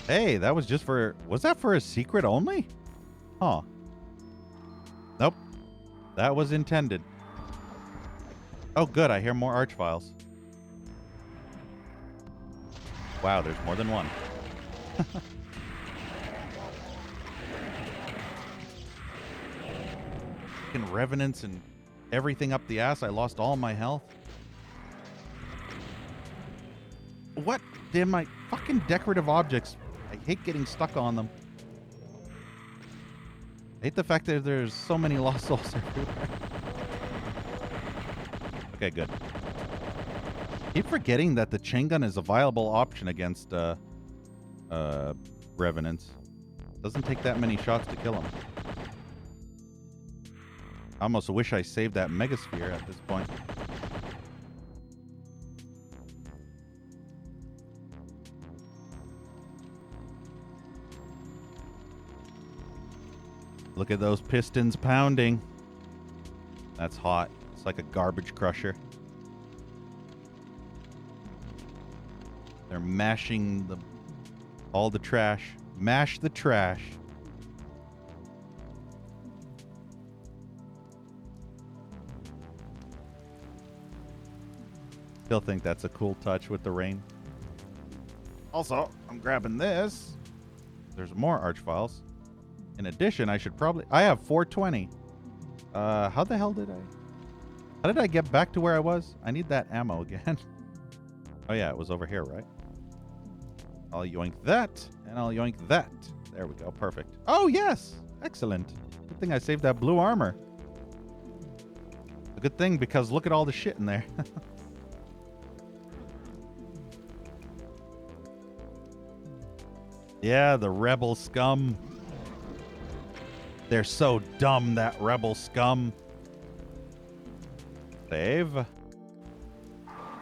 [SPEAKER 1] Hey, that was just for... Was that for a secret only? Huh. Nope. That was intended. Oh, good. I hear more archviles. Wow, there's more than one. Fucking revenants and everything up the ass. I lost all my health. What? Damn, my fucking decorative objects. I hate getting stuck on them. I hate the fact that there's so many lost souls everywhere. Okay, good. Keep forgetting that the chain gun is a viable option against revenants. Doesn't take that many shots to kill them. I almost wish I saved that megasphere at this point. Look at those pistons pounding. That's hot. It's like a garbage crusher. They're mashing all the trash. Mash the trash. Still think that's a cool touch with the rain. Also, I'm grabbing this. There's more archviles. In addition, I should probably... I have 420. How the hell did I... How did I get back to where I was? I need that ammo again. Oh yeah, it was over here, right? I'll yoink that, and I'll yoink that. There we go, perfect. Oh yes! Excellent. Good thing I saved that blue armor. A good thing, because look at all the shit in there. Yeah, the rebel scum. They're so dumb, that rebel scum. Save.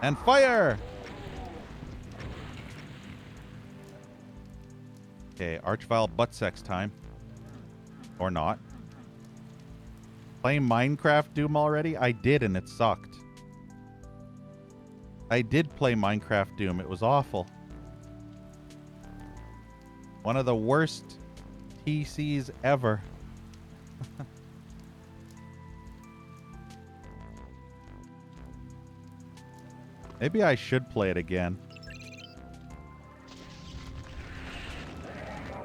[SPEAKER 1] And fire! Okay, archvile butt sex time. Or not. Playing Minecraft Doom already? I did, and it sucked. I did play Minecraft Doom. It was awful. One of the worst TCs ever. Maybe I should play it again.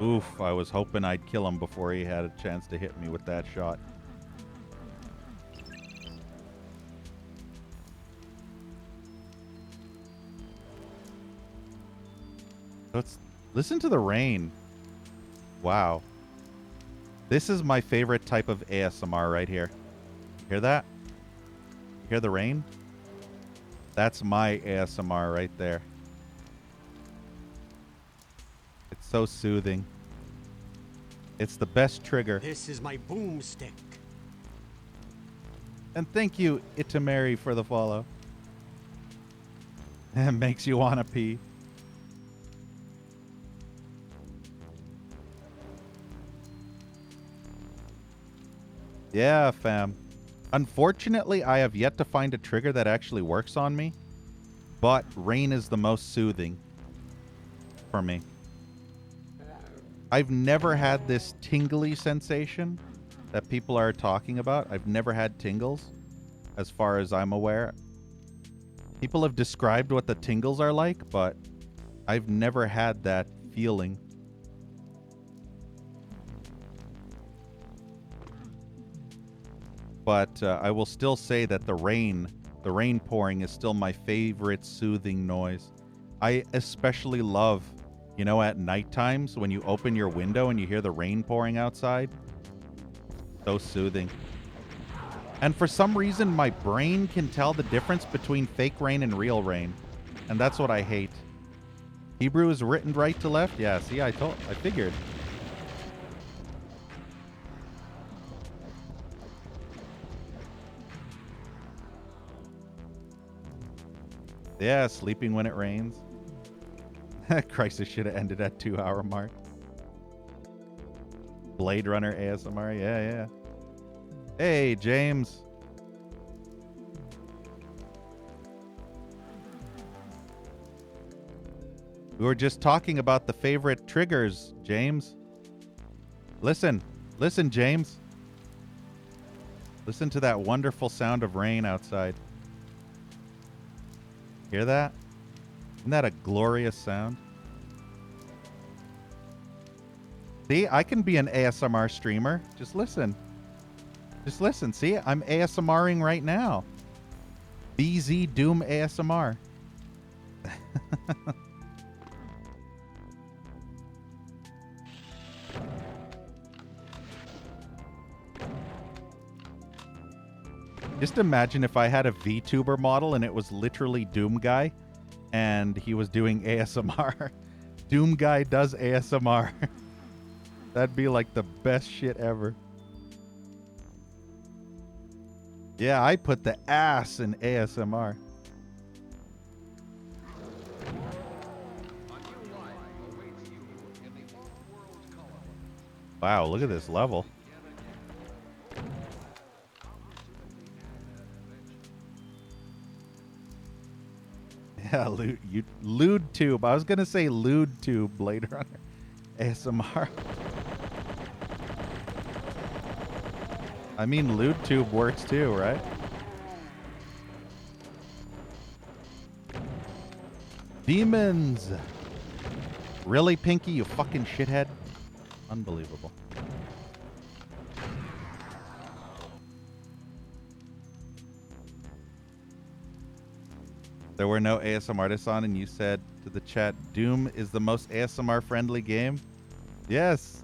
[SPEAKER 1] Oof, I was hoping I'd kill him before he had a chance to hit me with that shot. Listen to the rain. Wow. This is my favorite type of ASMR right here. Hear that? Hear the rain? That's my ASMR right there. It's so soothing. It's the best trigger.
[SPEAKER 4] This is my boomstick.
[SPEAKER 1] And thank you, Itamari, for the follow. It makes you want to pee. Yeah, fam. Unfortunately, I have yet to find a trigger that actually works on me, but rain is the most soothing for me. I've never had this tingly sensation that people are talking about. I've never had tingles, as far as I'm aware. People have described what the tingles are like, but I've never had that feeling. But I will still say that the rain pouring is still my favorite soothing noise. I especially love, you know, at night times when you open your window and you hear the rain pouring outside. So soothing. And for some reason, my brain can tell the difference between fake rain and real rain. And that's what I hate. Hebrew is written right to left? Yeah, see, I figured. Yeah, sleeping when it rains. Crisis should have ended at 2-hour mark. Blade Runner ASMR, yeah. Hey, James. We were just talking about the favorite triggers, James. Listen, James. Listen to that wonderful sound of rain outside. Hear that? Isn't that a glorious sound? See, I can be an ASMR streamer. Just listen. Just listen. See, I'm ASMRing right now. BZ Doom ASMR. Just imagine if I had a VTuber model and it was literally Doom Guy and he was doing ASMR. Doom Guy does ASMR. That'd be like the best shit ever. Yeah, I put the ass in ASMR. Wow, look at this level. Yeah, lewd tube. I was gonna say lewd tube, Blade Runner. ASMR. I mean, lewd tube works too, right? Demons. Really, Pinky, you fucking shithead? Unbelievable. There were no ASMR artists on, and you said to the chat, Doom is the most ASMR friendly game? Yes.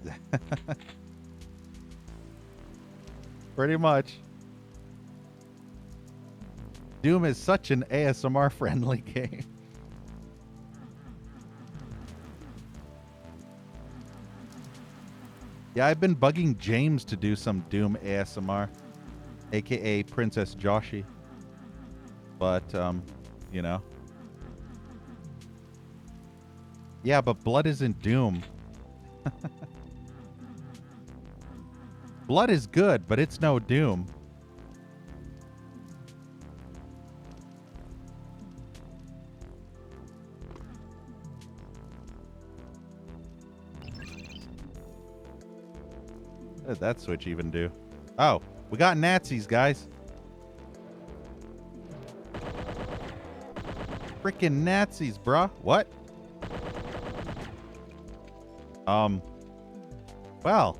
[SPEAKER 1] Pretty much. Doom is such an ASMR friendly game. Yeah, I've been bugging James to do some Doom ASMR, aka Princess Joshi. But, you know. Yeah, but blood isn't Doom. Blood is good, but it's no Doom. What did that switch even do? Oh, we got Nazis, guys. Freaking Nazis, bruh. What? Well,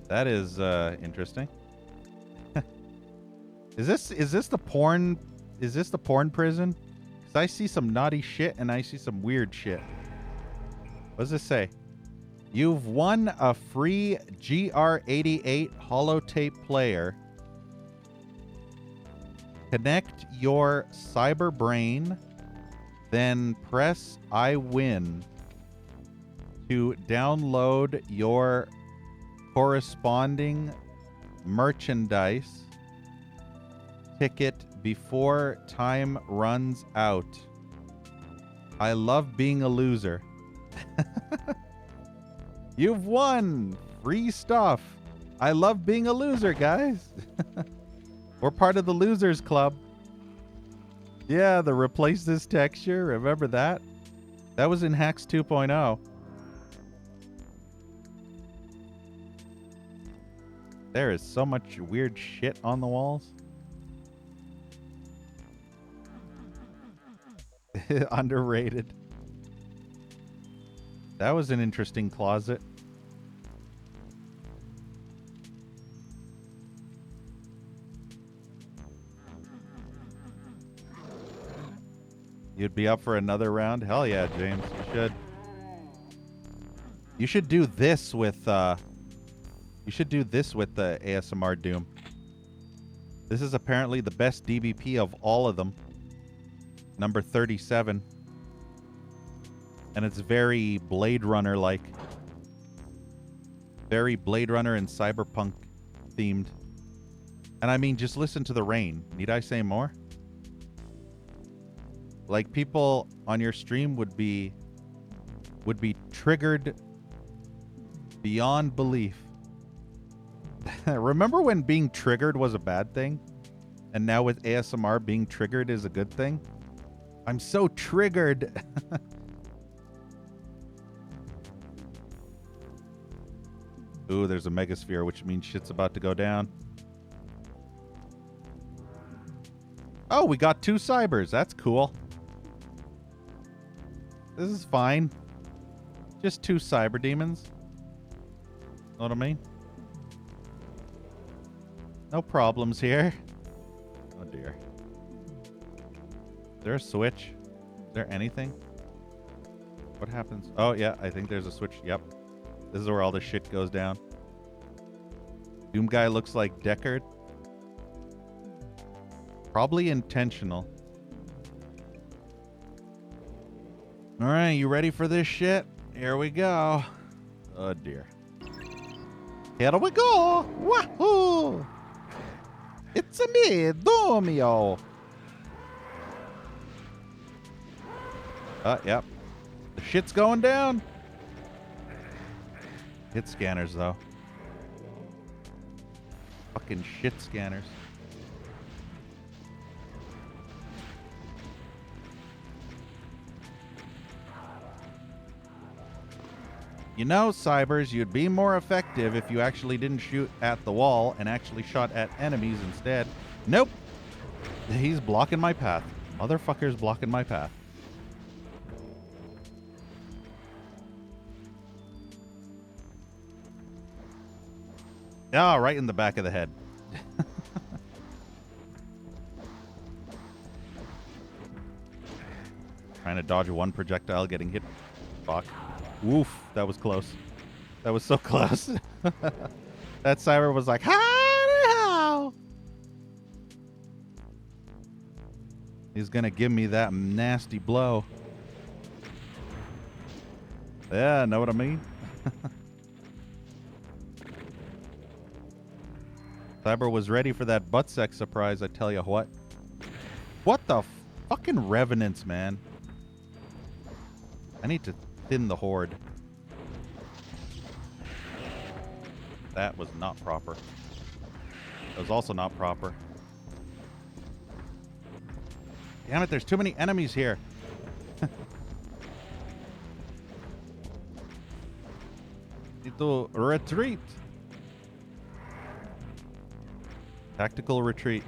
[SPEAKER 1] that is interesting. Is this the porn? Is this the porn prison? 'Cause I see some naughty shit and I see some weird shit. What does this say? You've won a free GR88 holotape player. Connect your cyber brain, then press I win to download your corresponding merchandise ticket before time runs out. I love being a loser. You've won free stuff. I love being a loser, guys. We're part of the Losers Club. Yeah, the replace this texture. Remember that? That was in Hacks 2.0. There is so much weird shit on the walls. Underrated. That was an interesting closet. You'd be up for another round? Hell yeah, James. You should. You should do this with the ASMR Doom. This is apparently the best DBP of all of them. Number 37. And it's very Blade Runner-like. Very Blade Runner and Cyberpunk themed. And I mean, just listen to the rain. Need I say more? Like, people on your stream would be triggered beyond belief. Remember when being triggered was a bad thing? And now with ASMR, being triggered is a good thing? I'm so triggered. Ooh, there's a megasphere, which means shit's about to go down. Oh, we got 2 cybers. That's cool. This is fine. Just 2 cyber demons. Know what I mean? No problems here. Oh dear. Is there a switch? Is there anything? What happens? Oh yeah, I think there's a switch. Yep. This is where all the shit goes down. Doom guy looks like Deckard. Probably intentional. Alright, you ready for this shit? Here we go. Oh dear. Here we go! Wahoo! It's a me, Domio! Yep. The shit's going down. Hit scanners, though. Fucking shit scanners. You know, Cybers, you'd be more effective if you actually didn't shoot at the wall and actually shot at enemies instead. Nope. He's blocking my path. Motherfucker's blocking my path. Oh, right in the back of the head. Trying to dodge one projectile, getting hit. Fuck. Woof, that was close. That was so close. That cyber was like, how? He's gonna give me that nasty blow. Yeah, know what I mean? Cyber was ready for that butt sex surprise, I tell you what. What the fucking revenants, man. I need to thin the horde. That was not proper. That was also not proper. Damn it, there's too many enemies here. Need to retreat. Tactical retreat.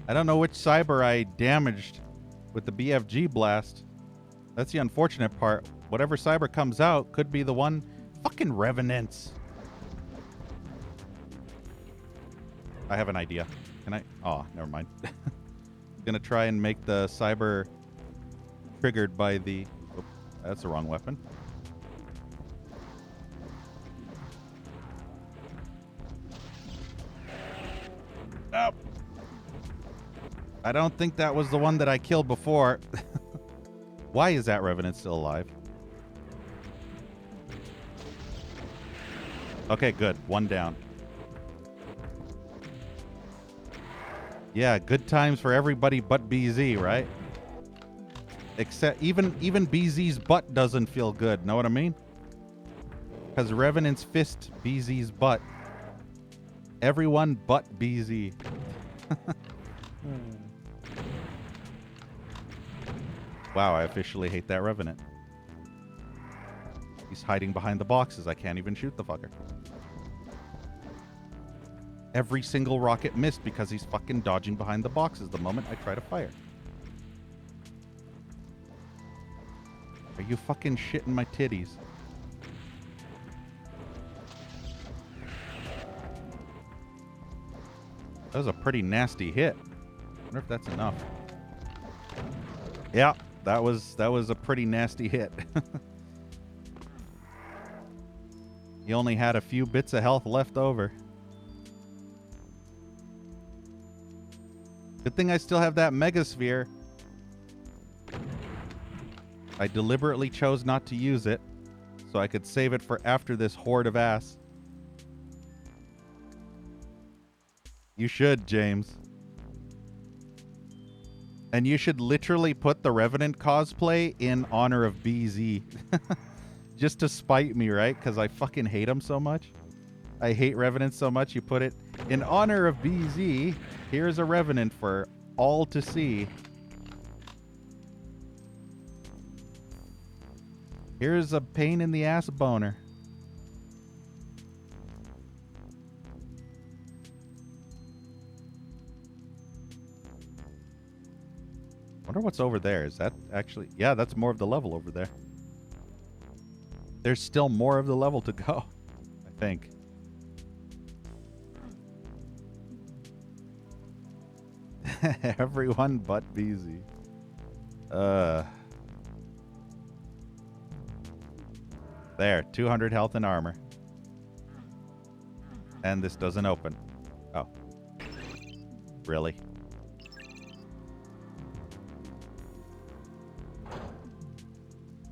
[SPEAKER 1] I don't know which cyber I damaged with the BFG blast. That's the unfortunate part. Whatever cyber comes out could be the one. Fucking revenants. I have an idea. Can I? Oh, never mind. Gonna try and make the cyber triggered by the... Oh, that's the wrong weapon. Oh. I don't think that was the one that I killed before. Why is that revenant still alive? Okay, good. One down. Yeah, good times for everybody but BZ, right? Except even BZ's butt doesn't feel good. Know what I mean? Because Revenant's fist BZ's butt. Everyone but BZ. Wow, I officially hate that Revenant. He's hiding behind the boxes. I can't even shoot the fucker. Every single rocket missed because he's fucking dodging behind the boxes the moment I try to fire. Are you fucking shitting my titties? That was a pretty nasty hit. I wonder if that's enough. Yeah, that was a pretty nasty hit. He only had a few bits of health left over. Good thing I still have that Megasphere. I deliberately chose not to use it, so I could save it for after this horde of ass. You should, James. And you should literally put the Revenant cosplay in honor of BZ. Just to spite me, right? Because I fucking hate him so much. I hate Revenant so much, you put it in honor of BZ. Here's a Revenant for all to see. Here's a pain in the ass boner. Wonder what's over there. Is that actually... Yeah, that's more of the level over there. There's still more of the level to go, I think. Everyone but BZ. There, 200 health and armor. And this doesn't open. Oh. Really?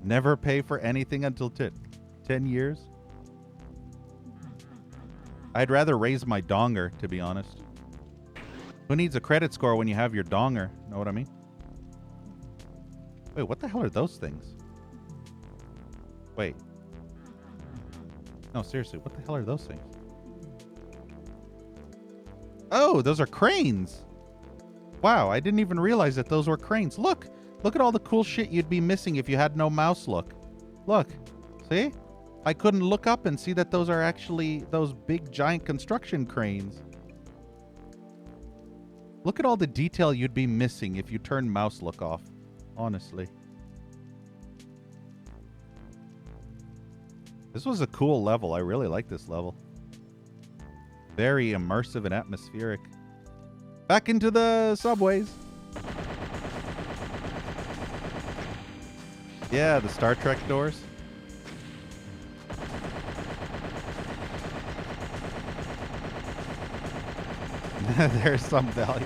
[SPEAKER 1] Never pay for anything until 10 years? I'd rather raise my donger, to be honest. Who needs a credit score when you have your donger? Know what I mean? Wait, what the hell are those things? Wait. No, seriously, what the hell are those things? Oh, those are cranes! Wow, I didn't even realize that those were cranes. Look! Look at all the cool shit you'd be missing if you had no mouse look. Look. See? I couldn't look up and see that those are actually those big giant construction cranes. Look at all the detail you'd be missing if you turned mouse look off. Honestly. This was a cool level. I really like this level. Very immersive and atmospheric. Back into the subways. Yeah, the Star Trek doors. There's some value.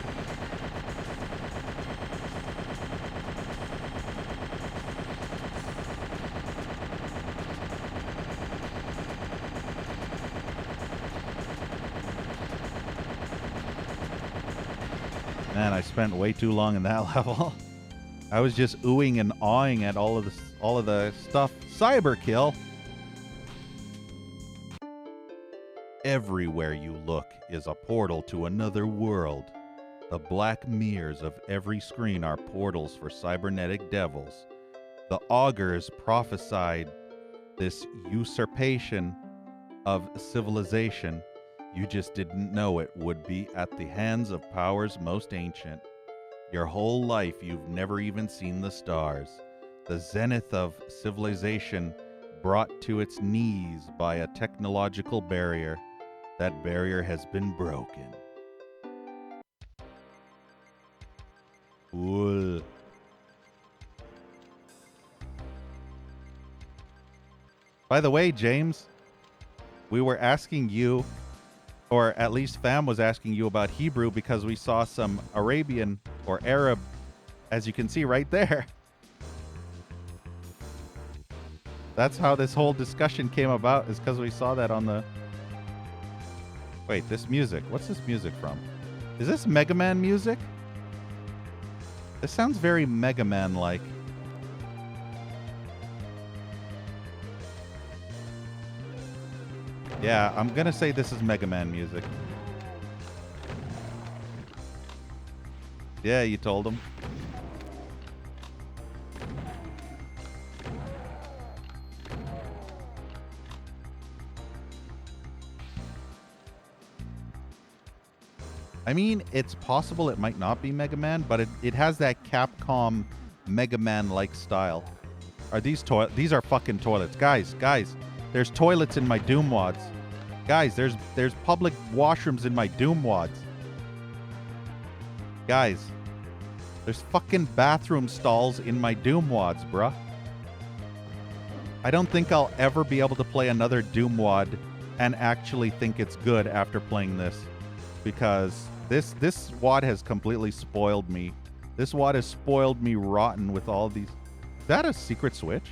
[SPEAKER 1] Man, I spent way too long in that level. I was just oohing and awing at all of the stuff. Cyberkill. Everywhere you look is a portal to another world. The black mirrors of every screen are portals for cybernetic devils. The augurs prophesied this usurpation of civilization. You just didn't know it would be at the hands of powers most ancient. Your whole life you've never even seen the stars. The zenith of civilization brought to its knees by a technological barrier. That barrier has been broken. Cool. By the way, James, we were asking you, or at least Fam was asking you about Hebrew because we saw some Arabian or Arab, as you can see right there. That's how this whole discussion came about, is because we saw that on the... Wait, this music. What's this music from? Is this Mega Man music? This sounds very Mega Man-like. Yeah, I'm gonna say this is Mega Man music. Yeah, you told him. I mean, it's possible it might not be Mega Man, but it has that Capcom Mega Man-like style. Are these these are fucking toilets. Guys, there's toilets in my Doom wads. Guys, there's public washrooms in my Doom wads. Guys, There's fucking bathroom stalls in my Doom wads, bruh. I don't think I'll ever be able to play another Doom wad and actually think it's good after playing this. Because this wad has completely spoiled me. This wad has spoiled me rotten with all these. Is that a secret switch?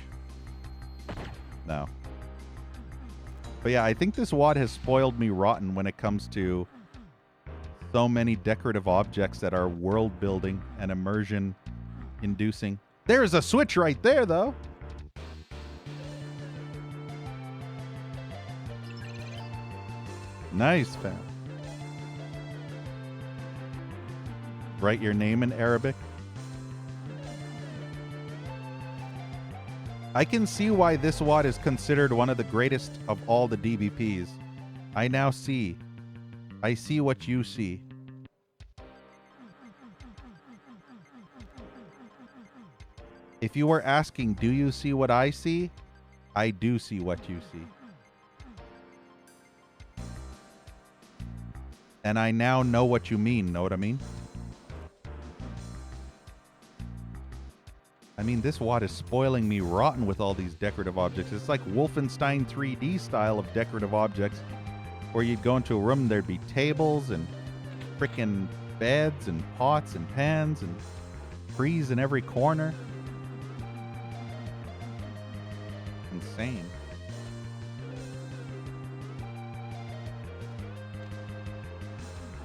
[SPEAKER 1] No. But yeah, I think this wad has spoiled me rotten when it comes to so many decorative objects that are world building and immersion inducing. There's a switch right there, though. Nice, fam. Write your name in Arabic. I can see why this wad is considered one of the greatest of all the DBPs. I now see. I see what you see. If you were asking, do you see what I see? I do see what you see. And I now know what you mean, know what I mean? I mean, this wad is spoiling me rotten with all these decorative objects. It's like Wolfenstein 3D style of decorative objects, where you'd go into a room, there'd be tables and frickin' beds and pots and pans and trees in every corner. Insane.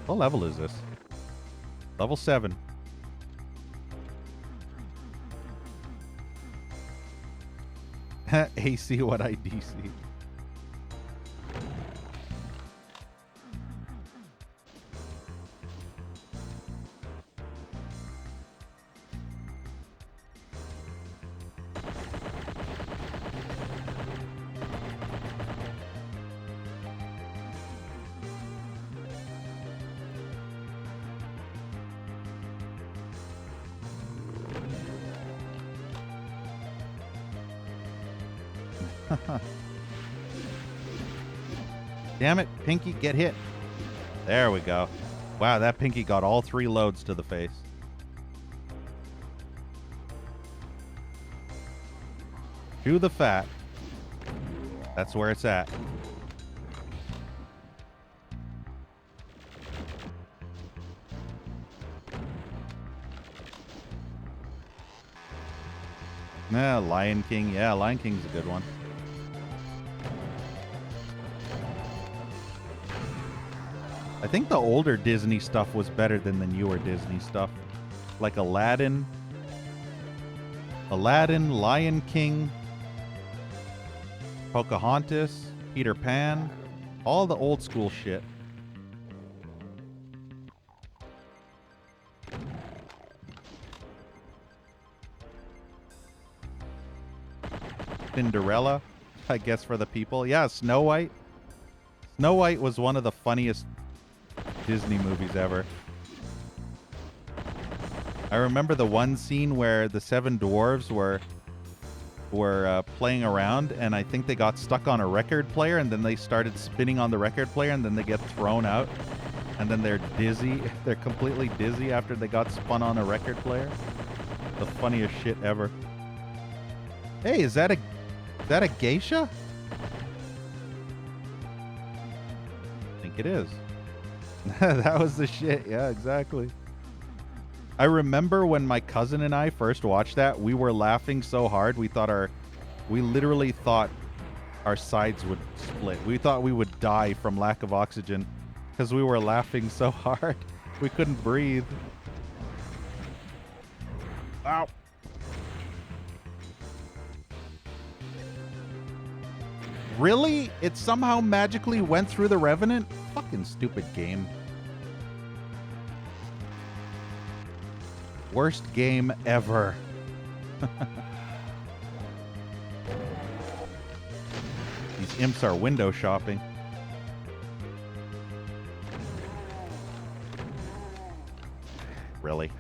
[SPEAKER 1] What level is this? Level 7. AC what I DC. Damn it, Pinky, get hit. There we go. Wow, that Pinky got all 3 loads to the face. Chew the fat. That's where it's at. Lion King. Yeah, Lion King's a good one. I think the older Disney stuff was better than the newer Disney stuff. Like Aladdin, Lion King, Pocahontas, Peter Pan, all the old school shit. Cinderella, I guess, for the people. Yeah, Snow White. Snow White was one of the funniest Disney movies ever. I remember the one scene where the 7 dwarves were playing around, and I think they got stuck on a record player, and then they started spinning on the record player, and then they get thrown out, and then they're dizzy. They're completely dizzy after they got spun on a record player. The funniest shit ever. Hey, is that a geisha? I think it is. That was the shit. Yeah, exactly. I remember when my cousin and I first watched that, we were laughing so hard we literally thought our sides would split. We thought we would die from lack of oxygen because we were laughing so hard. We couldn't breathe. Ow. Really? It somehow magically went through the Revenant? Fucking stupid game. Worst game ever. These imps are window shopping. Really?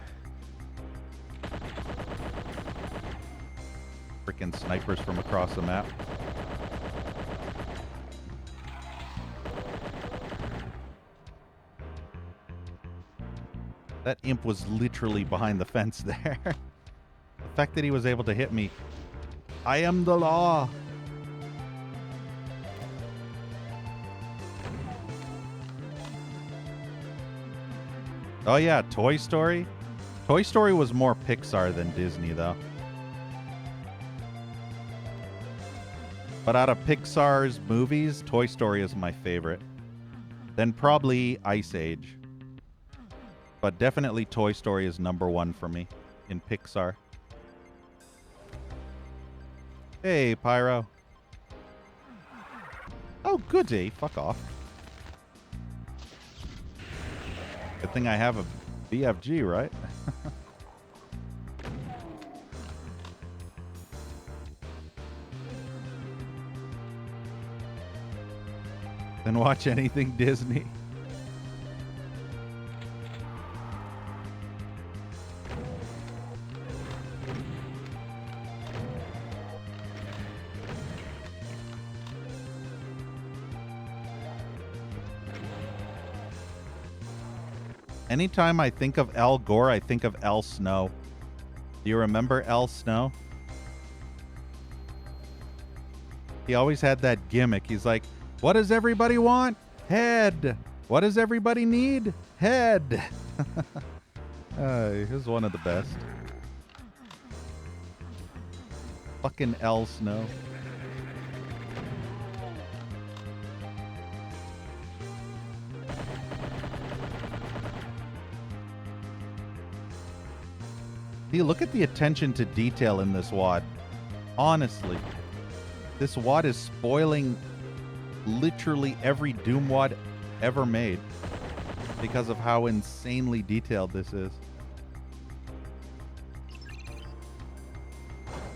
[SPEAKER 1] Freaking snipers from across the map. That imp was literally behind the fence there. The fact that he was able to hit me. I am the law. Oh yeah, Toy Story. Toy Story was more Pixar than Disney, though. But out of Pixar's movies, Toy Story is my favorite. Then probably Ice Age. But definitely Toy Story is #1 for me in Pixar. Hey, Pyro. Oh, goody. Fuck off. Good thing I have a BFG, right? Then watch anything Disney. Anytime I think of Al Gore, I think of Al Snow. Do you remember Al Snow? He always had that gimmick. He's like, what does everybody want? Head. What does everybody need? Head. He was one of the best. Fucking Al Snow. See, look at the attention to detail in this wad. Honestly, this wad is spoiling literally every Doom wad ever made because of how insanely detailed this is.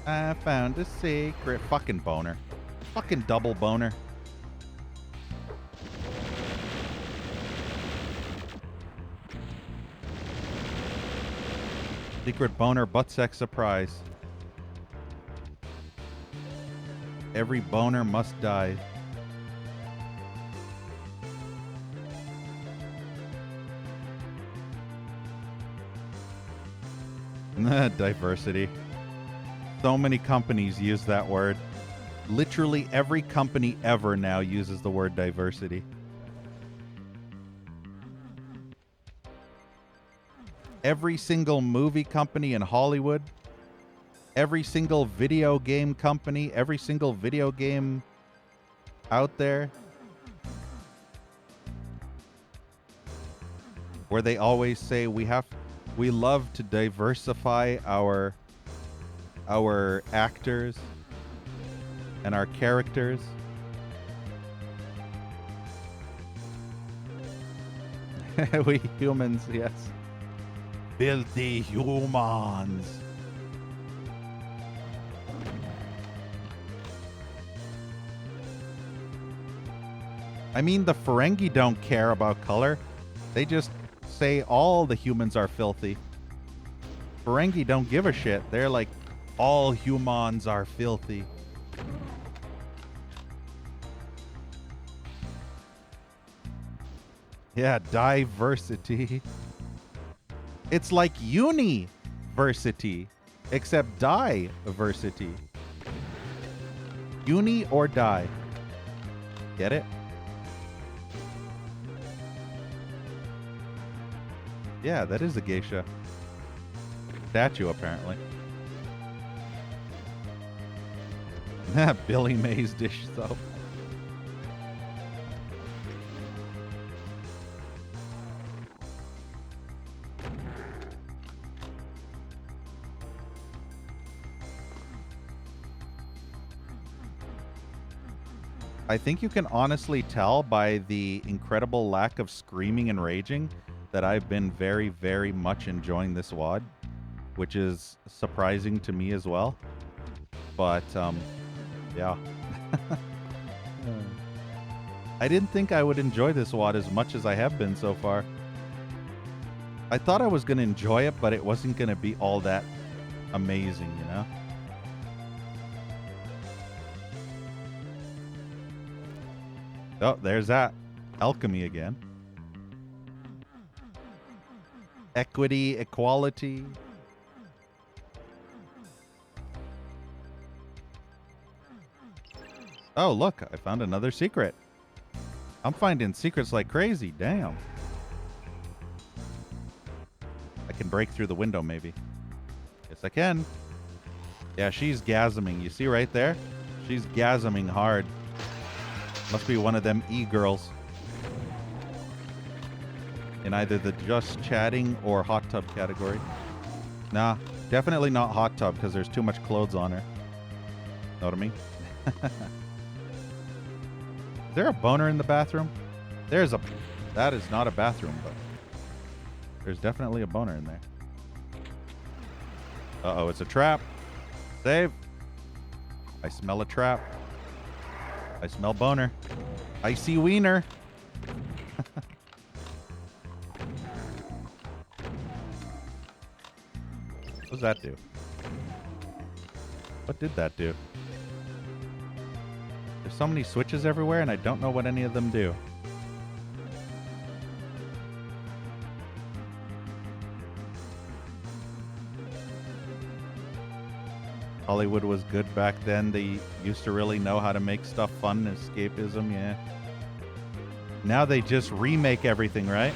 [SPEAKER 1] I found a secret. Fucking boner. Fucking double boner. Secret boner butt sex surprise. Every boner must die. Diversity. So many companies use that word. Literally every company ever now uses the word diversity. Every single movie company in Hollywood, every single video game company, every single video game out there, where they always say we love to diversify our actors and our characters. We humans, yes. Filthy humans. I mean, the Ferengi don't care about color. They just say all the humans are filthy. Ferengi don't give a shit. They're like, all humans are filthy. Yeah, diversity. It's like university, except diversity. Uni or die. Get it? Yeah, that is a geisha. Statue, apparently. Billy Mays dish soap. I think you can honestly tell by the incredible lack of screaming and raging that I've been very, very much enjoying this WOD, which is surprising to me as well. But, yeah. I didn't think I would enjoy this WOD as much as I have been so far. I thought I was going to enjoy it, but it wasn't going to be all that amazing, you know? Oh, there's that. Alchemy again. Equity, equality. Oh, look, I found another secret. I'm finding secrets like crazy. Damn. I can break through the window, maybe. Yes, I can. Yeah, she's gasming. You see right there? She's gasming hard. Must be one of them e-girls. In either the just chatting or hot tub category. Nah, definitely not hot tub because there's too much clothes on her. Know what I mean? Is there a boner in the bathroom? There's a... That is not a bathroom, but... There's definitely a boner in there. Uh-oh, it's a trap. Save. I smell a trap. I smell boner. Icy wiener. What does that do? What did that do? There's so many switches everywhere and I don't know what any of them do. Hollywood was good back then. They used to really know how to make stuff fun. Escapism, yeah. Now they just remake everything, right?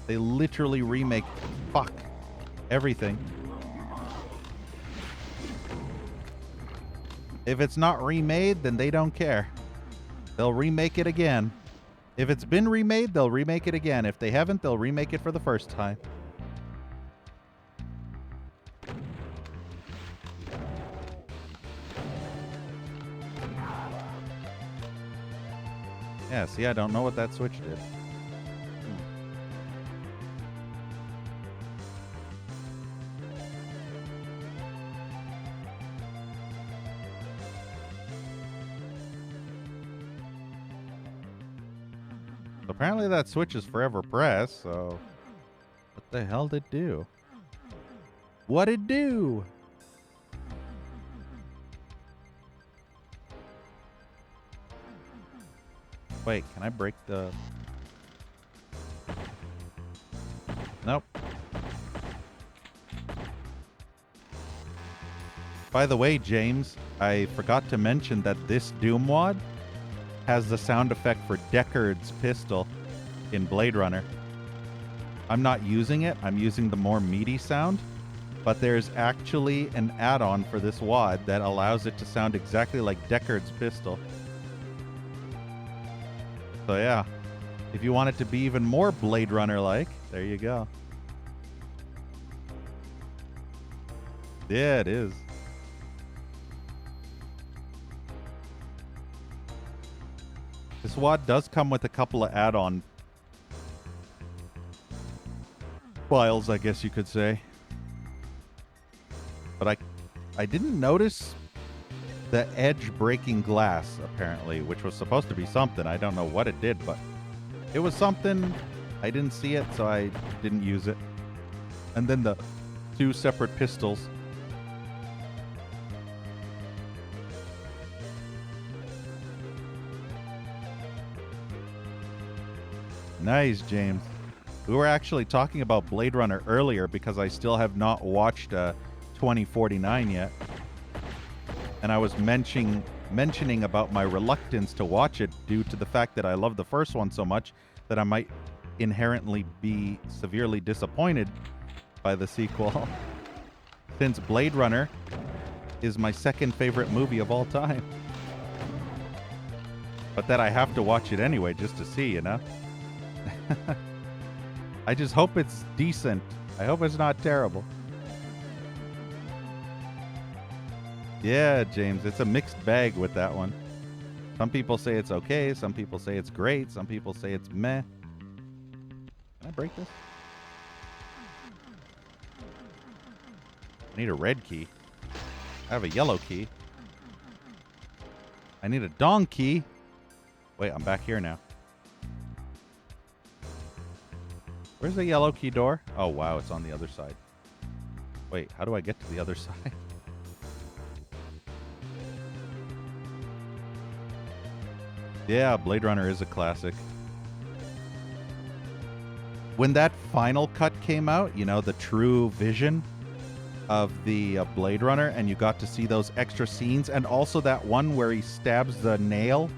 [SPEAKER 1] They literally remake everything. If it's not remade, then they don't care. They'll remake it again. If it's been remade, they'll remake it again. If they haven't, they'll remake it for the first time. Yeah, see, I don't know what that switch did. Apparently that switch is forever pressed, so... What the hell did it do? What'd it do? Wait, can I break the... Nope. By the way, James, I forgot to mention that this Doom wad has the sound effect for Deckard's pistol in Blade Runner. I'm not using it. I'm using the more meaty sound. But there's actually an add-on for this wad that allows it to sound exactly like Deckard's pistol. So yeah, if you want it to be even more Blade Runner-like, there you go. Yeah, it is. This wad does come with a couple of add-on files, I guess you could say. But I didn't notice the edge breaking glass, apparently, which was supposed to be something. I don't know what it did, but it was something. I didn't see it, so I didn't use it. And then the two separate pistols. Nice, James. We were actually talking about Blade Runner earlier because I still have not watched 2049 yet. And I was mentioning about my reluctance to watch it due to the fact that I love the first one so much that I might inherently be severely disappointed by the sequel. Since Blade Runner is my second favorite movie of all time. But that I have to watch it anyway just to see, you know? I just hope it's decent. I hope it's not terrible. Yeah, James, it's a mixed bag with that one. Some people say it's okay, some people say it's great, some people say it's meh. Can I break this? I need a red key. I have a yellow key. I need a dong key. Wait, I'm back here now. Where's the yellow key door? Oh, wow, it's on the other side. Wait, how do I get to the other side? Yeah, Blade Runner is a classic. when that final cut came out, you know, the true vision of the Blade Runner, and you got to see those extra scenes, and also that one where he stabs the nail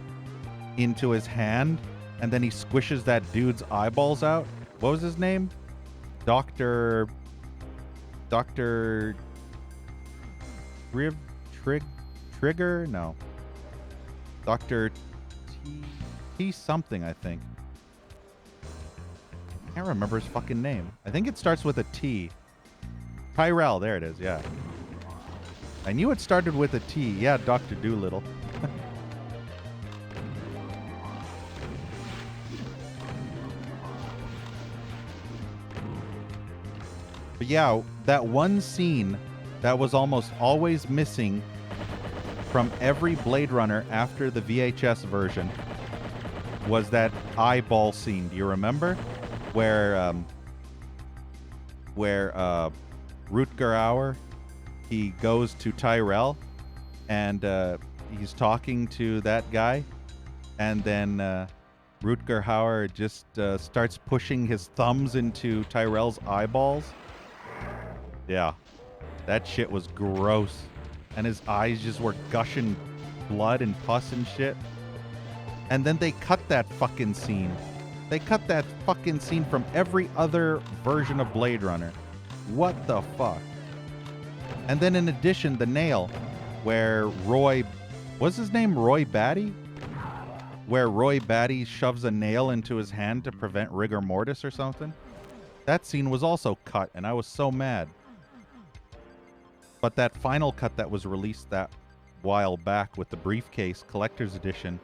[SPEAKER 1] into his hand, and then he squishes that dude's eyeballs out. What was his name? Dr. Trigger? No. Dr. T something, I think. I can't remember his fucking name. I think it starts with a T. Tyrell, there it is, yeah. I knew it started with a T. Yeah, Dr. Doolittle. But yeah, that one scene that was almost always missing from every Blade Runner after the VHS version was that eyeball scene. Do you remember? Where Rutger Hauer, he goes to Tyrell and he's talking to that guy, and then Rutger Hauer just starts pushing his thumbs into Tyrell's eyeballs. Yeah, that shit was gross. And his eyes just were gushing blood and pus and shit. And then they cut that fucking scene. They cut that fucking scene from every other version of Blade Runner. What the fuck? And then in addition, the nail, where Roy... What's his name? Roy Batty? Where Roy Batty shoves a nail into his hand to prevent rigor mortis or something. That scene was also cut, and I was so mad. But that final cut that was released that while back with the briefcase collector's edition,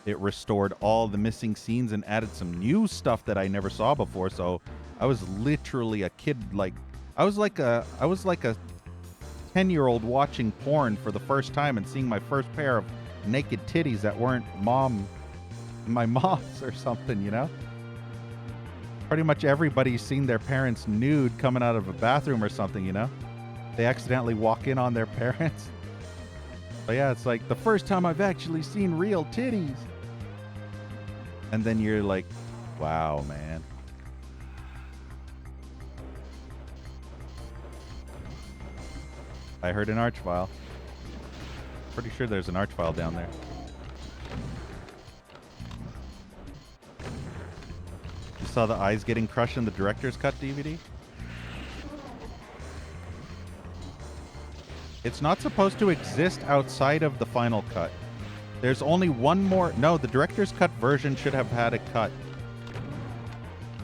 [SPEAKER 1] it restored all the missing scenes and added some new stuff that I never saw before. So I was literally a kid, like I was like a 10-year-old watching porn for the first time and seeing my first pair of naked titties that weren't my mom's or something, you know? Pretty much everybody's seen their parents nude coming out of a bathroom or something, you know? They accidentally walk in on their parents. But yeah, it's like the first time I've actually seen real titties. And then you're like, wow, man. I heard an arch file. Pretty sure there's an arch file down there. You saw the eyes getting crushed in the director's cut DVD? It's not supposed to exist outside of the final cut. There's only one more... No, the director's cut version should have had a cut.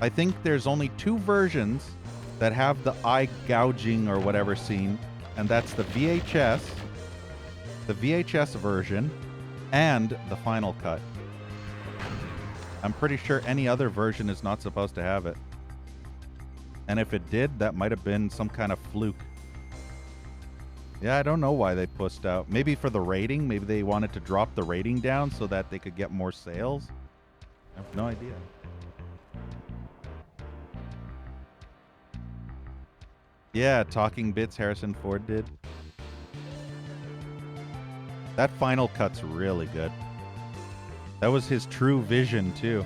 [SPEAKER 1] I think there's only two versions that have the eye gouging or whatever scene, and that's the VHS version, and the final cut. I'm pretty sure any other version is not supposed to have it. And if it did, that might have been some kind of fluke. Yeah, I don't know why they pushed out. Maybe for the rating. Maybe they wanted to drop the rating down so that they could get more sales. I have no idea. Yeah, Talking Bits Harrison Ford did. That final cut's really good. That was his true vision, too.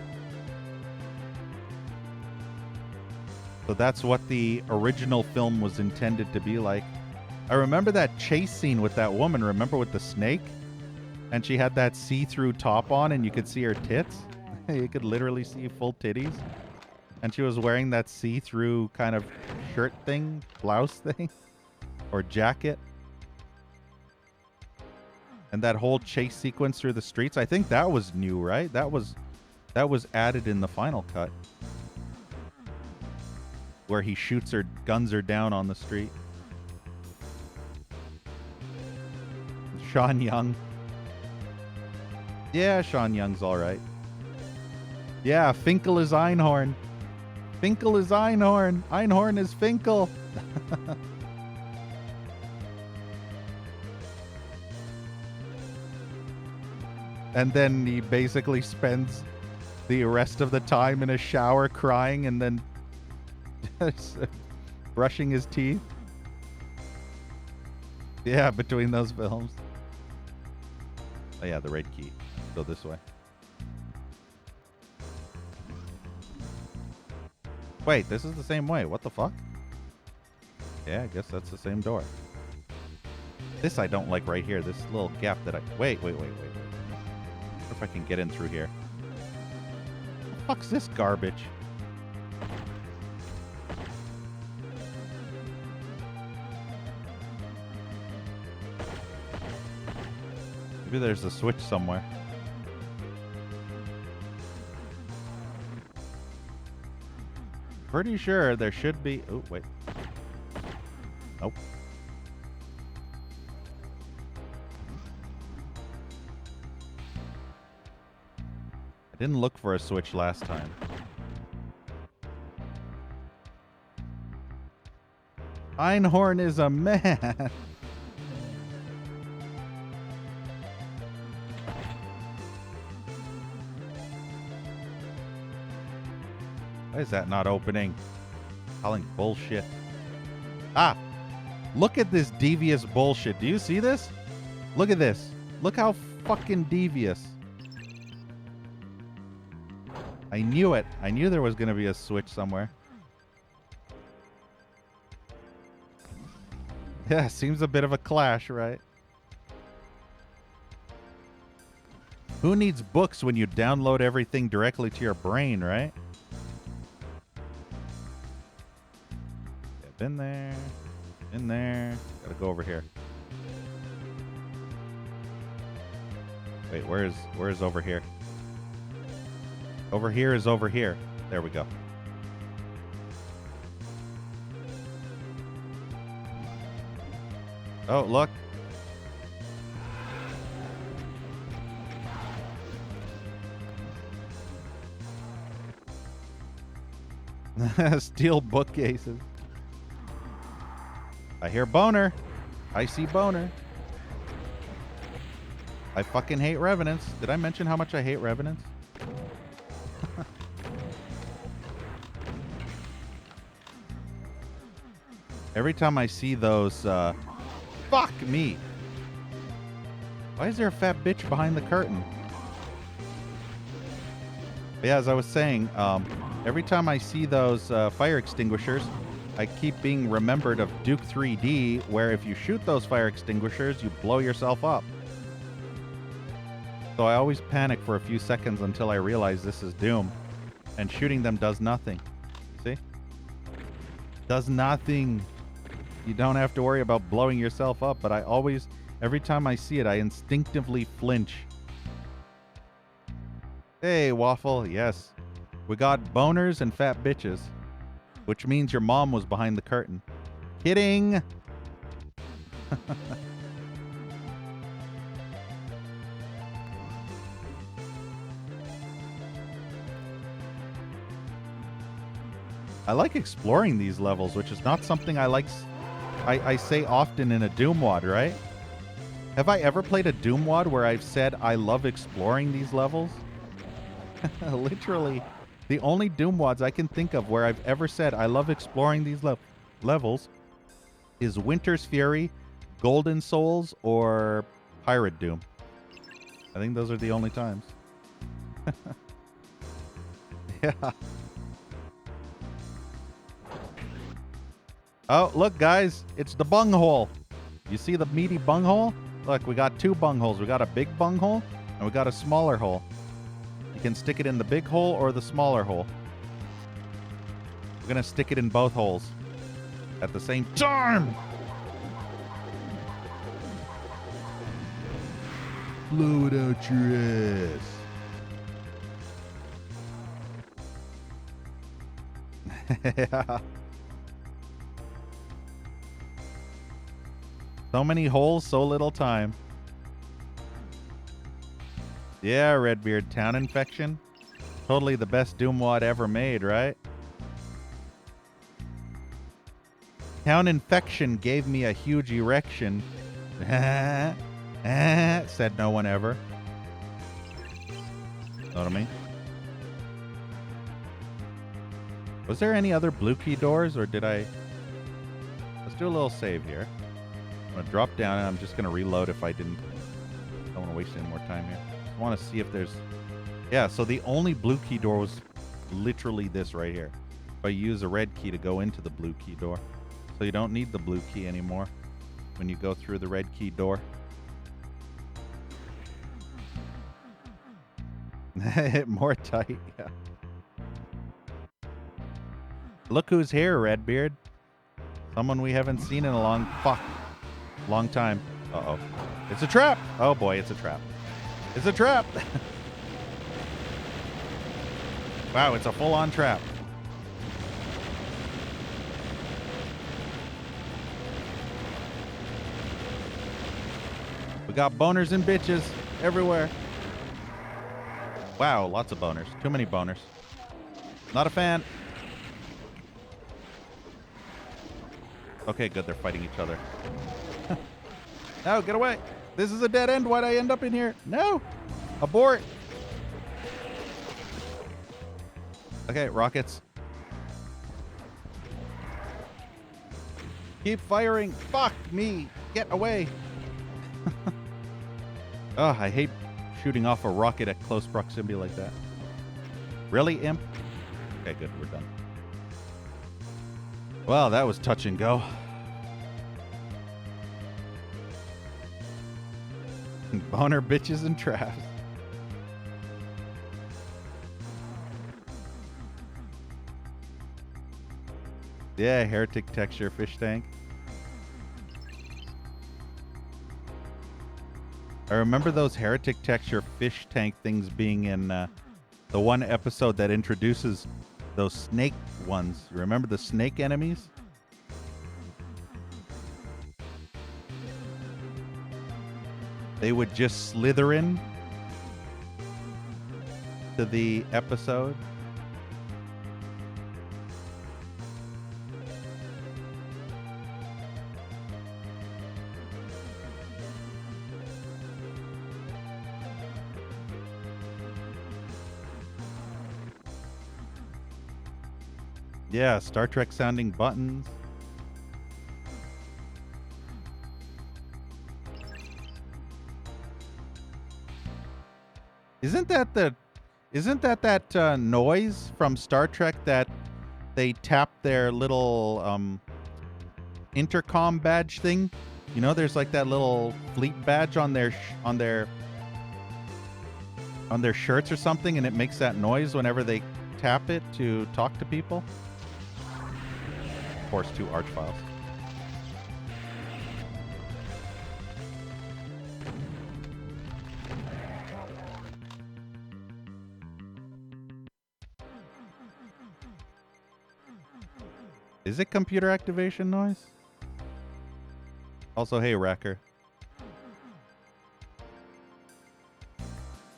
[SPEAKER 1] So that's what the original film was intended to be like. I remember that chase scene with that woman, remember with the snake? And she had that see-through top on and you could see her tits. You could literally see full titties. And she was wearing that see-through kind of shirt thing, blouse thing, or jacket. And that whole chase sequence through the streets, I think that was new, right? That was added in the final cut. Where he shoots her, guns her down on the street. Sean Young. Yeah, Sean Young's alright. Yeah, Finkel is Einhorn. Finkel is Einhorn. Einhorn is Finkel. And then he basically spends the rest of the time in a shower crying and then brushing his teeth. Yeah, between those films. Oh yeah, the red key. Go this way. Wait, this is the same way. What the fuck? Yeah, I guess that's the same door. This I don't like right here. This little gap that I... Wait. I wonder if I can get in through here. What the fuck's this garbage? Maybe there's a switch somewhere. Pretty sure there should be... Oh, wait. Nope. I didn't look for a switch last time. Einhorn is a man. Why is that not opening? Calling bullshit. Ah! Look at this devious bullshit. Do you see this? Look at this. Look how fucking devious. I knew it. I knew there was going to be a switch somewhere. Yeah, seems a bit of a clash, right? Who needs books when you download everything directly to your brain, right? In there. In there. Gotta go over here. Wait, where's over here? Over here is over here. There we go. Oh, look. Steel bookcases. I hear boner. I see boner. I fucking hate revenants. Did I mention how much I hate revenants? Every time I see those, fuck me. Why is there a fat bitch behind the curtain? But yeah, as I was saying, every time I see those fire extinguishers, I keep being remembered of Duke 3D, where if you shoot those fire extinguishers, you blow yourself up. So I always panic for a few seconds until I realize this is Doom. And shooting them does nothing. See? Does nothing. You don't have to worry about blowing yourself up, but I always, every time I see it, I instinctively flinch. Hey, Waffle, yes. We got boners and fat bitches. Which means your mom was behind the curtain. Kidding! I like exploring these levels, which is not something I like. I say often in a Doom WOD, right? Have I ever played a Doom WOD where I've said I love exploring these levels? Literally, the only Doom WODs I can think of where I've ever said I love exploring these levels is Winter's Fury, Golden Souls, or Pirate Doom. I think those are the only times. Yeah. Oh, look, guys. It's the bunghole. You see the meaty bunghole? Look, we got two bungholes. We got a big bunghole, and we got a smaller hole. You can stick it in the big hole or the smaller hole. We're going to stick it in both holes at the same time.
[SPEAKER 2] Blow it out your ass.
[SPEAKER 1] Yeah. So many holes, so little time. Yeah, Redbeard, Town Infection. Totally the best Doom WOD ever made, right? Town Infection gave me a huge erection. Said no one ever. Know what I mean? Was there any other blue key doors, or did I... Let's do a little save here. I'm going to drop down, and I'm just going to reload if I don't want to waste any more time here. I want to see if there's... Yeah, so the only blue key door was literally this right here. But you use a red key to go into the blue key door. So you don't need the blue key anymore when you go through the red key door. More tight, yeah. Look who's here, Redbeard. Someone we haven't seen in a long time. Uh-oh. It's a trap. Oh boy, it's a trap. It's a trap. Wow, it's a full-on trap. We got boners and bitches everywhere. Wow, lots of boners. Too many boners. Not a fan. Okay, good. They're fighting each other. No, get away. This is a dead end. Why'd I end up in here? No. Abort. Okay, rockets. Keep firing. Fuck me. Get away. Oh, I hate shooting off a rocket at close proximity like that. Really, imp? Okay, good. We're done. Well, that was touch and go. Boner bitches and traps. Yeah, heretic texture fish tank. I remember those heretic texture fish tank things being in the one episode that introduces those snake ones. You remember the snake enemies? They would just slither in to the episode. Yeah, Star Trek sounding buttons. Isn't that noise from Star Trek that they tap their little intercom badge thing? You know, there's like that little fleet badge on their shirts or something, and it makes that noise whenever they tap it to talk to people. Of course, 2 archfiles. Is it computer activation noise? Also, hey, Wrecker.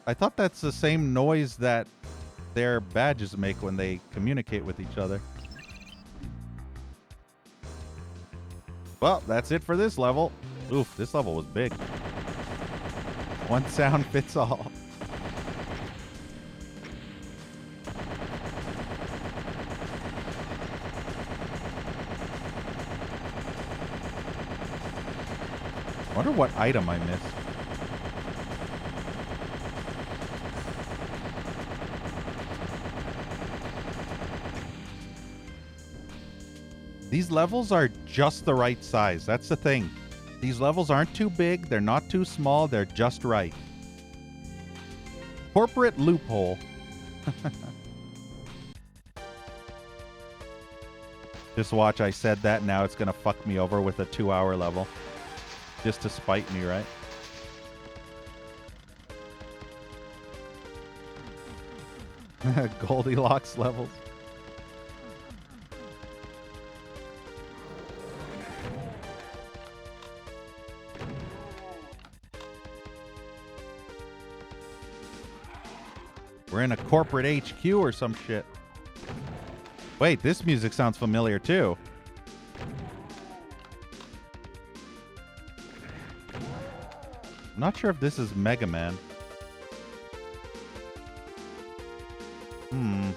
[SPEAKER 1] I thought that's the same noise that their badges make when they communicate with each other. Well, that's it for this level. Oof, this level was big. One sound fits all. I wonder what item I missed. These levels are just the right size. That's the thing. These levels aren't too big. They're not too small. They're just right. Corporate loophole. Just watch. I said that. Now it's going to fuck me over with a 2-hour level. Just to spite me, right? Goldilocks levels. We're in a corporate HQ or some shit. Wait, this music sounds familiar too. I'm not sure if this is Mega Man. It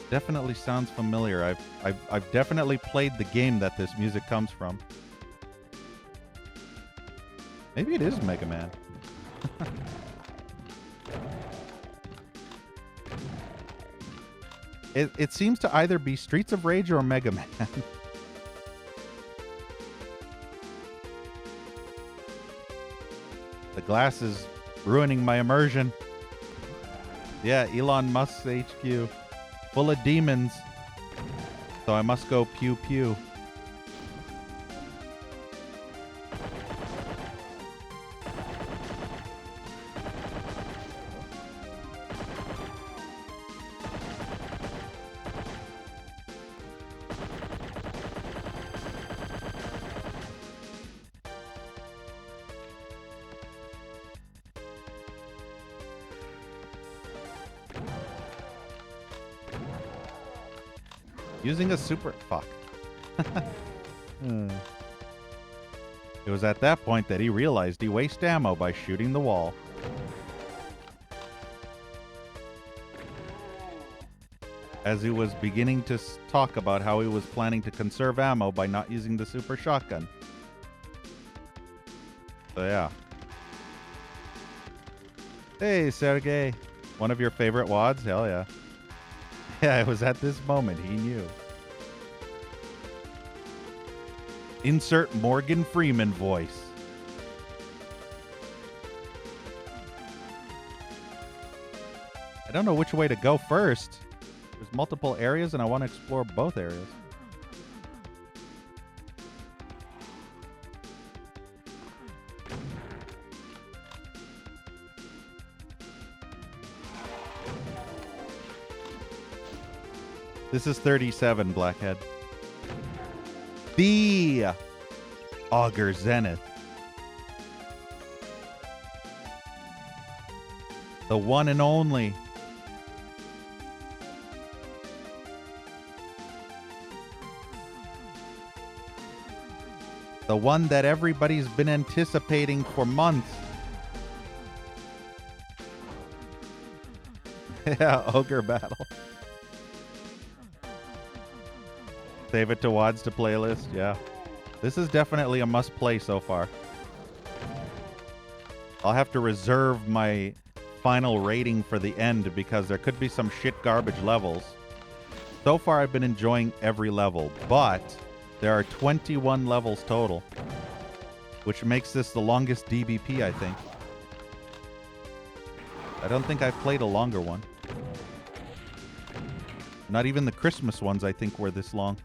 [SPEAKER 1] definitely sounds familiar. I've definitely played the game that this music comes from. Maybe it is Mega Man. It seems to either be Streets of Rage or Mega Man. The glass is ruining my immersion. Yeah, Elon Musk's HQ. Full of demons. So I must go pew pew. Using a super... Fuck. It was at that point that he realized he wasted ammo by shooting the wall. As he was beginning to talk about how he was planning to conserve ammo by not using the super shotgun. So yeah. Hey, Sergey. One of your favorite wads? Hell yeah. Yeah, it was at this moment he knew. Insert Morgan Freeman voice. I don't know which way to go first. There's multiple areas and I want to explore both areas. This is 37, Blackhead. The AUGER Zenith. The one and only. The one that everybody's been anticipating for months. Yeah, Ogre Battle. Save it to WADs to playlist, yeah. This is definitely a must-play so far. I'll have to reserve my final rating for the end because there could be some shit garbage levels. So far, I've been enjoying every level, but there are 21 levels total, which makes this the longest DBP, I think. I don't think I've played a longer one. Not even the Christmas ones, I think, were this long.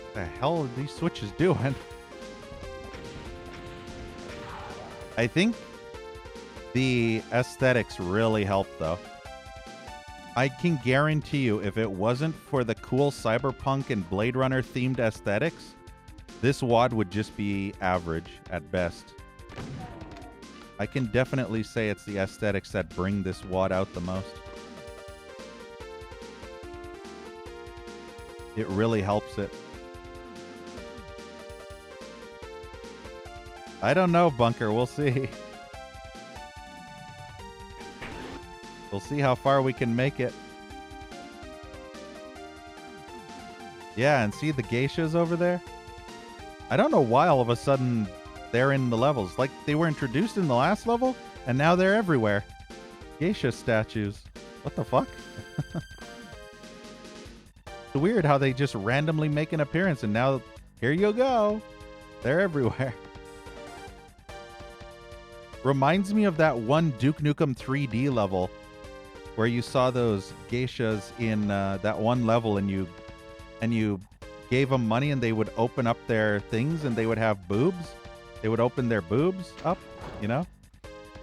[SPEAKER 1] What the hell are these switches doing? I think the aesthetics really helped, though. I can guarantee you, if it wasn't for the cool cyberpunk and Blade Runner themed aesthetics, this WAD would just be average at best. I can definitely say it's the aesthetics that bring this WAD out the most. It really helps it. I don't know, Bunker. We'll see. We'll see how far we can make it. Yeah, and see the geishas over there? I don't know why all of a sudden they're in the levels. Like, they were introduced in the last level, and now they're everywhere. Geisha statues. What the fuck? It's weird how they just randomly make an appearance, and now, here you go. They're everywhere. Reminds me of that one Duke Nukem 3D level where you saw those geishas in that one level, and you gave them money and they would open up their things and they would have boobs. They would open their boobs up, you know?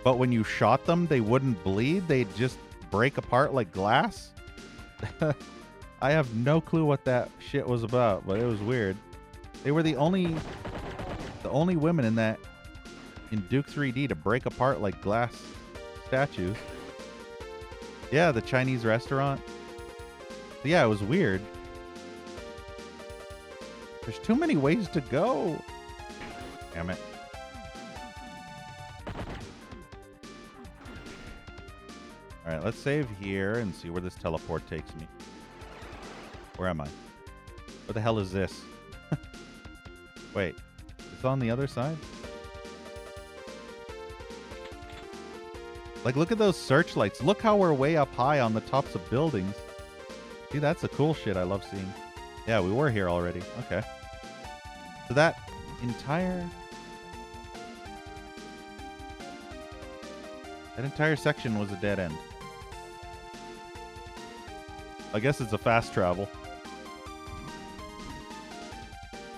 [SPEAKER 1] But when you shot them, they wouldn't bleed. They'd just break apart like glass. I have no clue what that shit was about, but it was weird. They were the only women in Duke 3D to break apart like glass statues. Yeah, the Chinese restaurant. Yeah, it was weird. There's too many ways to go. Damn it. All right, let's save here and see where this teleport takes me. Where am I? What the hell is this? Wait, It's on the other side. Like, look at those searchlights. Look how we're way up high on the tops of buildings. See, that's the cool shit I love seeing. Yeah, we were here already. Okay. So that entire section was a dead end. I guess it's a fast travel.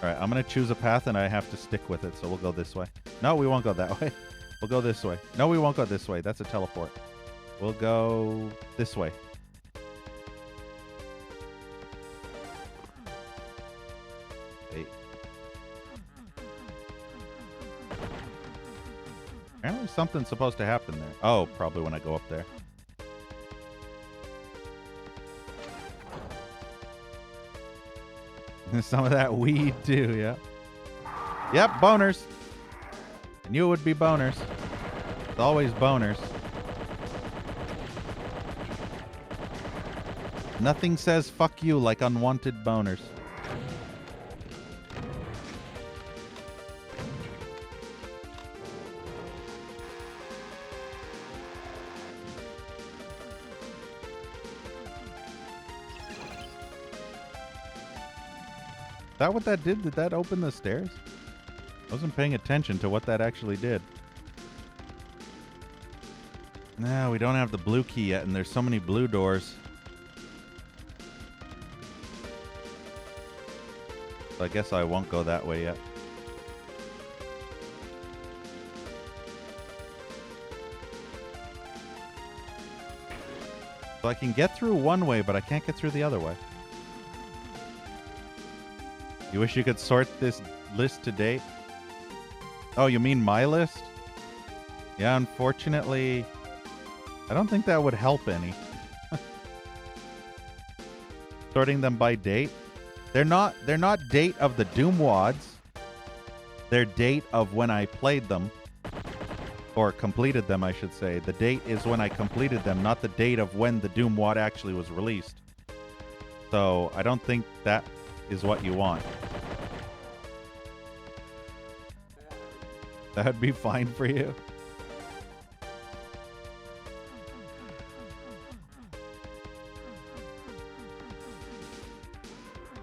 [SPEAKER 1] All right, I'm going to choose a path and I have to stick with it, so we'll go this way. No, we won't go that way. We'll go this way. No, we won't go this way. That's a teleport. We'll go this way. Hey. Apparently something's supposed to happen there. Oh, probably when I go up there. Some of that weed too, yeah. Yep, boners. I knew it would be boners. It's always boners. Nothing says fuck you like unwanted boners. Is that what that did? Did that open the stairs? I wasn't paying attention to what that actually did. No, we don't have the blue key yet, and there's so many blue doors. So I guess I won't go that way yet. So I can get through one way, but I can't get through the other way. You wish you could sort this list to date? Oh, you mean my list? Yeah, unfortunately, I don't think that would help any. Sorting them by date. They're not date of the Doom Wads. They're date of when I played them. Or completed them, I should say. The date is when I completed them, not the date of when the Doom Wad actually was released. So I don't think that is what you want. That would be fine for you.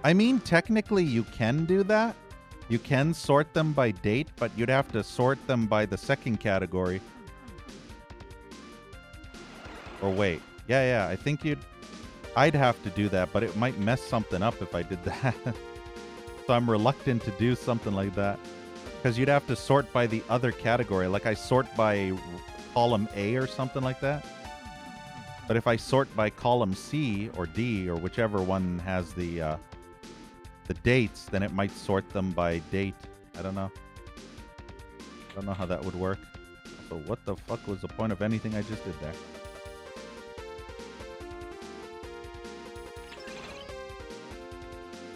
[SPEAKER 1] I mean, technically you can do that. You can sort them by date, but you'd have to sort them by the second category. Or wait. Yeah, I think I'd have to do that, but it might mess something up if I did that. So I'm reluctant to do something like that. Because you'd have to sort by the other category. Like I sort by column A or something like that. But if I sort by column C or D or whichever one has the dates, then it might sort them by date. I don't know. I don't know how that would work. So what the fuck was the point of anything I just did there?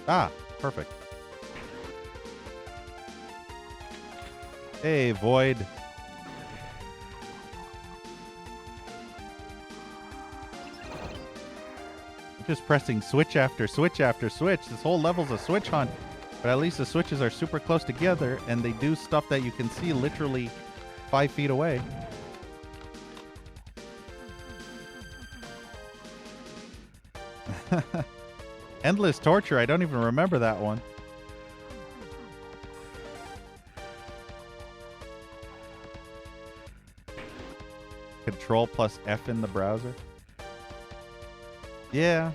[SPEAKER 1] Ah, perfect. Hey, Void. I'm just pressing switch after switch after switch. This whole level's a switch hunt. But at least the switches are super close together, and they do stuff that you can see literally 5 feet away. Endless torture. I don't even remember that one. Control plus F in the browser. Yeah.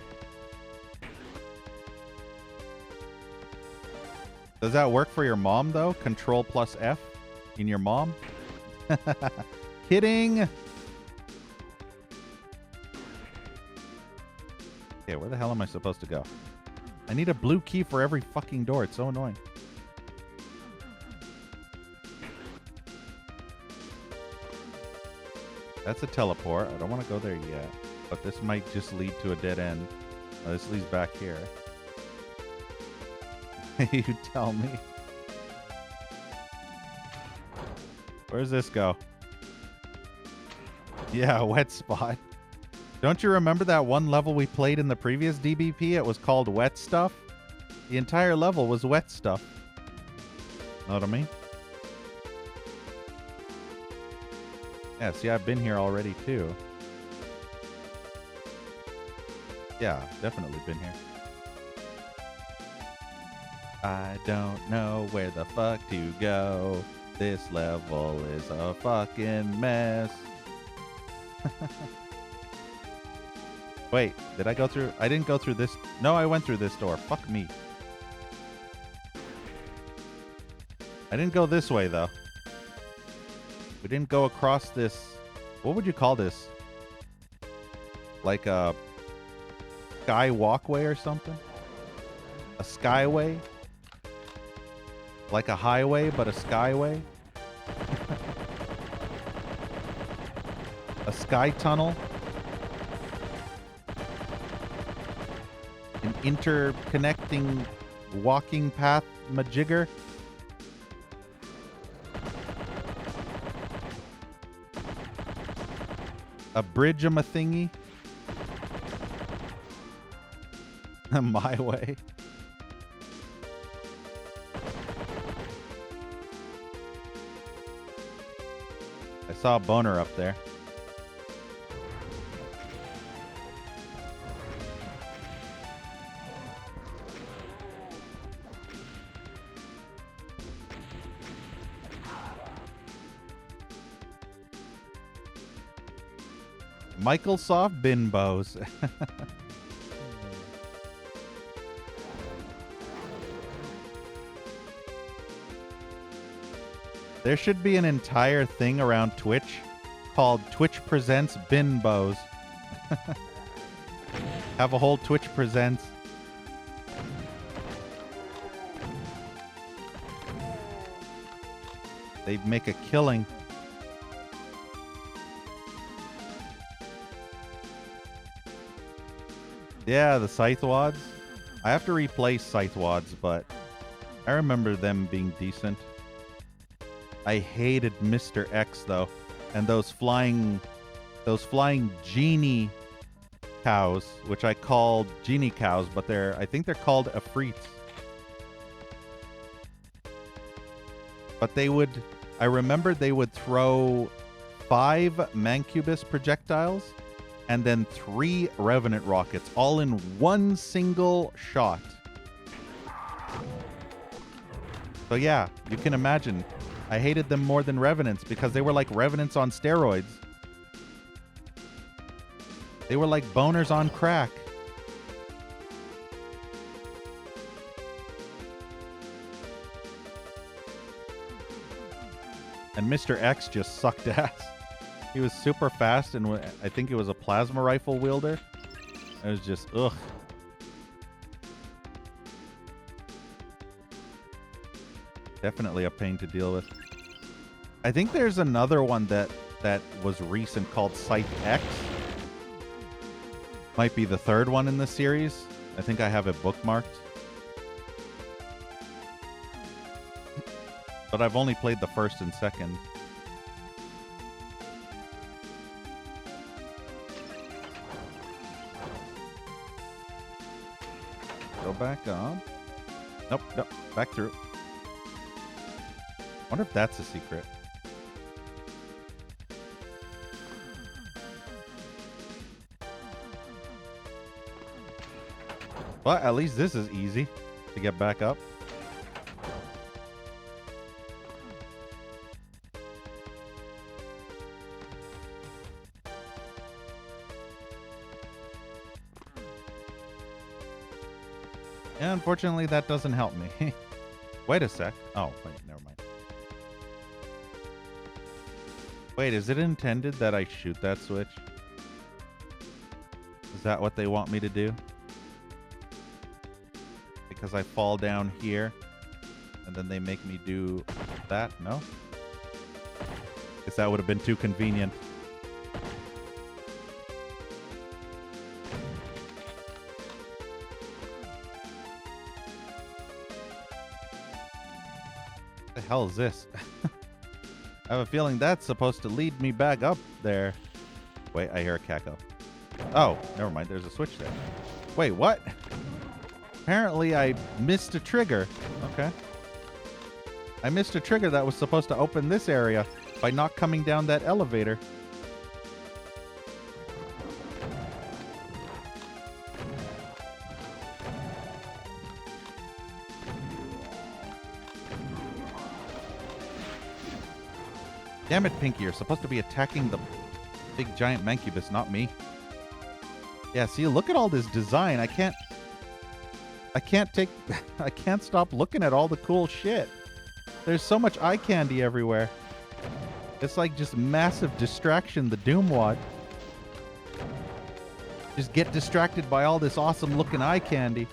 [SPEAKER 1] Does that work for your mom, though? Control plus F in your mom? Kidding. Okay, where the hell am I supposed to go? I need a blue key for every fucking door. It's so annoying. That's a teleport. I don't want to go there yet. But this might just lead to a dead end. Oh, this leads back here. You tell me. Where does this go? Yeah, wet spot. Don't you remember that one level we played in the previous DBP? It was called Wet Stuff. The entire level was wet stuff. Know what I mean? Yeah, see, I've been here already, too. Yeah, definitely been here. I don't know where the fuck to go. This level is a fucking mess. Wait, did I go through? I didn't go through this. No, I went through this door. Fuck me. I didn't go this way, though. We didn't go across this. What would you call this? Like a sky walkway or something? A skyway? Like a highway, but a skyway? A sky tunnel? An interconnecting walking path majigger? A bridge-a-ma-thingy? My way. I saw a boner up there. Microsoft Binbos. There should be an entire thing around Twitch called Twitch Presents Binbos. Have a whole Twitch Presents. They'd make a killing. Yeah, the scythe wads. I have to replace scythe wads, but I remember them being decent. I hated Mr. X though, and those flying genie cows, which I called genie cows, but I think they're called afrits. But I remember they would throw 5 Mancubus projectiles and then 3 Revenant rockets, all in one single shot. So yeah, you can imagine. I hated them more than Revenants because they were like Revenants on steroids. They were like boners on crack. And Mr. X just sucked ass. He was super fast, and I think it was a plasma rifle wielder. It was just, ugh. Definitely a pain to deal with. I think there's another one that was recent called Scythe X. Might be the 3rd one in the series. I think I have it bookmarked. But I've only played the 1st and 2nd. Go back on. Nope, back through. Wonder if that's a secret. But at least this is easy to get back up. And unfortunately, that doesn't help me. Wait a sec. Oh, wait, never mind. Wait, is it intended that I shoot that switch? Is that what they want me to do? Because I fall down here, and then they make me do that? No? Guess that would have been too convenient. What the hell is this? I have a feeling that's supposed to lead me back up there. Wait, I hear a cackle. Oh, never mind. There's a switch there. Wait, what? Apparently I missed a trigger. Okay. I missed a trigger that was supposed to open this area by not coming down that elevator. Damn it, Pinky, you're supposed to be attacking the big giant Mancubus, not me. Yeah, see, look at all this design. I can't stop looking at all the cool shit. There's so much eye candy everywhere. It's like just massive distraction, the Doom Wad. Just get distracted by all this awesome looking eye candy.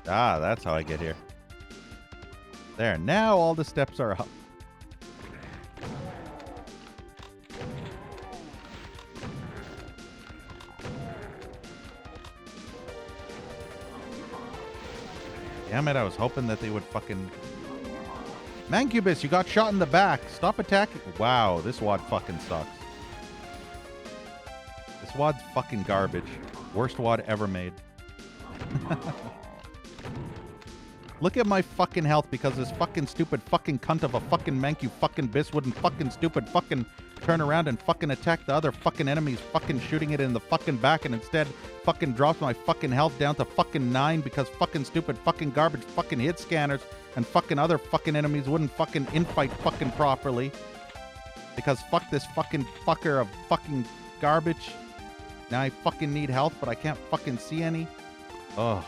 [SPEAKER 1] Ah, that's how I get here. There, now all the steps are up. Damn it, I was hoping that they would fucking... Mancubus, you got shot in the back. Stop attacking. Wow, this wad fucking sucks. This wad's fucking garbage. Worst wad ever made. Look at my fucking health because this fucking stupid fucking cunt of a fucking Mancu fucking Bis wouldn't fucking stupid fucking turn around and fucking attack the other fucking enemies fucking shooting it in the fucking back and instead fucking drops my fucking health down to fucking 9 because fucking stupid fucking garbage fucking hit scanners and fucking other fucking enemies wouldn't fucking infight fucking properly. Because fuck this fucking fucker of fucking garbage. Now I fucking need health but I can't fucking see any. Ugh,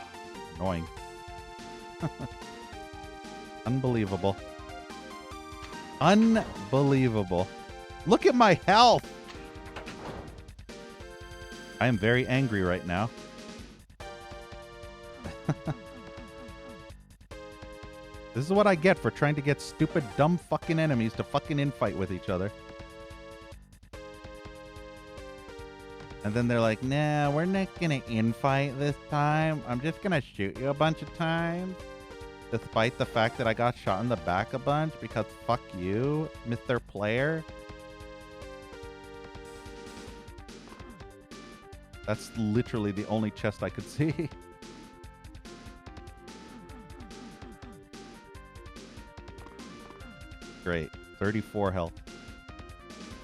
[SPEAKER 1] annoying. Unbelievable. Unbelievable. Look at my health. I am very angry right now. This is what I get for trying to get stupid, dumb fucking enemies to fucking infight with each other. And then they're like, nah, we're not gonna infight this time. I'm just gonna shoot you a bunch of times. Despite the fact that I got shot in the back a bunch because fuck you, Mr. Player. That's literally the only chest I could see. Great. 34 health.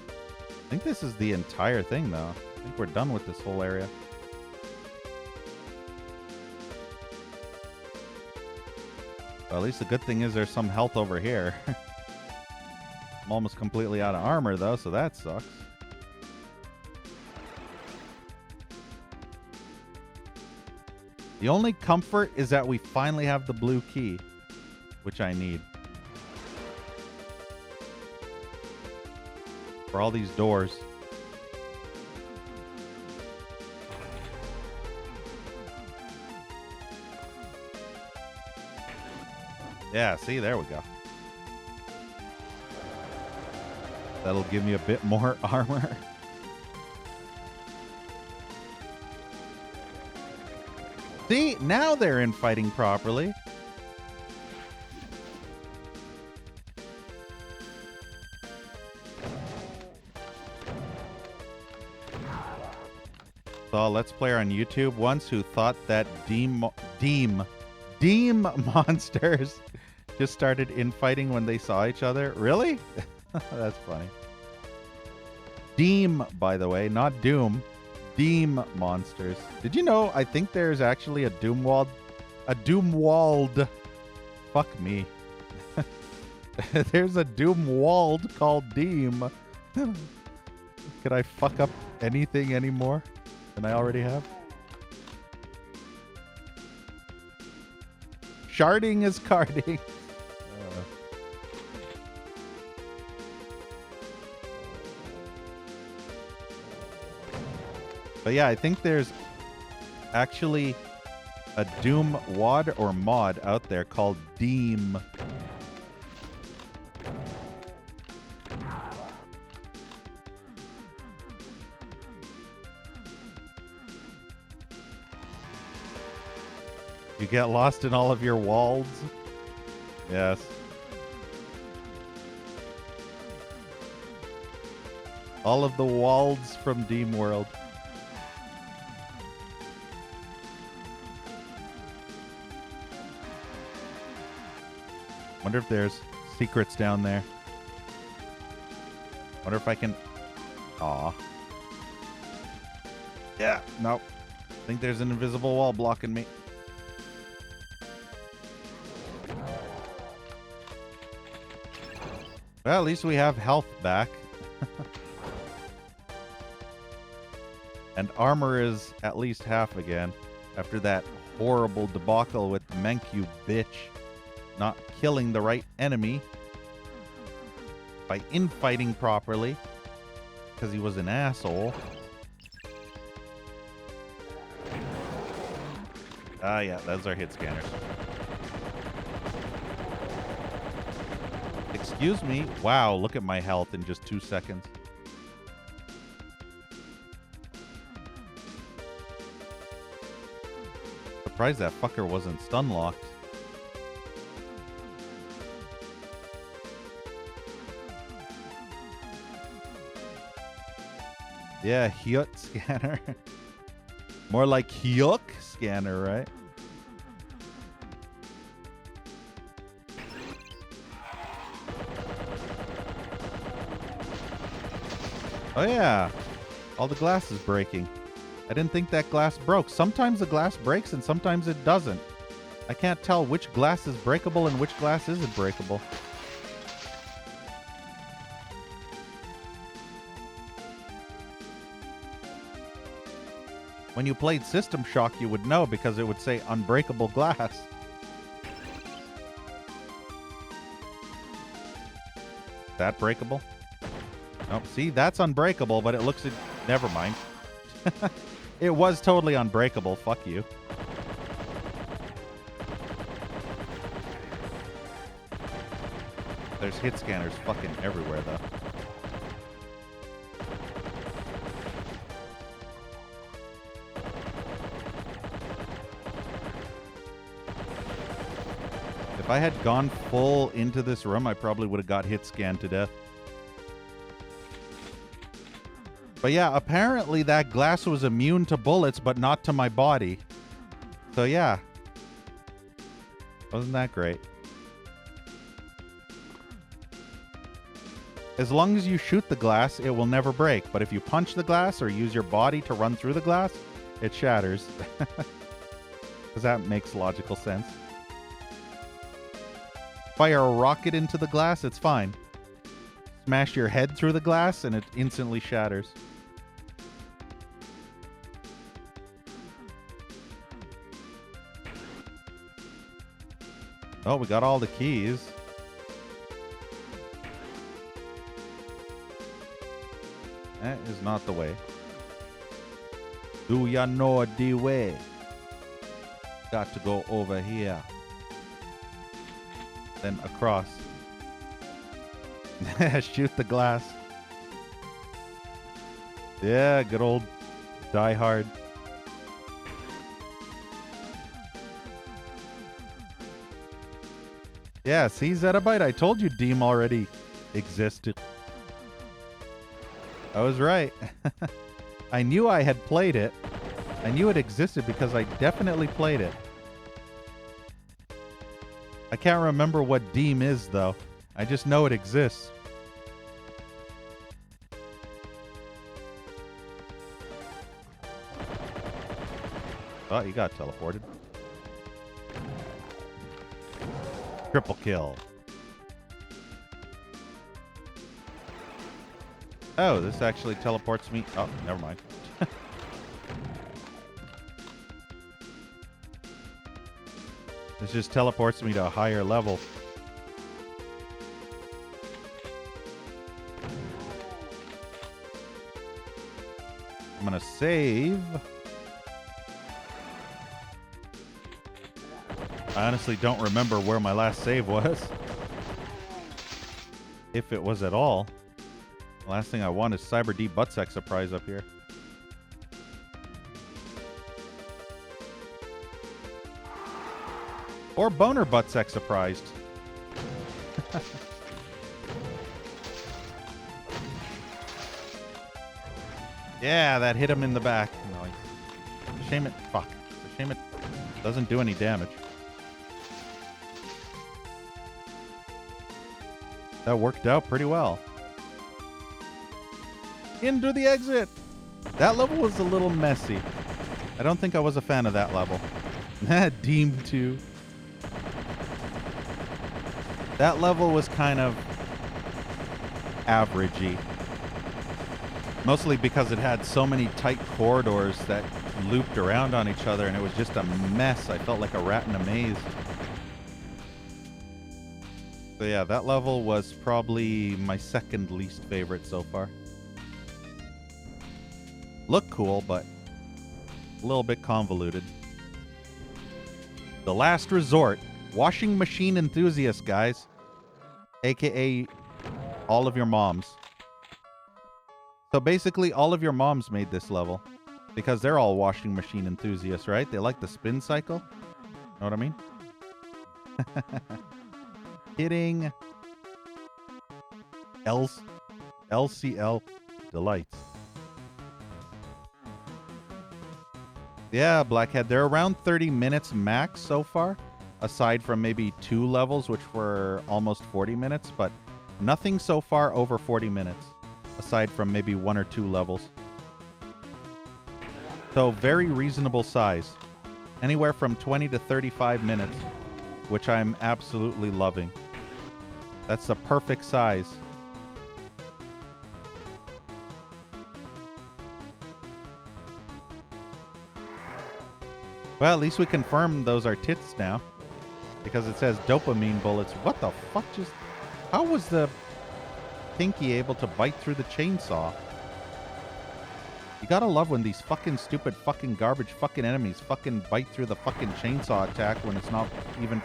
[SPEAKER 1] I think this is the entire thing, though. I think we're done with this whole area. Well, at least the good thing is there's some health over here. I'm almost completely out of armor, though, so that sucks. The only comfort is that we finally have the blue key, which I need. For all these doors. Yeah, see, there we go. That'll give me a bit more armor. See, now they're infighting properly. Saw a Let's Player on YouTube once who thought that Deem monsters just started infighting when they saw each other. Really? That's funny. Deem, by the way, not Doom. Deem monsters. Did you know? I think there's actually a Doomwald. A Doomwald. Fuck me. There's a Doomwald called Deem. Could I fuck up anything anymore than I already have? Sharding is carding. But yeah, I think there's actually a Doom wad or mod out there called Deem. You get lost in all of your walls. Yes. All of the walls from Deem World. Wonder if there's secrets down there. Wonder if I can... Aw. Yeah, nope. I think there's an invisible wall blocking me. Well, at least we have health back. And armor is at least half again. After that horrible debacle with Menk, you bitch. Not killing the right enemy. By infighting properly. Because he was an asshole. Ah, yeah, those are hit scanners. Excuse me. Wow, look at my health in just 2 seconds. Surprised that fucker wasn't stun locked. Yeah, Hyut scanner. More like Hyuk scanner, right? Oh yeah, all the glass is breaking. I didn't think that glass broke. Sometimes the glass breaks and sometimes it doesn't. I can't tell which glass is breakable and which glass isn't breakable. When you played System Shock, you would know because it would say unbreakable glass. That breakable? Oh, see, that's unbreakable, but it looks... Never mind. It was totally unbreakable. Fuck you. There's hit scanners fucking everywhere, though. If I had gone full into this room, I probably would have got hit scanned to death. But yeah, apparently that glass was immune to bullets, but not to my body. So yeah. Wasn't that great? As long as you shoot the glass, it will never break. But if you punch the glass or use your body to run through the glass, it shatters. Because that makes logical sense. Fire a rocket into the glass, it's fine. Smash your head through the glass and it instantly shatters. Oh, we got all the keys. That is not the way. Do ya know the way? Got to go over here. Then across. Shoot the glass. Yeah, good old Die Hard. Yeah, see, Zettabyte, I told you Deem already existed. I was right. I knew I had played it. I knew it existed because I definitely played it. I can't remember what Deem is, though. I just know it exists. Oh, you got teleported. Triple kill. Oh, this actually teleports me. Oh, never mind. This just teleports me to a higher level. I'm gonna save. I honestly don't remember where my last save was. If it was at all. The last thing I want is Cyber D Buttsack surprise up here. Or Boner Buttsack surprised. Yeah, that hit him in the back. Nice. It's a shame it... Fuck. It's a shame it doesn't do any damage. That worked out pretty well. Into the exit! That level was a little messy. I don't think I was a fan of that level. Deem 2. That level was kind of averagey. Mostly because it had so many tight corridors that looped around on each other, and it was just a mess. I felt like a rat in a maze. So yeah, that level was probably my second least favorite so far. Looked cool, but a little bit convoluted. The Last Resort. Washing machine enthusiast, guys. AKA all of your moms. So basically, all of your moms made this level. Because they're all washing machine enthusiasts, right? They like the spin cycle. Know what I mean? Hitting LCL delights. Yeah, Blackhead. They're around 30 minutes max so far. Aside from maybe 2 levels, which were almost 40 minutes. But nothing so far over 40 minutes. Aside from maybe 1 or 2 levels. So very reasonable size. Anywhere from 20 to 35 minutes. Which I'm absolutely loving. That's the perfect size. Well, at least we confirmed those are tits now. Because it says dopamine bullets. What the fuck just... How was the Pinky able to bite through the chainsaw? You gotta love when these fucking stupid fucking garbage fucking enemies fucking bite through the fucking chainsaw attack when it's not even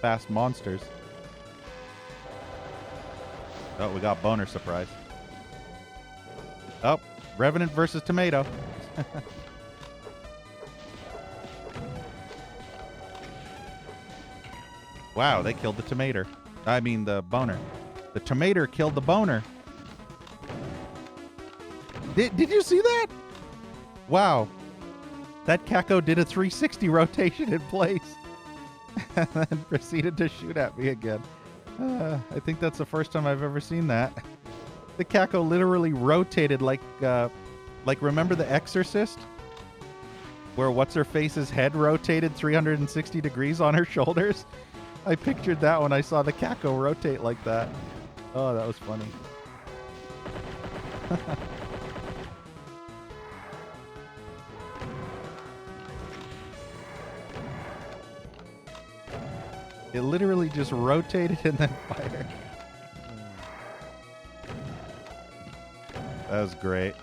[SPEAKER 1] fast monsters. Oh, we got boner surprise. Oh, Revenant versus Tomato. Wow, they killed the tomato. I mean the boner. The tomato killed the boner. Did you see that? Wow. That Kako did a 360 rotation in place. And then proceeded to shoot at me again. I think that's the first time I've ever seen that. The Kako literally rotated like remember The Exorcist? Where what's-her-face's head rotated 360 degrees on her shoulders? I pictured that when I saw the Kako rotate like that. Oh, that was funny. It literally just rotated and then fired. That was great.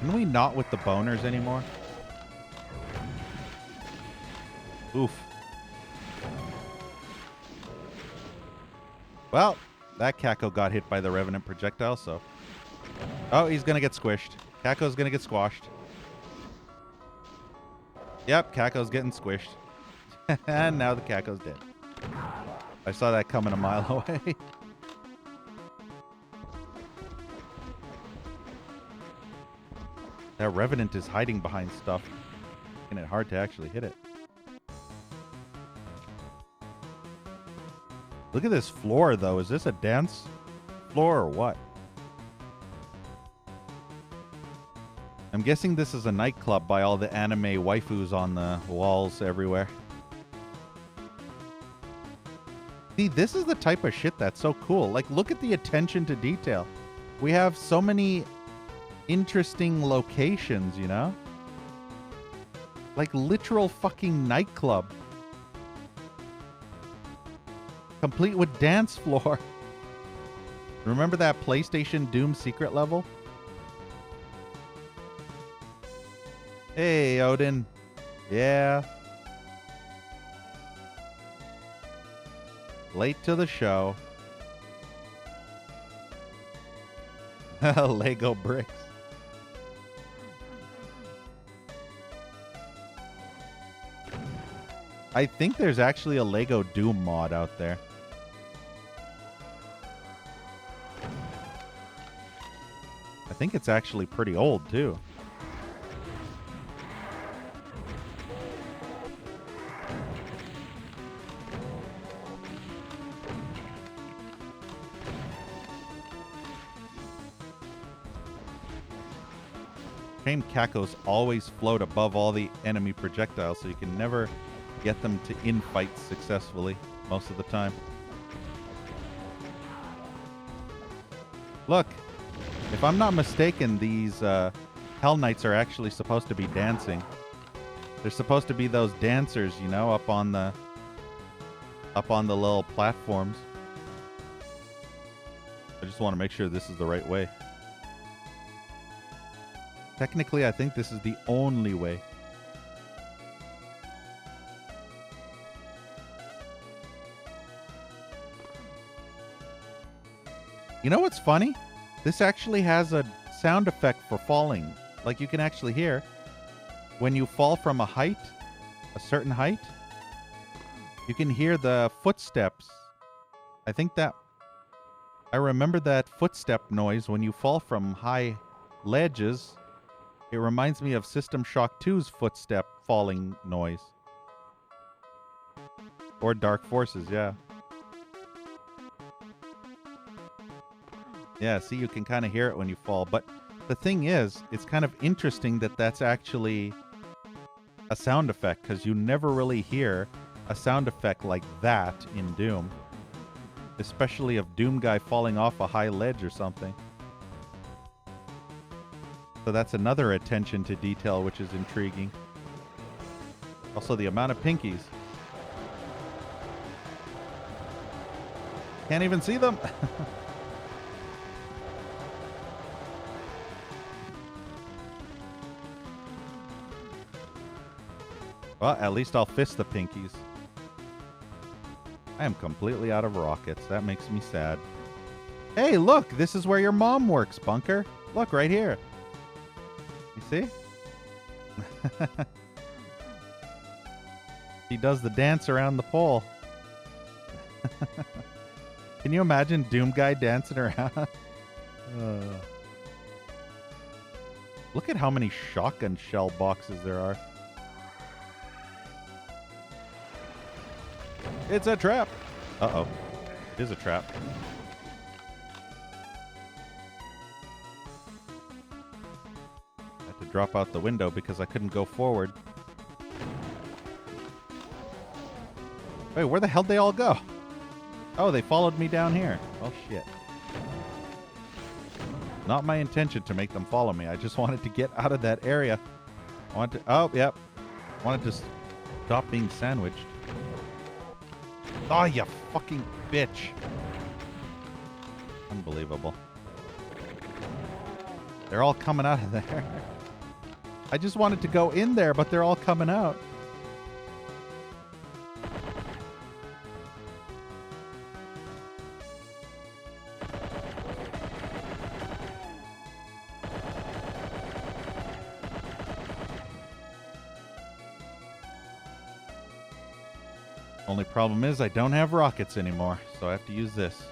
[SPEAKER 1] Can we not with the boners anymore? Oof. Well, that Kako got hit by the Revenant projectile, so... Oh, he's gonna get squished. Kako's gonna get squashed. Yep, Kako's getting squished. And now the Kako's dead. I saw that coming a mile away. That Revenant is hiding behind stuff. Making it hard to actually hit it. Look at this floor, though. Is this a dance floor or what? I'm guessing this is a nightclub by all the anime waifus on the walls everywhere. See, this is the type of shit that's so cool. Like, look at the attention to detail. We have so many interesting locations, you know? Like literal fucking nightclub. Complete with dance floor. Remember that PlayStation Doom secret level? Hey, Odin. Yeah. Late to the show. Lego bricks. I think there's actually a Lego Doom mod out there. I think it's actually pretty old, too. Shame Cacos always float above all the enemy projectiles, so you can never get them to infight successfully most of the time. Look, if I'm not mistaken, these Hell Knights are actually supposed to be dancing. They're supposed to be those dancers, you know, up on the little platforms. I just want to make sure this is the right way. Technically, I think this is the only way. You know what's funny? This actually has a sound effect for falling. Like you can actually hear when you fall from a height, a certain height, you can hear the footsteps. I remember that footstep noise when you fall from high ledges. It reminds me of System Shock 2's footstep falling noise. Or Dark Forces, yeah. Yeah, see, you can kind of hear it when you fall. But the thing is, it's kind of interesting that that's actually a sound effect, because you never really hear a sound effect like that in Doom. Especially of Doom guy falling off a high ledge or something. So that's another attention to detail, which is intriguing. Also, the amount of pinkies. Can't even see them. Well, at least I'll fist the pinkies. I am completely out of rockets. That makes me sad. Hey, look! This is where your mom works, Bunker. Look, right here. You see? He does the dance around the pole. Can you imagine Doom Guy dancing around? Look at how many shotgun shell boxes there are. It's a trap. Uh-oh. It is a trap. Drop out the window because I couldn't go forward. Wait, where the hell did they all go? Oh, they followed me down here. Oh, shit. Not my intention to make them follow me. I just wanted to get out of that area. I wanted to... Oh, yep. I wanted to stop being sandwiched. Oh, you fucking bitch. Unbelievable. They're all coming out of there. I just wanted to go in there, but they're all coming out. Only problem is I don't have rockets anymore, so I have to use this.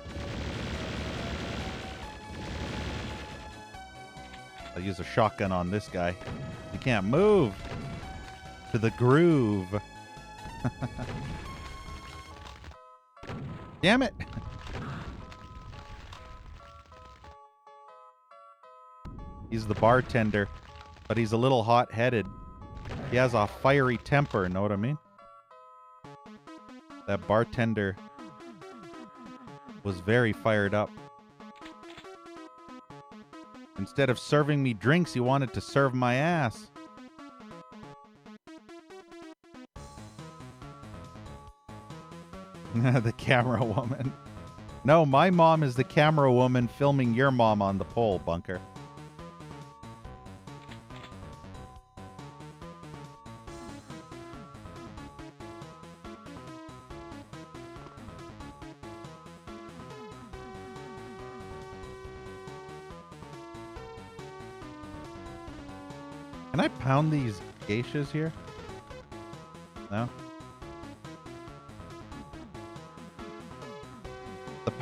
[SPEAKER 1] I'll use a shotgun on this guy. You can't move to the groove. Damn it. He's the bartender, but he's a little hot-headed. He has a fiery temper, know what I mean? That bartender was very fired up. Instead of serving me drinks, he wanted to serve my ass. The camera woman. No, my mom is the camera woman filming your mom on the pole, Bunker. Can I pound these geishas here? No?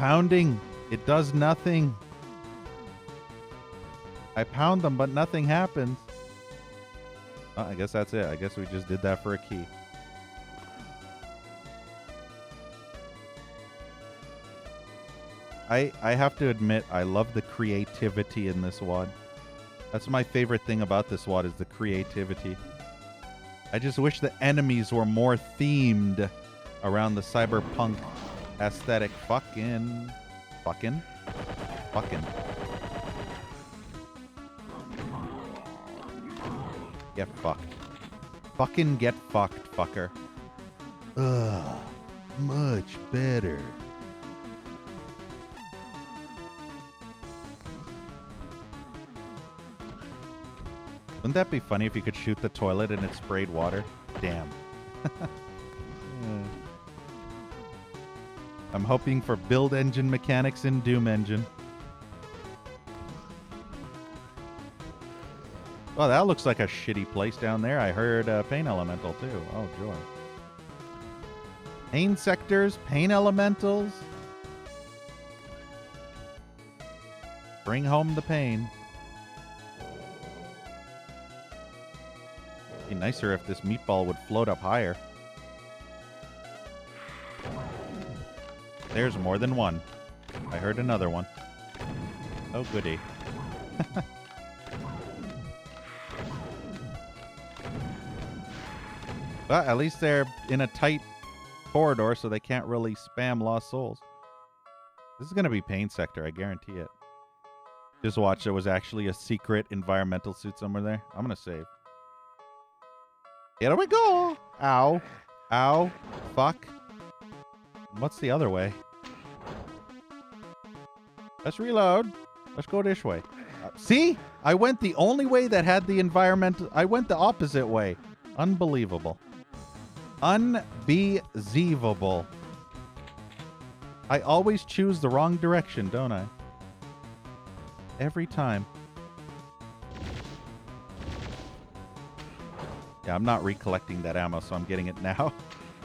[SPEAKER 1] pounding. It does nothing. I pound them, but nothing happens. Oh, I guess that's it. I guess we just did that for a key. I have to admit, I love the creativity in this WOD. That's my favorite thing about this WOD is the creativity. I just wish the enemies were more themed around the cyberpunk aesthetic. Fucking. Get fucked. Fucking get fucked, fucker.
[SPEAKER 2] Ugh, much better.
[SPEAKER 1] Wouldn't that be funny if you could shoot the toilet and it sprayed water? Damn. I'm hoping for build engine mechanics in Doom Engine. Oh, that looks like a shitty place down there. I heard Pain Elemental too. Oh, joy. Pain sectors, Pain Elementals. Bring home the pain. Be nicer if this meatball would float up higher. There's more than one. I heard another one. Oh, goody. But at least they're in a tight corridor, so they can't really spam Lost Souls. This is going to be Pain Sector, I guarantee it. Just watch, there was actually a secret environmental suit somewhere there. I'm going to save. Here we go! Ow. Ow. Fuck. What's the other way? Let's reload. Let's go this way. See? I went the only way that had the environmental... I went the opposite way. Unbelievable. Unbelievable. I always choose the wrong direction, don't I? Every time. Yeah, I'm not recollecting that ammo, so I'm getting it now.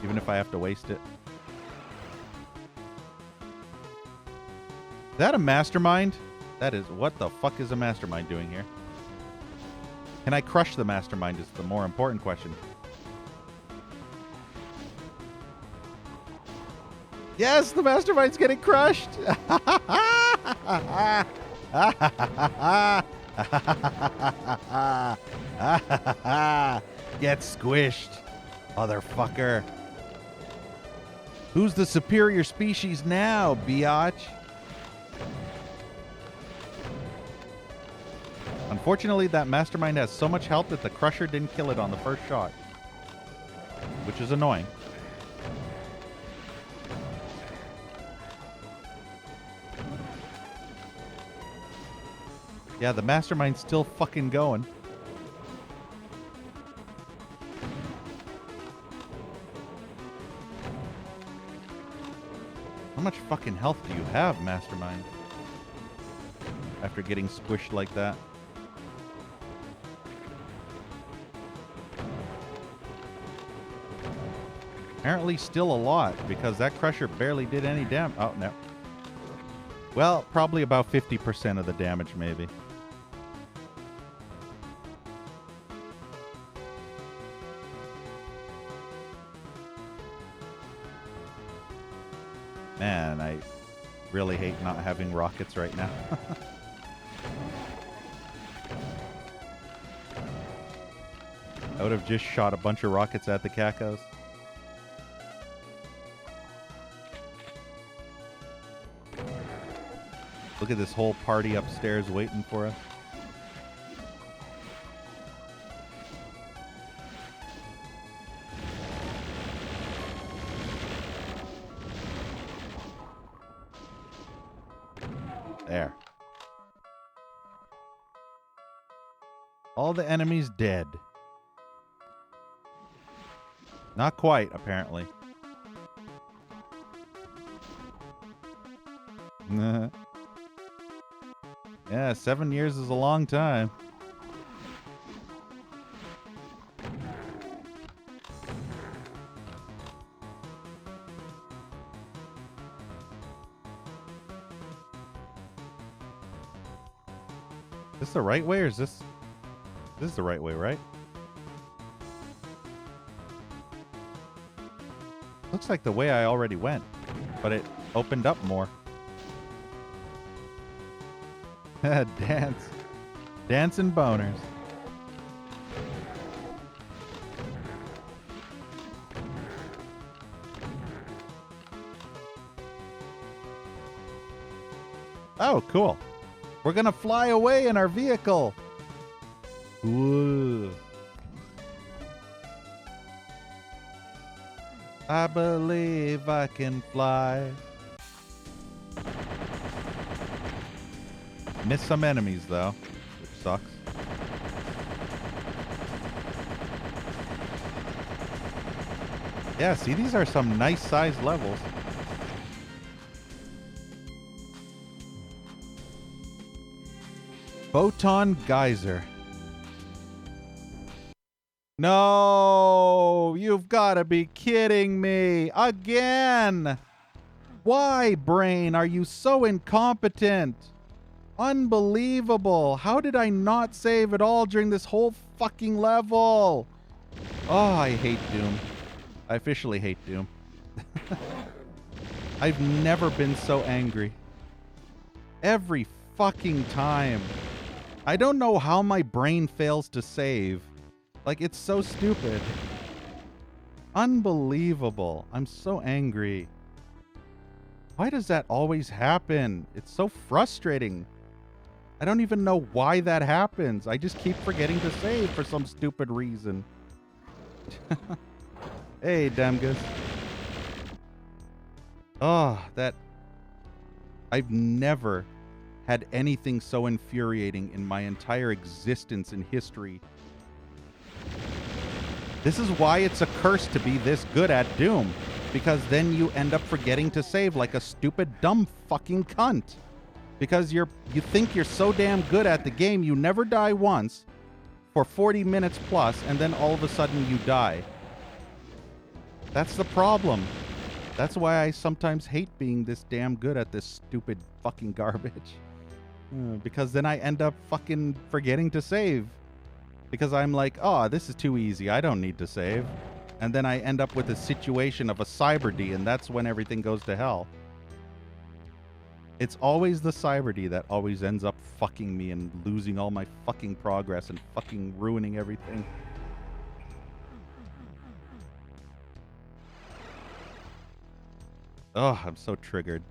[SPEAKER 1] Even if I have to waste it. Is that a mastermind? That is... What the fuck is a mastermind doing here? Can I crush the mastermind is the more important question. Yes, the mastermind's getting crushed! Get squished, motherfucker. Who's the superior species now, biatch? Unfortunately, that mastermind has so much health that the crusher didn't kill it on the first shot. Which is annoying. Yeah, the mastermind's still fucking going. How much fucking health do you have, mastermind? After getting squished like that. Apparently still a lot, because that crusher barely did any damage. Oh, no. Well, probably about 50% of the damage, maybe. Man, I really hate not having rockets right now. I would have just shot a bunch of rockets at the cacos. Look at this whole party upstairs waiting for us. There. All the enemies dead. Not quite, apparently. Yeah, 7 years is a long time. Is this the right way or is this... This is the right way, right? Looks like the way I already went, but it opened up more. Dance. Dancing boners. Oh, cool. We're gonna fly away in our vehicle. Ooh. I believe I can fly. Missed some enemies, though, which sucks. Yeah, see, these are some nice-sized levels. Photon Geyser. No, you've got to be kidding me. Again. Why, brain, are you so incompetent? Unbelievable. How did I not save at all during this whole fucking level? Oh, I hate Doom. I officially hate Doom. I've never been so angry. Every fucking time. I don't know how my brain fails to save. Like, it's so stupid. Unbelievable. I'm so angry. Why does that always happen? It's so frustrating. I don't even know why that happens. I just keep forgetting to save for some stupid reason. Hey, Damgus. Oh, that... I've never had anything so infuriating in my entire existence in history. This is why it's a curse to be this good at Doom. Because then you end up forgetting to save like a stupid, dumb fucking cunt. Because you think you're so damn good at the game, you never die once for 40 minutes plus, and then all of a sudden you die. That's the problem. That's why I sometimes hate being this damn good at this stupid fucking garbage. Because then I end up fucking forgetting to save. Because I'm like, oh, this is too easy. I don't need to save. And then I end up with a situation of a Cyber D, and that's when everything goes to hell. It's always the Cyber D that always ends up fucking me and losing all my fucking progress and fucking ruining everything. Oh, I'm so triggered.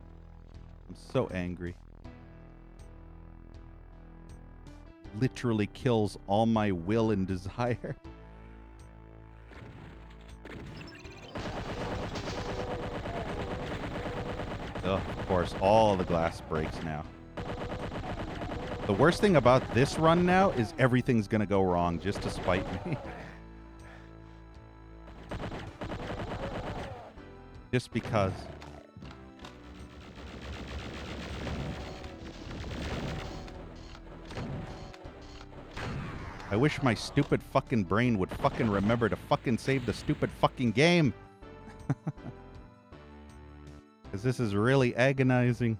[SPEAKER 1] I'm so angry. Literally kills all my will and desire. Oh, of course, all the glass breaks now. The worst thing about this run now is everything's gonna go wrong just to spite me. Just because. I wish my stupid fucking brain would fucking remember to fucking save the stupid fucking game. Because this is really agonizing.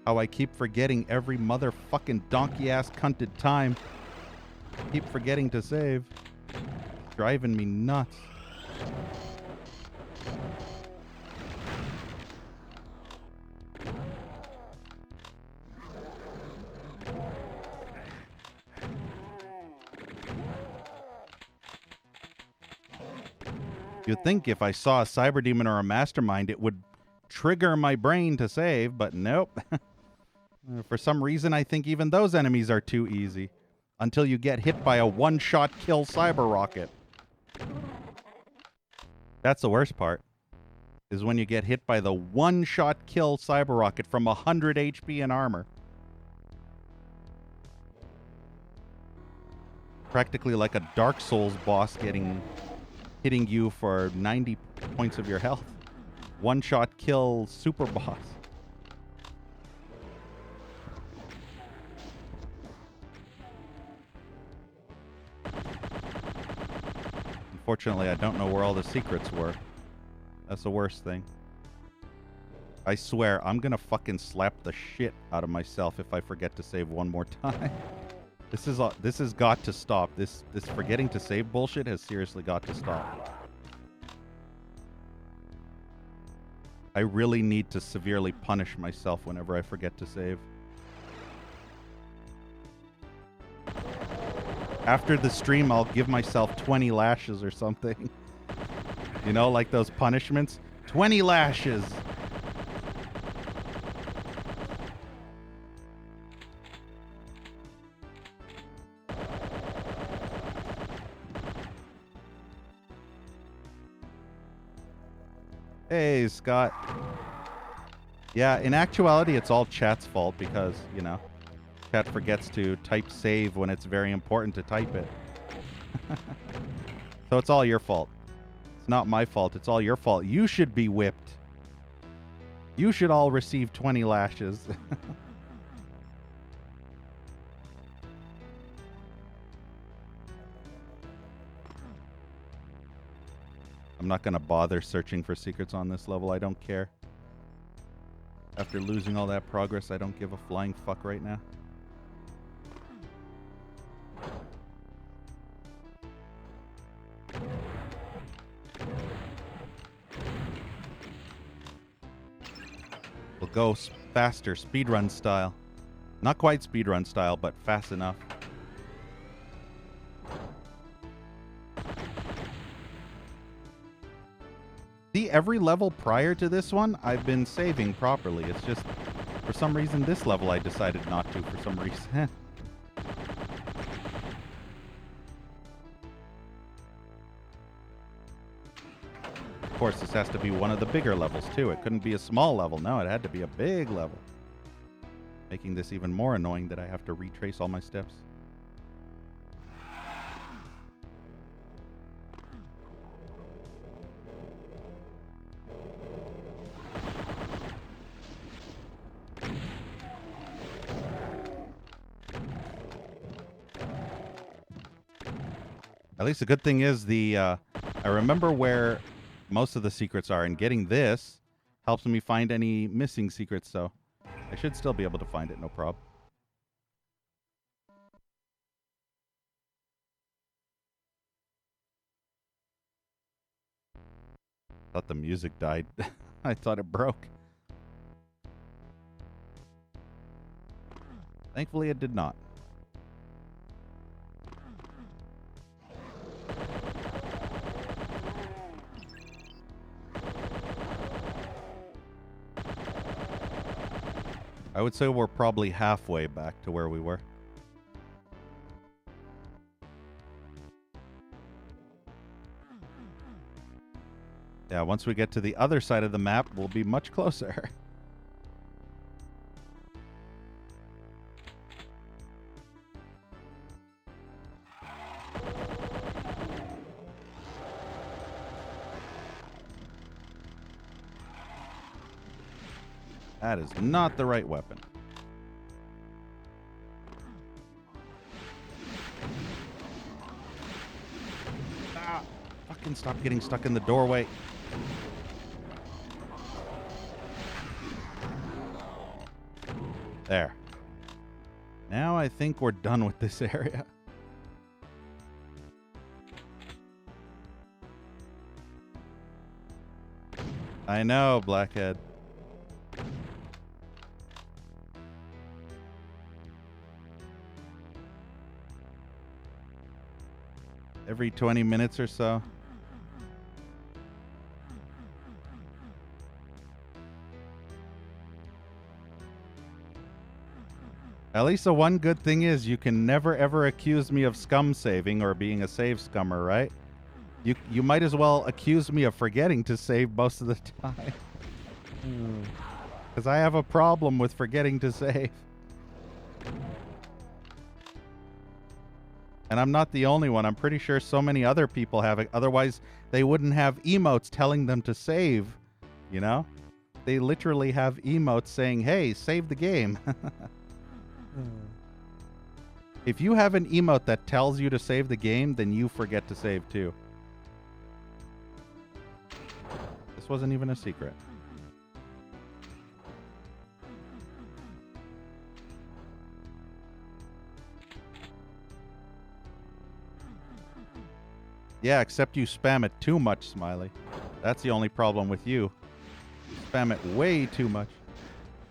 [SPEAKER 1] How I keep forgetting every motherfucking donkey-ass cunted time. Keep forgetting to save. Driving me nuts. You'd think if I saw a cyber demon or a mastermind, it would trigger my brain to save, but nope. For some reason, I think even those enemies are too easy. Until you get hit by a one-shot kill cyber rocket. That's the worst part. Is when you get hit by the one-shot kill cyber rocket from 100 HP and armor. Practically like a Dark Souls boss hitting you for 90 points of your health. One-shot kill super boss. Unfortunately, I don't know where all the secrets were. That's the worst thing. I swear, I'm gonna fucking slap the shit out of myself if I forget to save one more time. This has got to stop. This forgetting to save bullshit has seriously got to stop. I really need to severely punish myself whenever I forget to save. After the stream, I'll give myself 20 lashes or something. You know, like those punishments. 20 lashes! Hey, Scott. Yeah, in actuality, it's all chat's fault because, you know, chat forgets to type save when it's very important to type it. So it's all your fault. It's not my fault. It's all your fault. You should be whipped. You should all receive 20 lashes. I'm not going to bother searching for secrets on this level. I don't care. After losing all that progress, I don't give a flying fuck right now. We'll go faster, speedrun style. Not quite speedrun style, but fast enough. See, every level prior to this one, I've been saving properly. It's just, for some reason, this level I decided not to for some reason. Of course, this has to be one of the bigger levels, too. It couldn't be a small level. No, it had to be a big level. Making this even more annoying that I have to retrace all my steps. At least the good thing is I remember where most of the secrets are, and getting this helps me find any missing secrets, so I should still be able to find it, no problem. Thought the music died. I thought it broke. Thankfully, it did not. I would say we're probably halfway back to where we were. Yeah, once we get to the other side of the map, we'll be much closer. That is not the right weapon. Ah, fucking stop getting stuck in the doorway. There. Now I think we're done with this area. I know, Blackhead. Every 20 minutes or so. At least the one good thing is you can never ever accuse me of scum saving or being a save scummer, right? You might as well accuse me of forgetting to save most of the time. Because I have a problem with forgetting to save. And I'm not the only one. I'm pretty sure so many other people have it. Otherwise, they wouldn't have emotes telling them to save, you know? They literally have emotes saying, hey, save the game. If you have an emote that tells you to save the game, then you forget to save too. This wasn't even a secret. Yeah, except you spam it too much, Smiley. That's the only problem with you. You spam it way too much.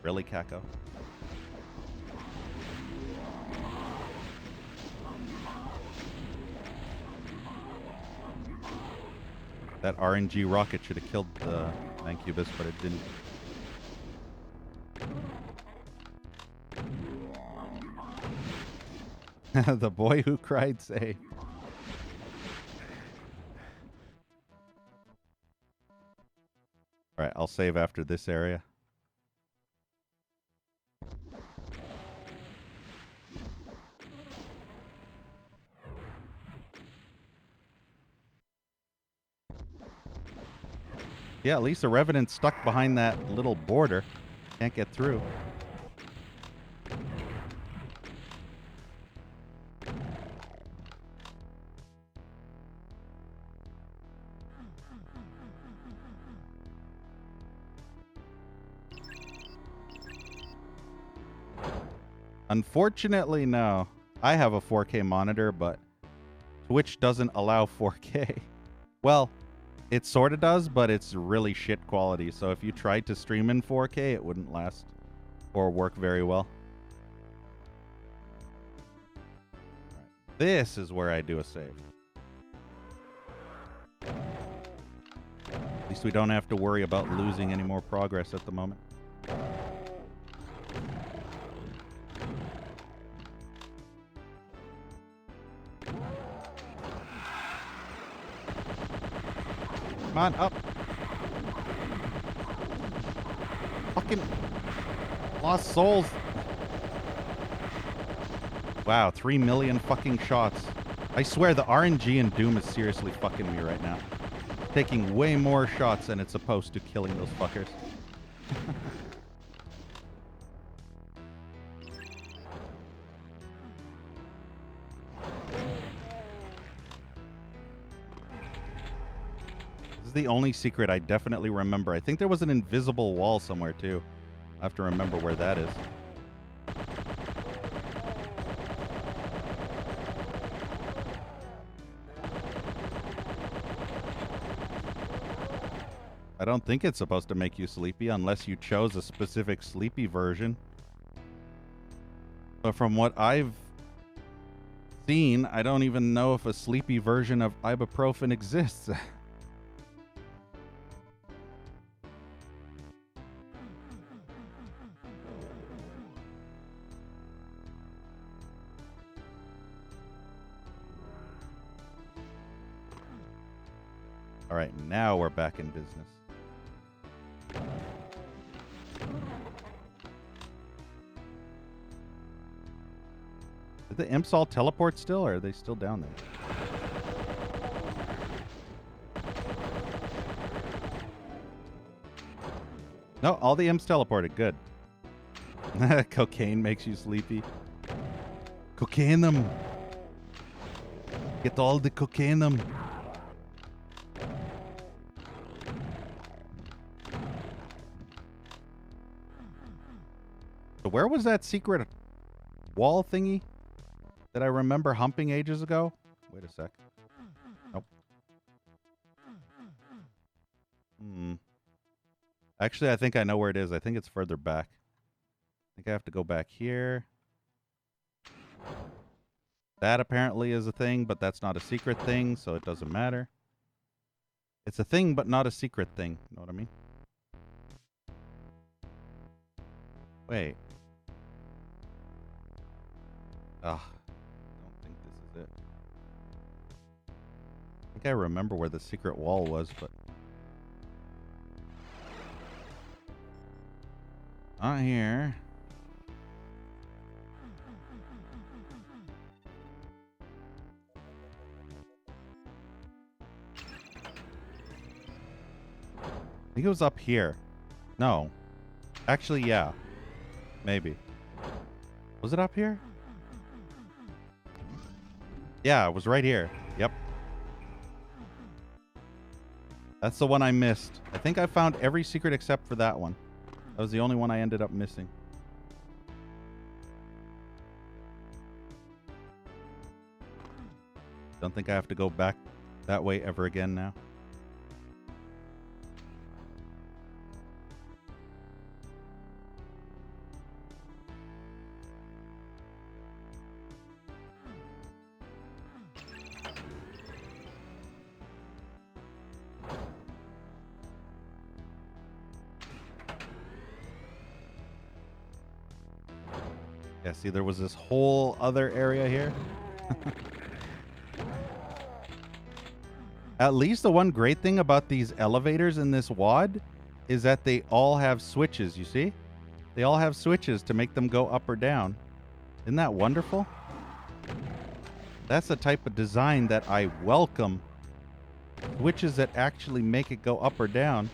[SPEAKER 1] Really, Kako? That RNG rocket should have killed the Mancubus, but it didn't. The boy who cried say. Alright, I'll save after this area. Yeah, at least the Revenant's stuck behind that little border. Can't get through. Unfortunately, no. I have a 4K monitor, but Twitch doesn't allow 4K. Well, it sort of does, but it's really shit quality. So if you tried to stream in 4K, it wouldn't last or work very well. This is where I do a save. At least we don't have to worry about losing any more progress at the moment. Come on, up. Fucking lost souls. Wow, 3 million fucking shots. I swear the RNG in Doom is seriously fucking me right now. Taking way more shots than it's supposed to, killing those fuckers. The only secret I definitely remember. I think there was an invisible wall somewhere too. I have to remember where that is. I don't think it's supposed to make you sleepy unless you chose a specific sleepy version. But from what I've seen, I don't even know if a sleepy version of ibuprofen exists. All right, now we're back in business. Did the imps all teleport still, or are they still down there? No, all the imps teleported. Good. Cocaine makes you sleepy. Cocaine them. Get all the cocaine them. So where was that secret wall thingy that I remember humping ages ago? Wait a sec. Nope. Actually, I think I know where it is. I think it's further back. I think I have to go back here. That apparently is a thing, but that's not a secret thing, so it doesn't matter. It's a thing, but not a secret thing. You know what I mean? Wait. Ugh. I don't think this is it. I think I remember where the secret wall was, but... not here. I think it was up here. No. Actually, yeah. Maybe. Was it up here? Yeah, it was right here. Yep. That's the one I missed. I think I found every secret except for that one. That was the only one I ended up missing. Don't think I have to go back that way ever again now. Yeah, see, there was this whole other area here. At least the one great thing about these elevators in this WAD is that they all have switches, you see? They all have switches to make them go up or down. Isn't that wonderful? That's the type of design that I welcome. Switches that actually make it go up or down.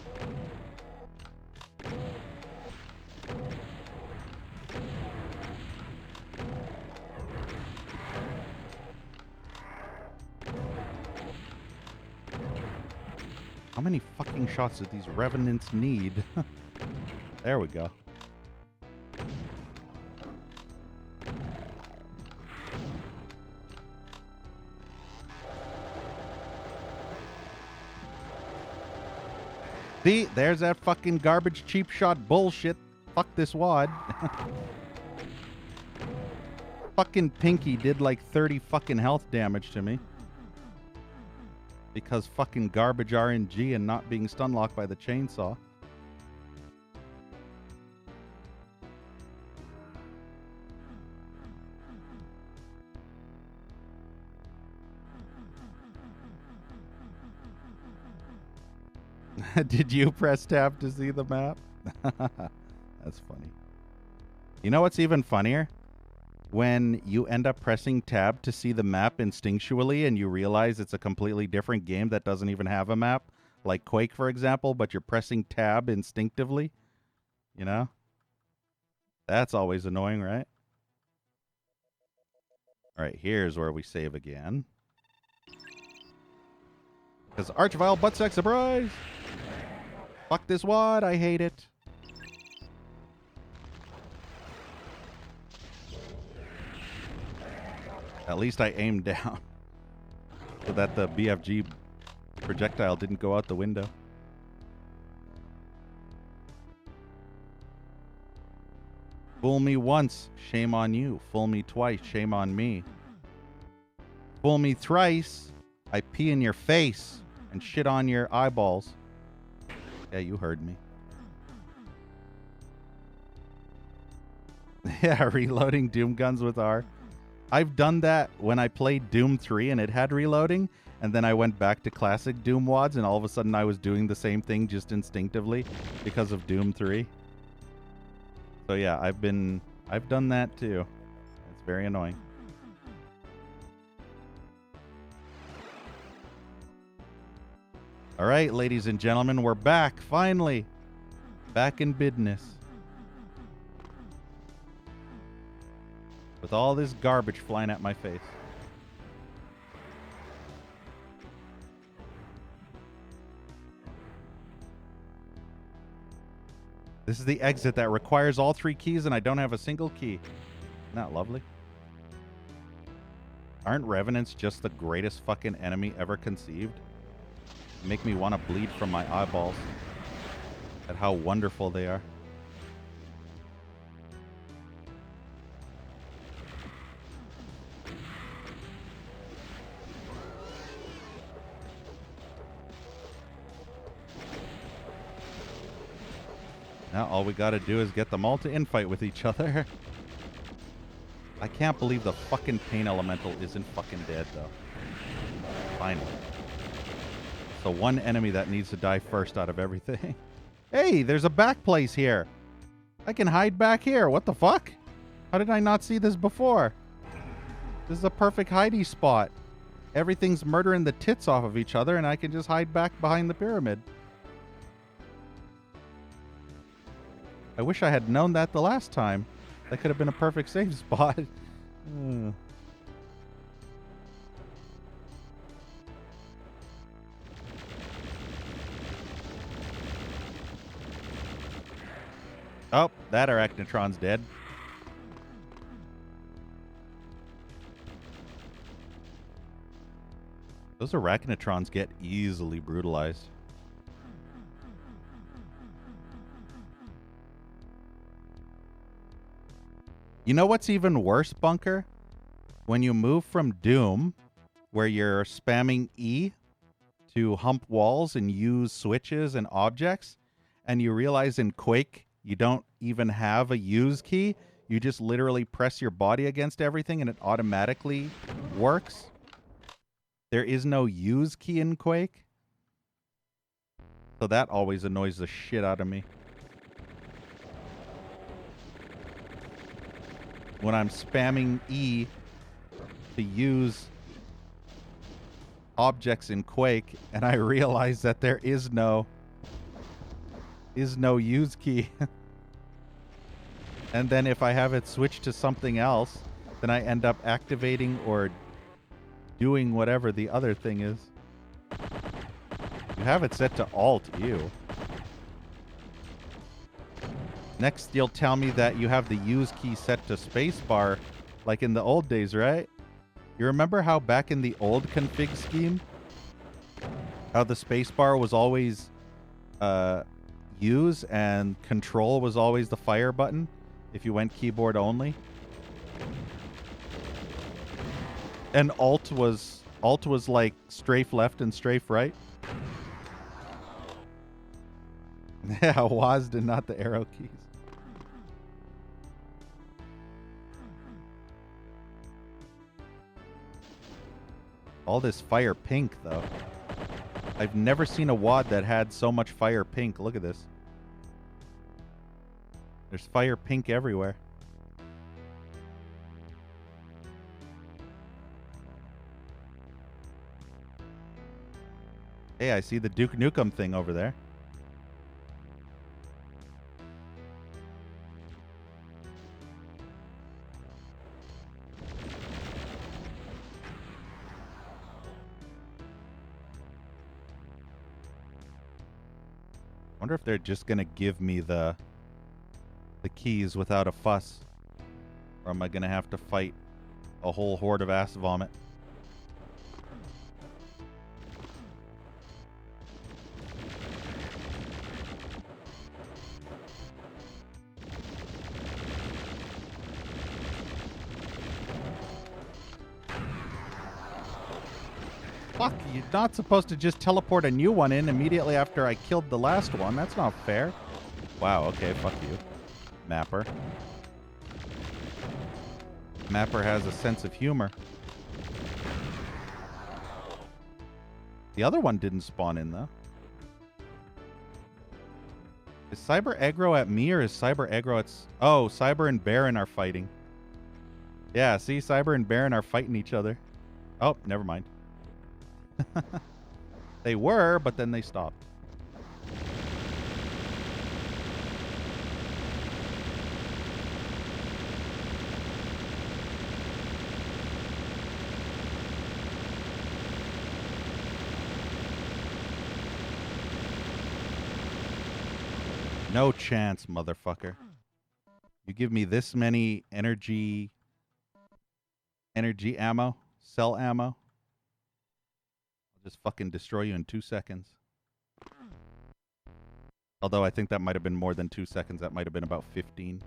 [SPEAKER 1] How many fucking shots do these revenants need? There we go. See, there's that fucking garbage cheap shot bullshit. Fuck this wad. Fucking Pinky did like 30 fucking health damage to me. Because fucking garbage RNG and not being stun locked by the chainsaw. Did you press tab to see the map? That's funny. You know what's even funnier? When you end up pressing tab to see the map instinctually and you realize it's a completely different game that doesn't even have a map, like Quake, for example, but you're pressing tab instinctively, you know? That's always annoying, right? All right, here's where we save again. Because Archvile buttsack surprise! Fuck this wad, I hate it. At least I aimed down so that the BFG projectile didn't go out the window. Fool me once, shame on you. Fool me twice, shame on me. Fool me thrice, I pee in your face and shit on your eyeballs. Yeah, you heard me. Yeah, reloading Doom guns with R. I've done that when I played Doom 3 and it had reloading, and then I went back to classic Doom wads and all of a sudden I was doing the same thing just instinctively because of Doom 3. So yeah, I've done that too. It's very annoying. All right, ladies and gentlemen, we're back, finally. Back in business. With all this garbage flying at my face. This is the exit that requires all 3 keys and I don't have a single key. Isn't that lovely? Aren't revenants just the greatest fucking enemy ever conceived? Make me want to bleed from my eyeballs at how wonderful they are. Now all we gotta do is get them all to infight with each other. I can't believe the fucking pain elemental isn't fucking dead though. Finally. So one enemy that needs to die first out of everything. Hey, there's a back place here. I can hide back here. What the fuck? How did I not see this before? This is a perfect hidey spot. Everything's murdering the tits off of each other and I can just hide back behind the pyramid. I wish I had known that the last time. That could have been a perfect save spot. Oh, that Arachnotron's dead. Those arachnotrons get easily brutalized. You know what's even worse, Bunker? When you move from Doom, where you're spamming E to hump walls and use switches and objects, and you realize in Quake you don't even have a use key. You just literally press your body against everything and it automatically works. There is no use key in Quake. So that always annoys the shit out of me. When I'm spamming E to use objects in Quake and I realize that there is no use key. And then if I have it switched to something else, then I end up activating or doing whatever the other thing is. You have it set to Alt, ew. Next, you'll tell me that you have the use key set to spacebar, like in the old days, right? You remember how back in the old config scheme, how the spacebar was always use and control was always the fire button if you went keyboard only? And Alt was like strafe left and strafe right? Yeah, WASD and not the arrow keys. All this fire pink, though. I've never seen a WAD that had so much fire pink. Look at this. There's fire pink everywhere. Hey, I see the Duke Nukem thing over there. Wonder if they're just gonna give me the keys without a fuss, or am I gonna have to fight a whole horde of ass vomit? Fuck, you're not supposed to just teleport a new one in immediately after I killed the last one. That's not fair. Wow, okay, fuck you. Mapper. Mapper has a sense of humor. The other one didn't spawn in, though. Is Cyber aggro at me or is Cyber aggro at... Oh, Cyber and Baron are fighting. Yeah, see, Cyber and Baron are fighting each other. Oh, never mind. They were, but then they stopped. No chance, motherfucker. You give me this many energy ammo, cell ammo, just fucking destroy you in 2 seconds. Although I think that might have been more than 2 seconds. That might have been about 15,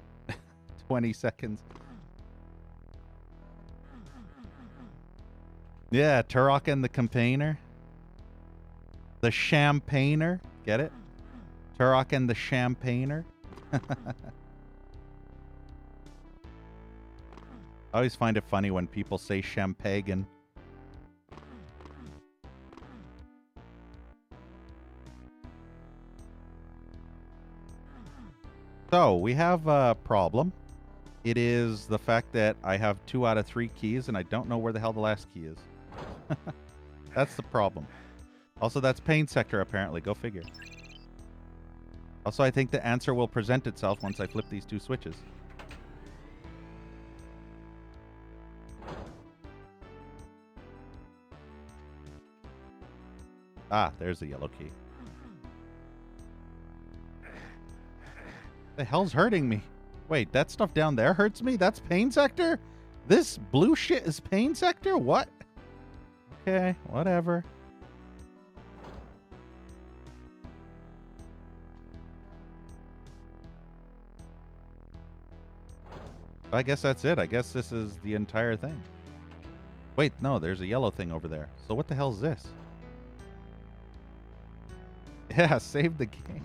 [SPEAKER 1] 20 seconds. Yeah, Turok and the Campaigner. The Champagner. Get it? Turok and the Champagner. I always find it funny when people say Champagne. So, we have a problem. It is the fact that I have 2 out of 3 keys, and I don't know where the hell the last key is. That's the problem. Also, that's Pain Sector, apparently. Go figure. Also, I think the answer will present itself once I flip these 2 switches. Ah, there's the yellow key. The hell's hurting me? Wait, that stuff down there hurts me? That's Pain Sector? This blue shit is Pain Sector? What? Okay, whatever. I guess that's it. I guess this is the entire thing. Wait, no, there's a yellow thing over there. So what the hell is this? Yeah, save the game.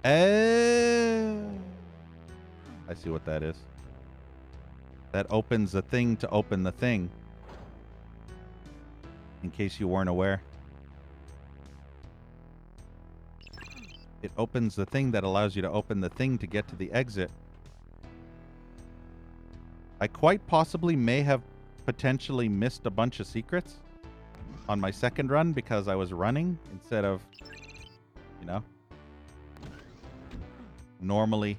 [SPEAKER 1] Oh. I see what that is. That opens the thing to open the thing. In case you weren't aware. It opens the thing that allows you to open the thing to get to the exit. I quite possibly may have potentially missed a bunch of secrets on my second run because I was running instead of, you know, normally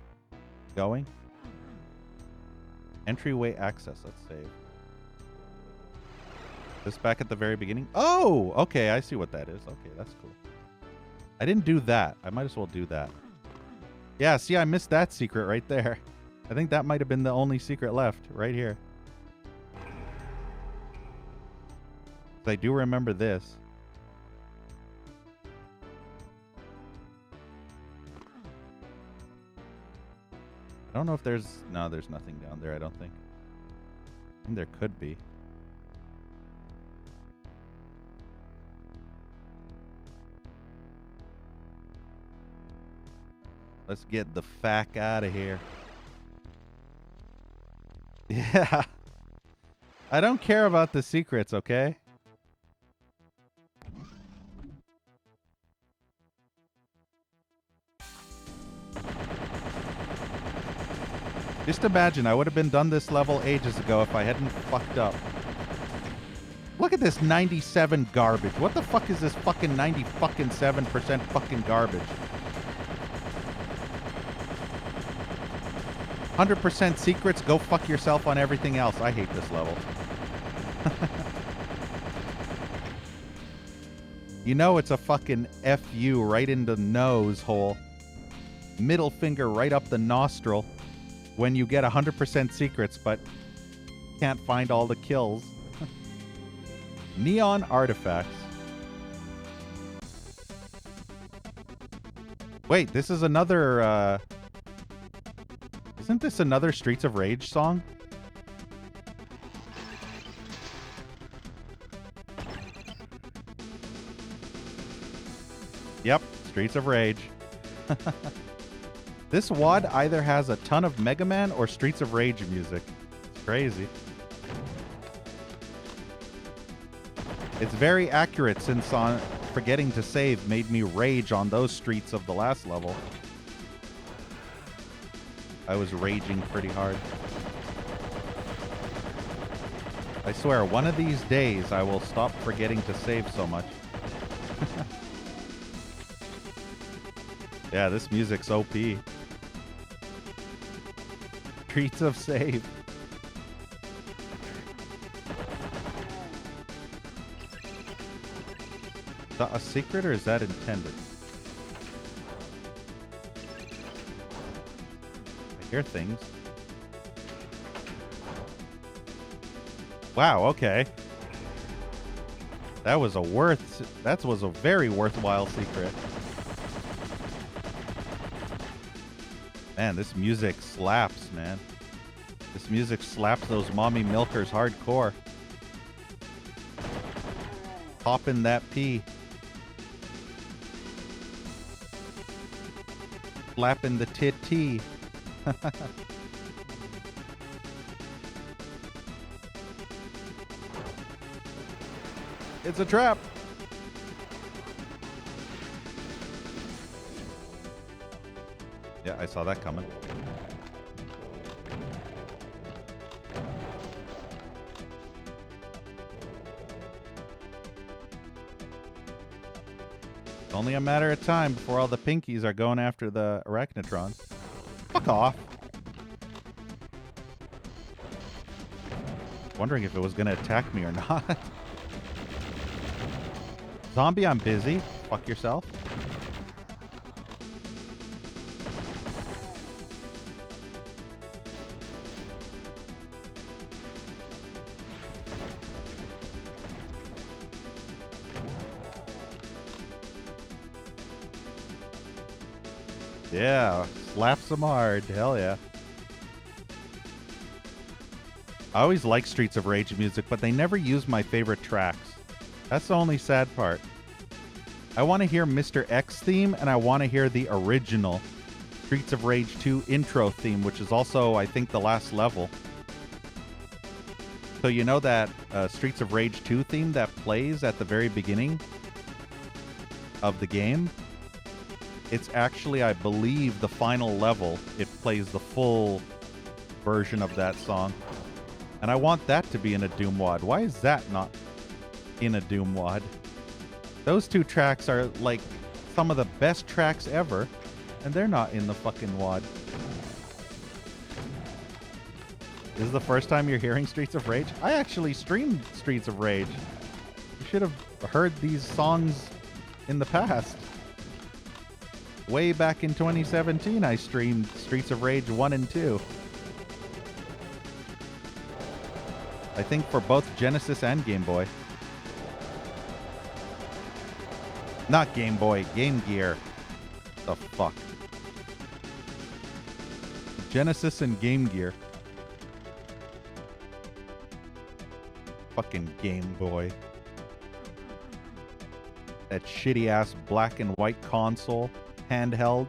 [SPEAKER 1] going. Entryway access. Let's save. This back at the very beginning. Oh, okay. I see what that is. Okay, that's cool. I didn't do that. I might as well do that. Yeah, see, I missed that secret right there. I think that might have been the only secret left right here. I do remember this. I don't know if there's... No, there's nothing down there, I don't think. I think there could be. Let's get the fuck out of here. Yeah. I don't care about the secrets, okay? Just imagine, I would have been done this level ages ago if I hadn't fucked up. Look at this 97 garbage. What the fuck is this fucking 97% fucking garbage? 100% secrets, go fuck yourself on everything else. I hate this level. You know it's a fucking FU right in the nose hole. Middle finger right up the nostril when you get 100% secrets but can't find all the kills. Neon artifacts. Wait, this is another... Isn't this another Streets of Rage song? Yep, Streets of Rage. This WAD either has a ton of Mega Man or Streets of Rage music. It's crazy. It's very accurate since on forgetting to save made me rage on those streets of the last level. I was raging pretty hard. I swear, one of these days I will stop forgetting to save so much. Yeah, this music's OP. Streets of Save. Is that a secret or is that intended? Hear things. Wow, okay. That was a very worthwhile secret. Man, this music slaps, man. This music slaps those mommy milkers hardcore. Pop in that pee. Slapping the tit-tea. It's a trap. Yeah, I saw that coming. It's only a matter of time before all the pinkies are going after the arachnotrons. Fuck off. Wondering if it was gonna attack me or not. Zombie, I'm busy. Fuck yourself. Yeah, slaps them hard. Hell yeah. I always like Streets of Rage music, but they never use my favorite tracks. That's the only sad part. I want to hear Mr. X theme, and I want to hear the original Streets of Rage 2 intro theme, which is also, I think, the last level. So you know that Streets of Rage 2 theme that plays at the very beginning of the game? It's actually, I believe, the final level. It plays the full version of that song. And I want that to be in a Doom WOD. Why is that not in a Doom WOD? Those two tracks are like some of the best tracks ever, and they're not in the fucking WOD. This is the first time you're hearing Streets of Rage? I actually streamed Streets of Rage. You should have heard these songs in the past. Way back in 2017, I streamed Streets of Rage 1 and 2. I think for both Genesis and Game Boy. Not Game Boy, Game Gear. The fuck? Genesis and Game Gear. Fucking Game Boy. That shitty ass black and white console, handheld.